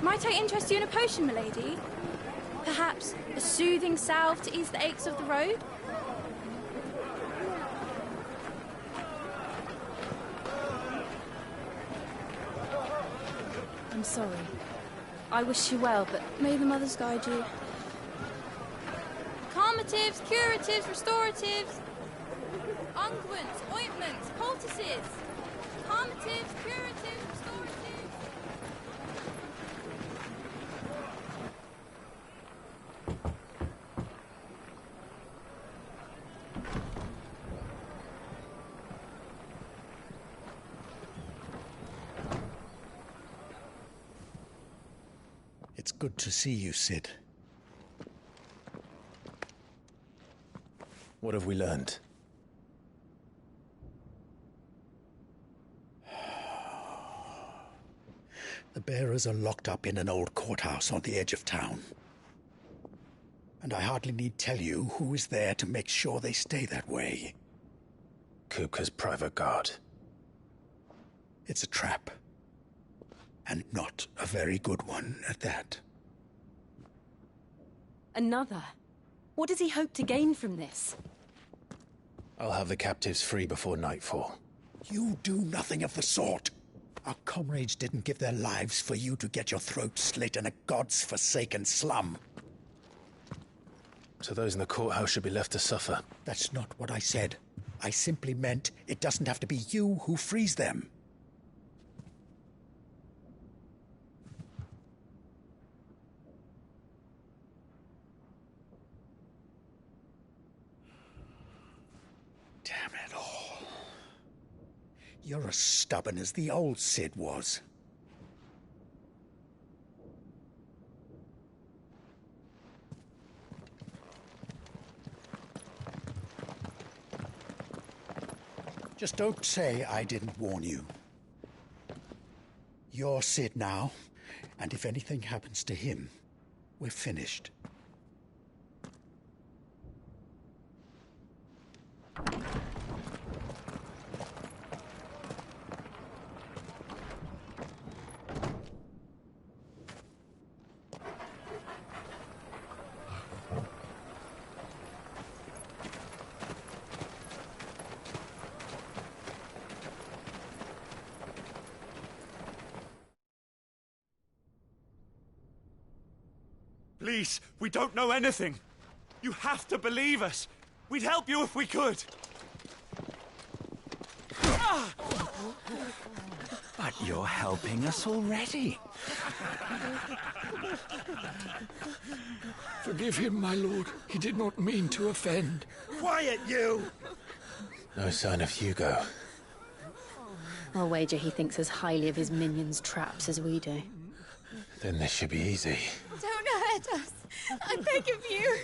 Might I interest you in a potion, milady? Perhaps a soothing salve to ease the aches of the road? I'm sorry. I wish you well, but may the mothers guide you. Calmatives, curatives, restoratives, unguents, ointments, poultices. Calmatives, curatives, restoratives. It's good to see you, Sid. What have we learned? The bearers are locked up in an old courthouse on the edge of town. And I hardly need tell you who is there to make sure they stay that way. Kupka's private guard. It's a trap. And not a very good one at that. Another? What does he hope to gain from this? I'll have the captives free before nightfall. You do nothing of the sort. Our comrades didn't give their lives for you to get your throat slit in a god's forsaken slum. So those in the courthouse should be left to suffer. That's not what I said. I simply meant it doesn't have to be you who frees them. Damn it all. You're as stubborn as the old Sid was. Just don't say I didn't warn you. You're Sid now, And if anything happens to him, we're finished. Please, we don't know anything. You have to believe us. We'd help you if we could. But you're helping us already. Forgive him, my lord. He did not mean to offend. Quiet, you! No sign of Hugo. I'll wager he thinks as highly of his minions' traps as we do. Then this should be easy. Don't hurt us. I beg of you.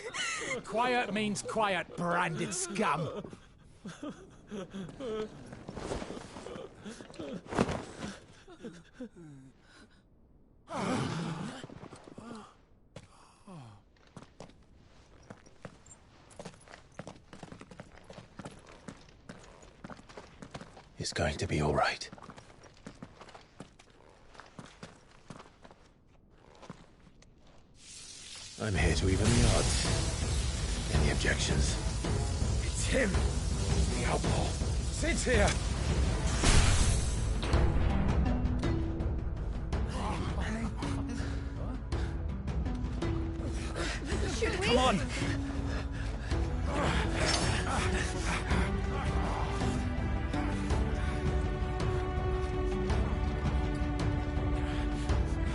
Quiet means quiet, branded scum. It's going to be all right. I'm here to even the odds. Any objections? It's him, the outlaw. Sit here. Should we? Come on.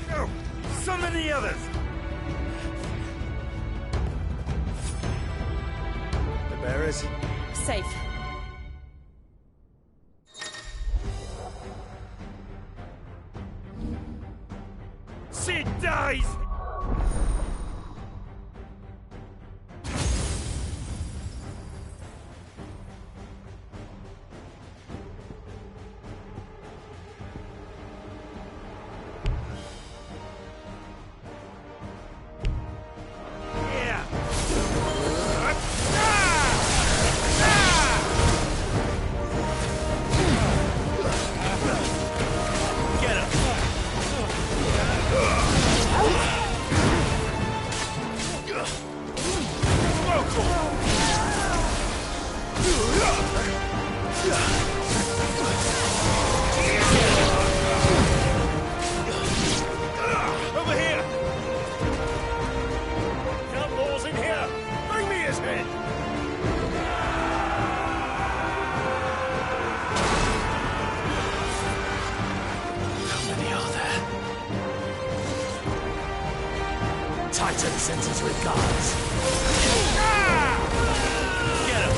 Go! Summon the others! The bearers? Safe. Sid dies! Over here! Outlaws in here! Bring me his head! How many are there? Titan sends his regards. Get him!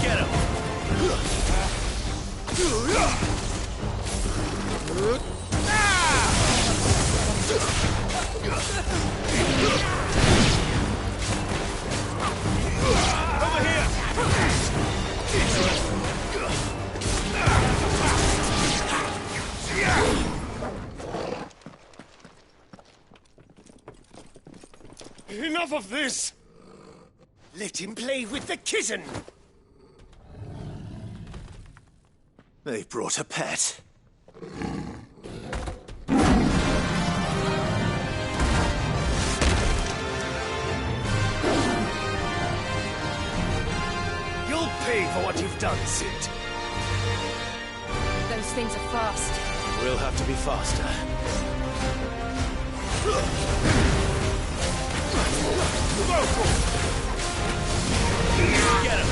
Get him! Over here! Enough of this! Let him play with the kitten! They brought a pet. You'll pay for what you've done, Sid. Those things are fast. We'll have to be faster. Get him!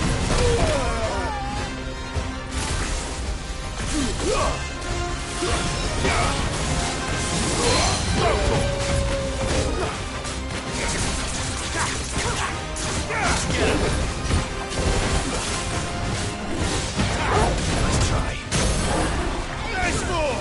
Nice try. Nice more!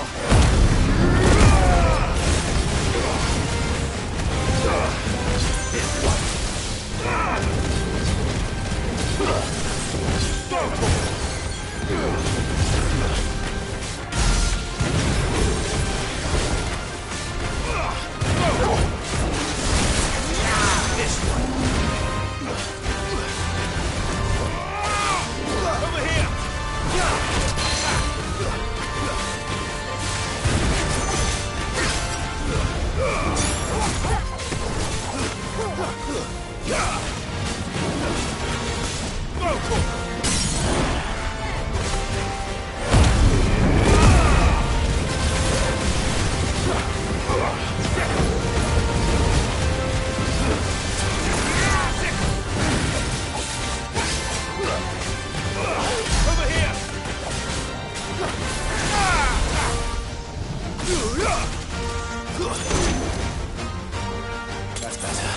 That's better.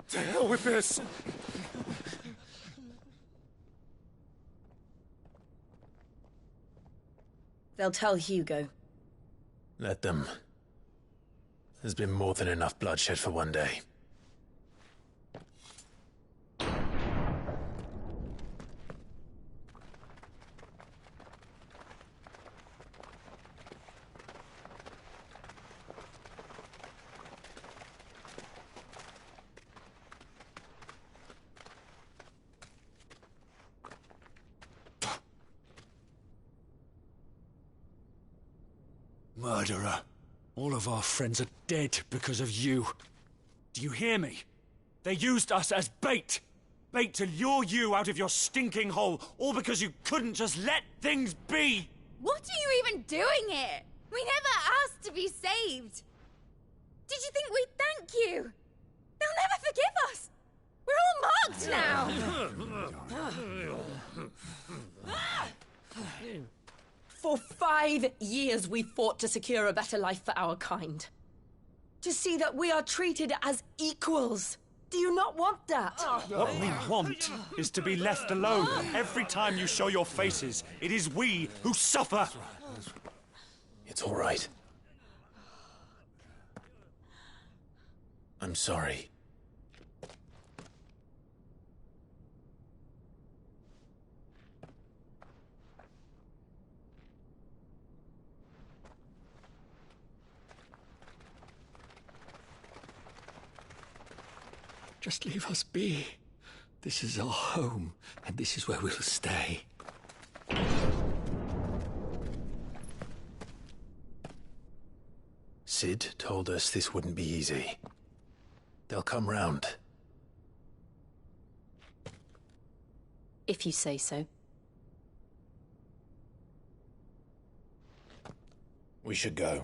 To hell with this! They'll tell Hugo. Let them. There's been more than enough bloodshed for one day. Murderer. All of our friends are dead because of you. Do you hear me? They used us as bait. Bait to lure you out of your stinking hole, all because you couldn't just let things be. What are you even doing here? We never asked to be saved. Did you think we'd thank you? They'll never forgive us. We're all marked now. For 5 years we fought to secure a better life for our kind. To see that we are treated as equals. Do you not want that? What we want is to be left alone. Every time you show your faces, it is we who suffer. It's all right. I'm sorry. Just leave us be. This is our home, and this is where we'll stay. Sid told us this wouldn't be easy. They'll come round. If you say so. We should go.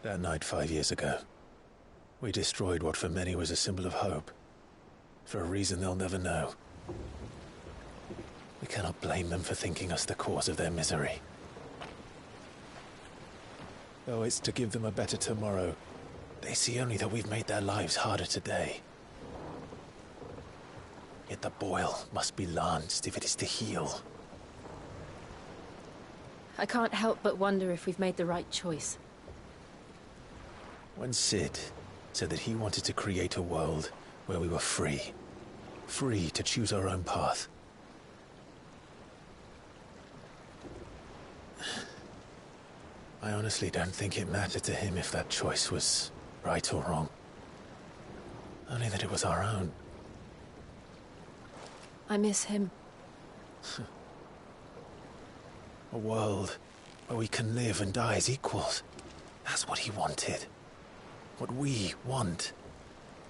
That night 5 years ago, we destroyed what for many was a symbol of hope. For a reason they'll never know. We cannot blame them for thinking us the cause of their misery. Though it's to give them a better tomorrow, they see only that we've made their lives harder today. Yet the boil must be lanced if it is to heal. I can't help but wonder if we've made the right choice. When Sid said that he wanted to create a world where we were free. Free to choose our own path. I honestly don't think it mattered to him if that choice was right or wrong. Only that it was our own. I miss him. A world where we can live and die as equals. That's what he wanted. What we want.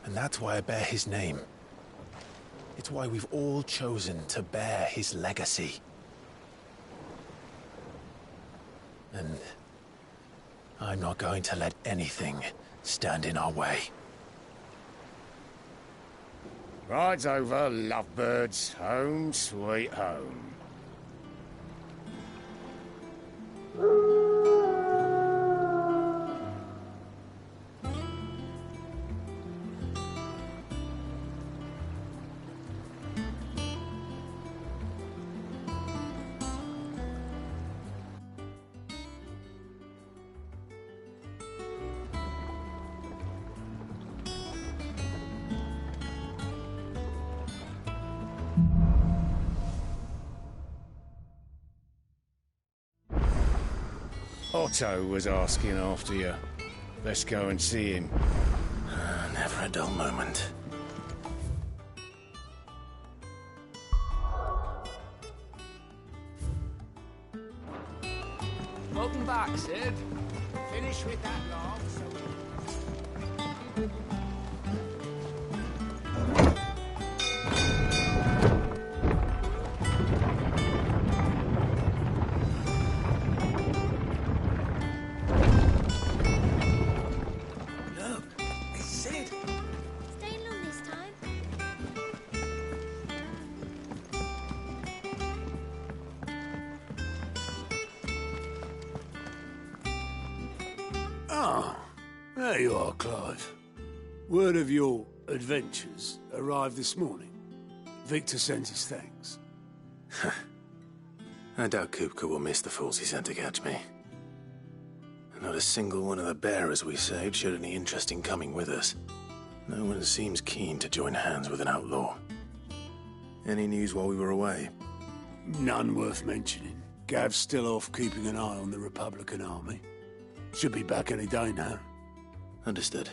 And that's why I bear his name. It's why we've all chosen to bear his legacy. And I'm not going to let anything stand in our way. Rides over, lovebirds. Home sweet home. Otto was asking after you. Let's go and see him. Never a dull moment. Welcome back, Sid. Finish with that laugh, so... There you are, Clive. Word of your adventures arrived this morning. Victor sent his thanks. I doubt Kupka will miss the fools he sent to catch me. Not a single one of the bearers we saved showed any interest in coming with us. No one seems keen to join hands with an outlaw. Any news while we were away? None worth mentioning. Gav's still off keeping an eye on the Republican army. Should be back any day now. Understood.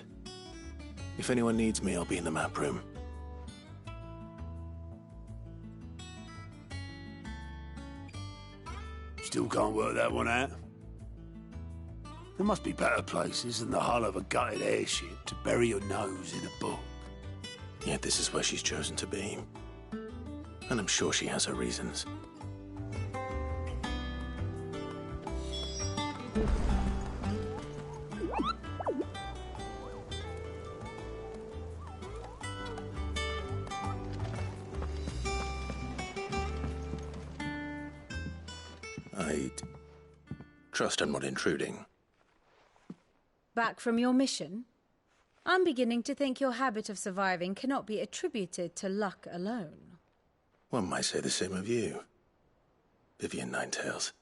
If anyone needs me, I'll be in the map room. Still can't work that one out. There must be better places than the hull of a gutted airship to bury your nose in a book. Yet this is where she's chosen to be. And I'm sure she has her reasons. I trust I'm not intruding. Back from your mission? I'm beginning to think your habit of surviving cannot be attributed to luck alone. One might say the same of you, Vivian Ninetails.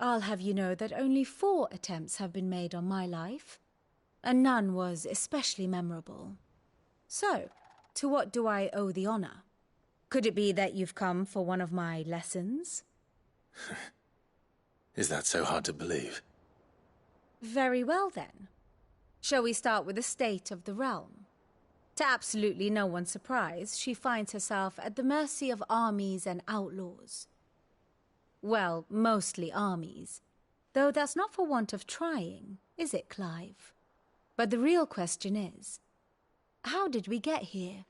I'll have you know that only 4 attempts have been made on my life, and none was especially memorable. So, to what do I owe the honor? Could it be that you've come for one of my lessons? Is that so hard to believe? Very well, then. Shall we start with the state of the realm? To absolutely no one's surprise, she finds herself at the mercy of armies and outlaws. Well, mostly armies. Though that's not for want of trying, is it, Clive? But the real question is, how did we get here?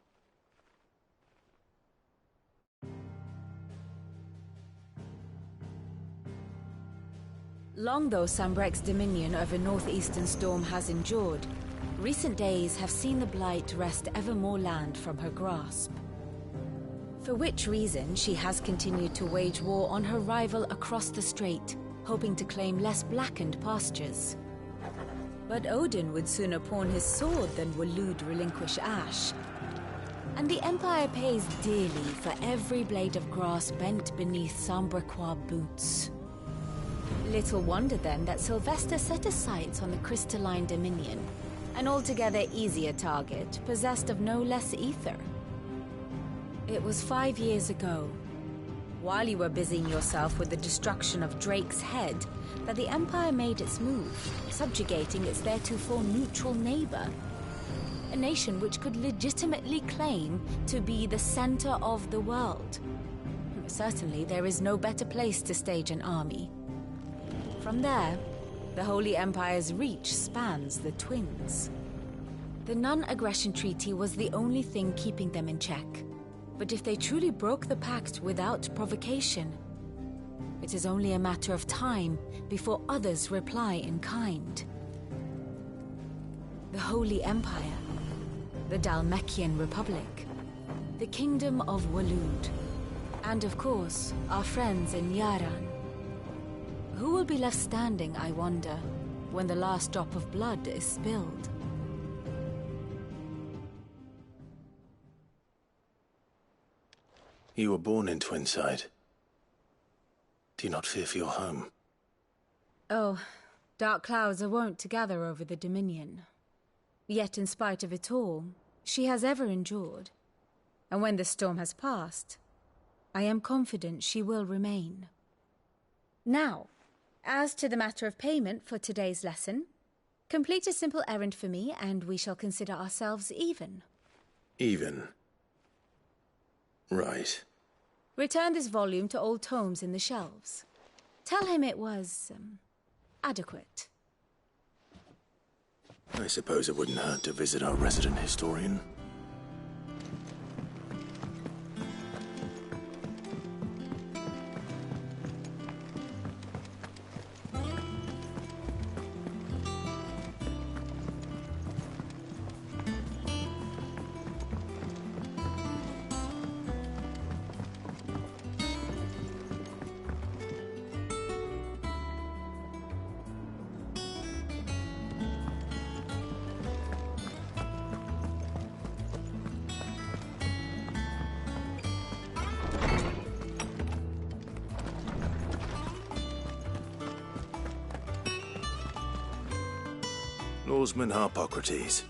Long though Sambrek's dominion over northeastern Storm has endured, recent days have seen the Blight wrest ever more land from her grasp. For which reason she has continued to wage war on her rival across the strait, hoping to claim less blackened pastures. But Odin would sooner pawn his sword than Waloed relinquish Ash. And the Empire pays dearly for every blade of grass bent beneath Sambrequois boots. Little wonder then that Sylvester set his sights on the crystalline dominion, an altogether easier target, possessed of no less ether. It was 5 years ago, while you were busying yourself with the destruction of Drake's head, that the Empire made its move, subjugating its theretofore neutral neighbor. A nation which could legitimately claim to be the center of the world. Certainly, there is no better place to stage an army. From there, the Holy Empire's reach spans the Twins. The non-aggression treaty was the only thing keeping them in check. But if they truly broke the pact without provocation, It is only a matter of time before others reply in kind. The Holy Empire, the Dhalmekian Republic, the Kingdom of Waloed, and of course, our friends in Yaran. Who will be left standing, I wonder, when the last drop of blood is spilled? You were born in Twinside. Do you not fear for your home? Oh, dark clouds are wont to gather over the Dominion. Yet in spite of it all, she has ever endured. And when the storm has passed, I am confident she will remain. Now, as to the matter of payment for today's lesson, complete a simple errand for me and we shall consider ourselves even. Even? Right. Return this volume to old tomes in the shelves. Tell him it was, adequate. I suppose it wouldn't hurt to visit our resident historian. Lawsman Harpocrates.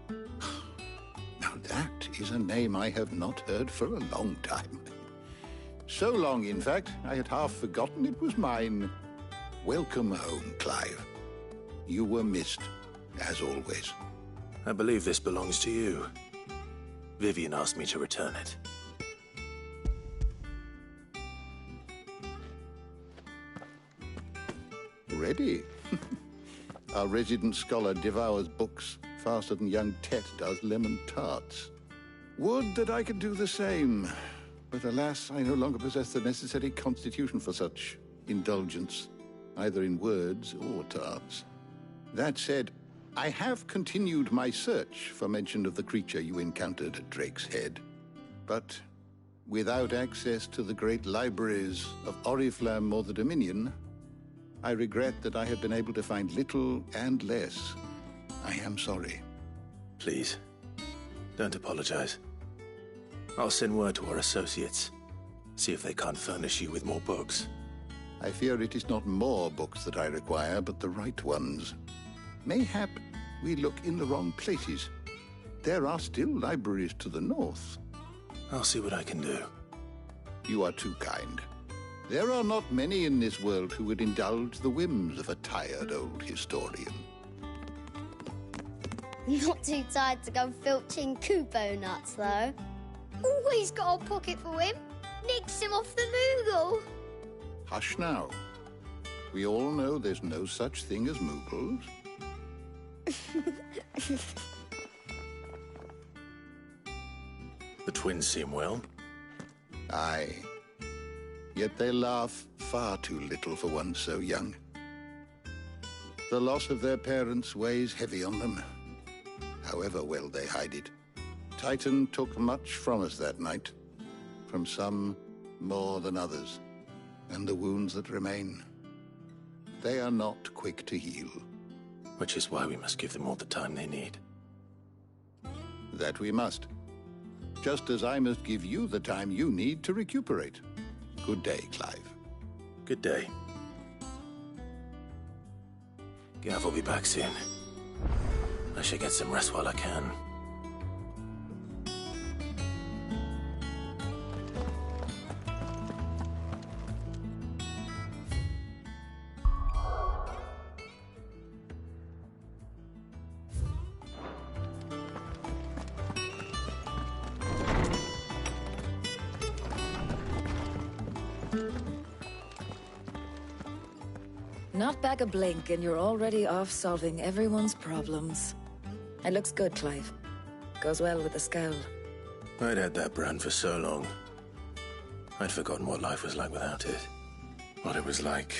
Now that is a name I have not heard for a long time. So long, in fact, I had half forgotten it was mine. Welcome home, Clive. You were missed, as always. I believe this belongs to you. Vivian asked me to return it. Ready? Our resident scholar devours books faster than young Tet does lemon tarts. Would that I could do the same. But alas, I no longer possess the necessary constitution for such indulgence, either in words or tarts. That said, I have continued my search for mention of the creature you encountered at Drake's Head. But without access to the great libraries of Oriflamme or the Dominion, I regret that I have been able to find little and less. I am sorry. Please, don't apologize. I'll send word to our associates. See if they can't furnish you with more books. I fear it is not more books that I require, but the right ones. Mayhap we look in the wrong places. There are still libraries to the north. I'll see what I can do. You are too kind. There are not many in this world who would indulge the whims of a tired old historian. Not too tired to go filching Kupo nuts, though. Always got a pocket for him. Nicks him off the Moogle. Hush now. We all know there's no such thing as Moogles. The twins seem well. Aye. Yet they laugh far too little for one so young. The loss of their parents weighs heavy on them, however well they hide it. Titan took much from us that night, from some more than others, and the wounds that remain, they are not quick to heal. Which is why we must give them all the time they need. That we must. Just as I must give you the time you need to recuperate. Good day, Clive. Good day. Gav will be back soon. I should get some rest while I can. Not back a blink and you're already off solving everyone's problems. It looks good, Clive. Goes well with the scowl. I'd had that brand for so long. I'd forgotten what life was like without it. What it was like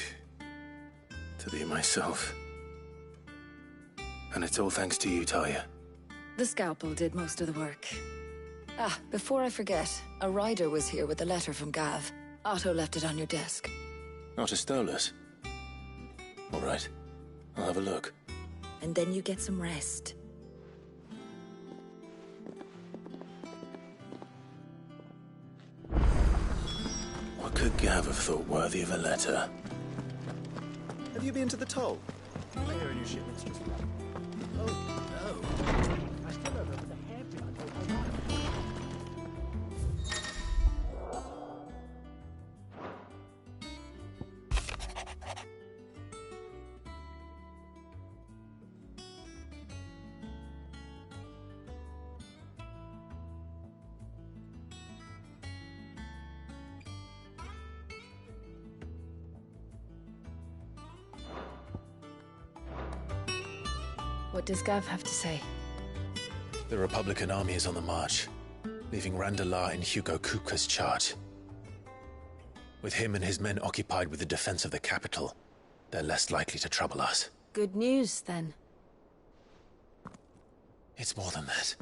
to be myself. And it's all thanks to you, Talia. The scalpel did most of the work. Ah, before I forget, a rider was here with a letter from Gav. Otto left it on your desk. Otto stole us. All right, I'll have a look. And then you get some rest. What could Gav have thought worthy of a letter? Have you been to the toll? I hear a new shipment's just arrived. Oh, no. I still don't know what the hairpin I told my wife. What does Gav have to say? The Republican army is on the march, leaving Randalar in Hugo Kupka's charge. With him and his men occupied with the defense of the capital, they're less likely to trouble us. Good news, then. It's more than that.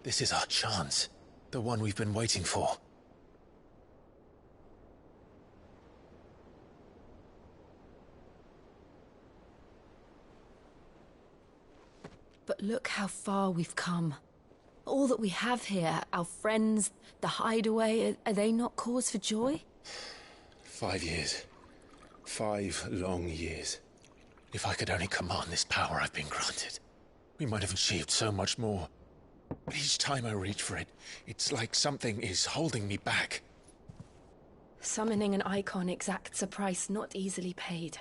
This is our chance. The one we've been waiting for. But look how far we've come. All that we have here, our friends, the hideaway, are they not cause for joy? 5 years. 5 long years. If I could only command this power I've been granted, we might have achieved so much more. But each time I reach for it, it's like something is holding me back. Summoning an icon exacts a price not easily paid.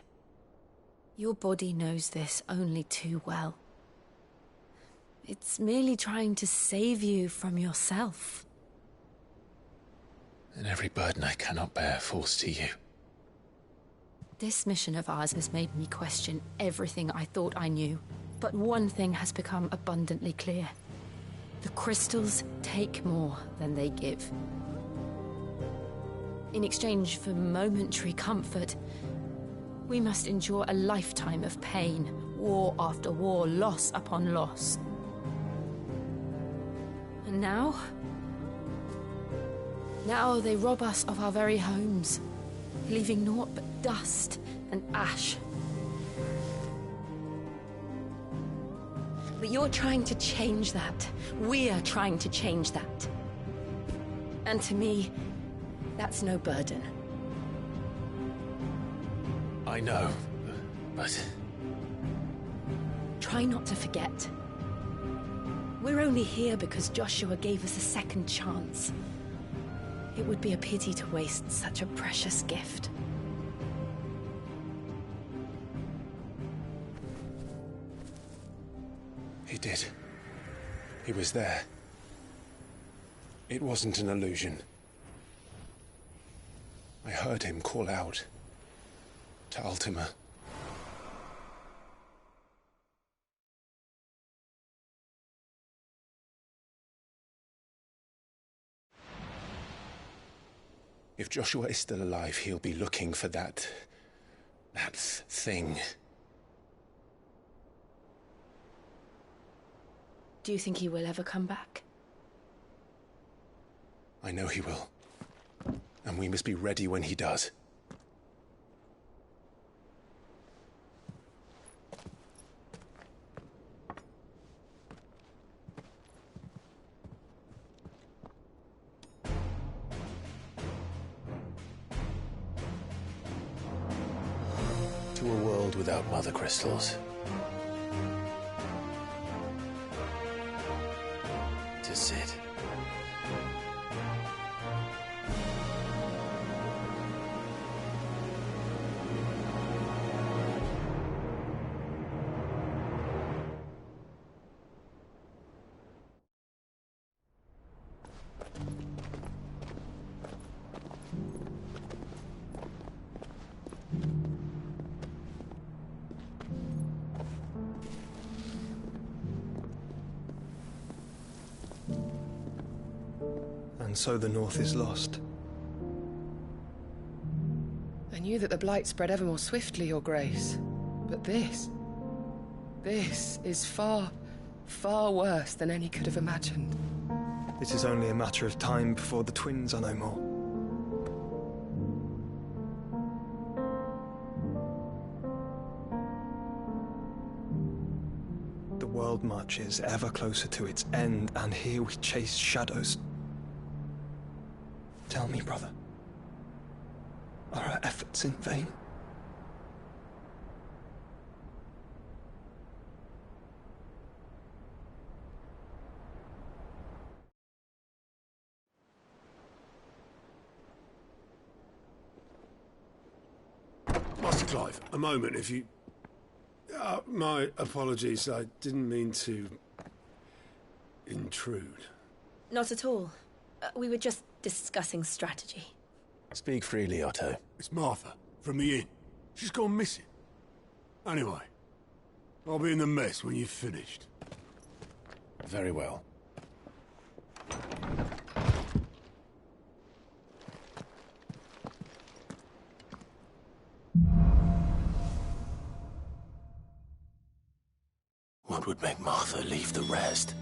Your body knows this only too well. It's merely trying to save you from yourself. And every burden I cannot bear falls to you. This mission of ours has made me question everything I thought I knew. But one thing has become abundantly clear. The crystals take more than they give. In exchange for momentary comfort, we must endure a lifetime of pain, war after war, loss upon loss. And now they rob us of our very homes, leaving naught but dust and ash. But you're trying to change that. We're trying to change that. And to me, that's no burden. I know, but... Try not to forget. We're only here because Joshua gave us a second chance. It would be a pity to waste such a precious gift. He did. He was there. It wasn't an illusion. I heard him call out to Ultima. If Joshua is still alive, he'll be looking for that thing. Do you think he will ever come back? I know he will. And we must be ready when he does. To a world without mother crystals. To Sid. And so the North is lost. knew that the blight spread ever more swiftly, Your Grace. But this is far, far worse than any could have imagined. It is only a matter of time before the twins are no more. The world marches ever closer to its end, and here we chase shadows. Tell me, brother, are our efforts in vain? Master Clive, a moment, if you... my apologies, I didn't mean to... intrude. Not at all. We were just discussing strategy. Speak freely, Otto. It's Martha, from the inn. She's gone missing. Anyway, I'll be in the mess when you've finished. Very well. What would make Martha leave the rest?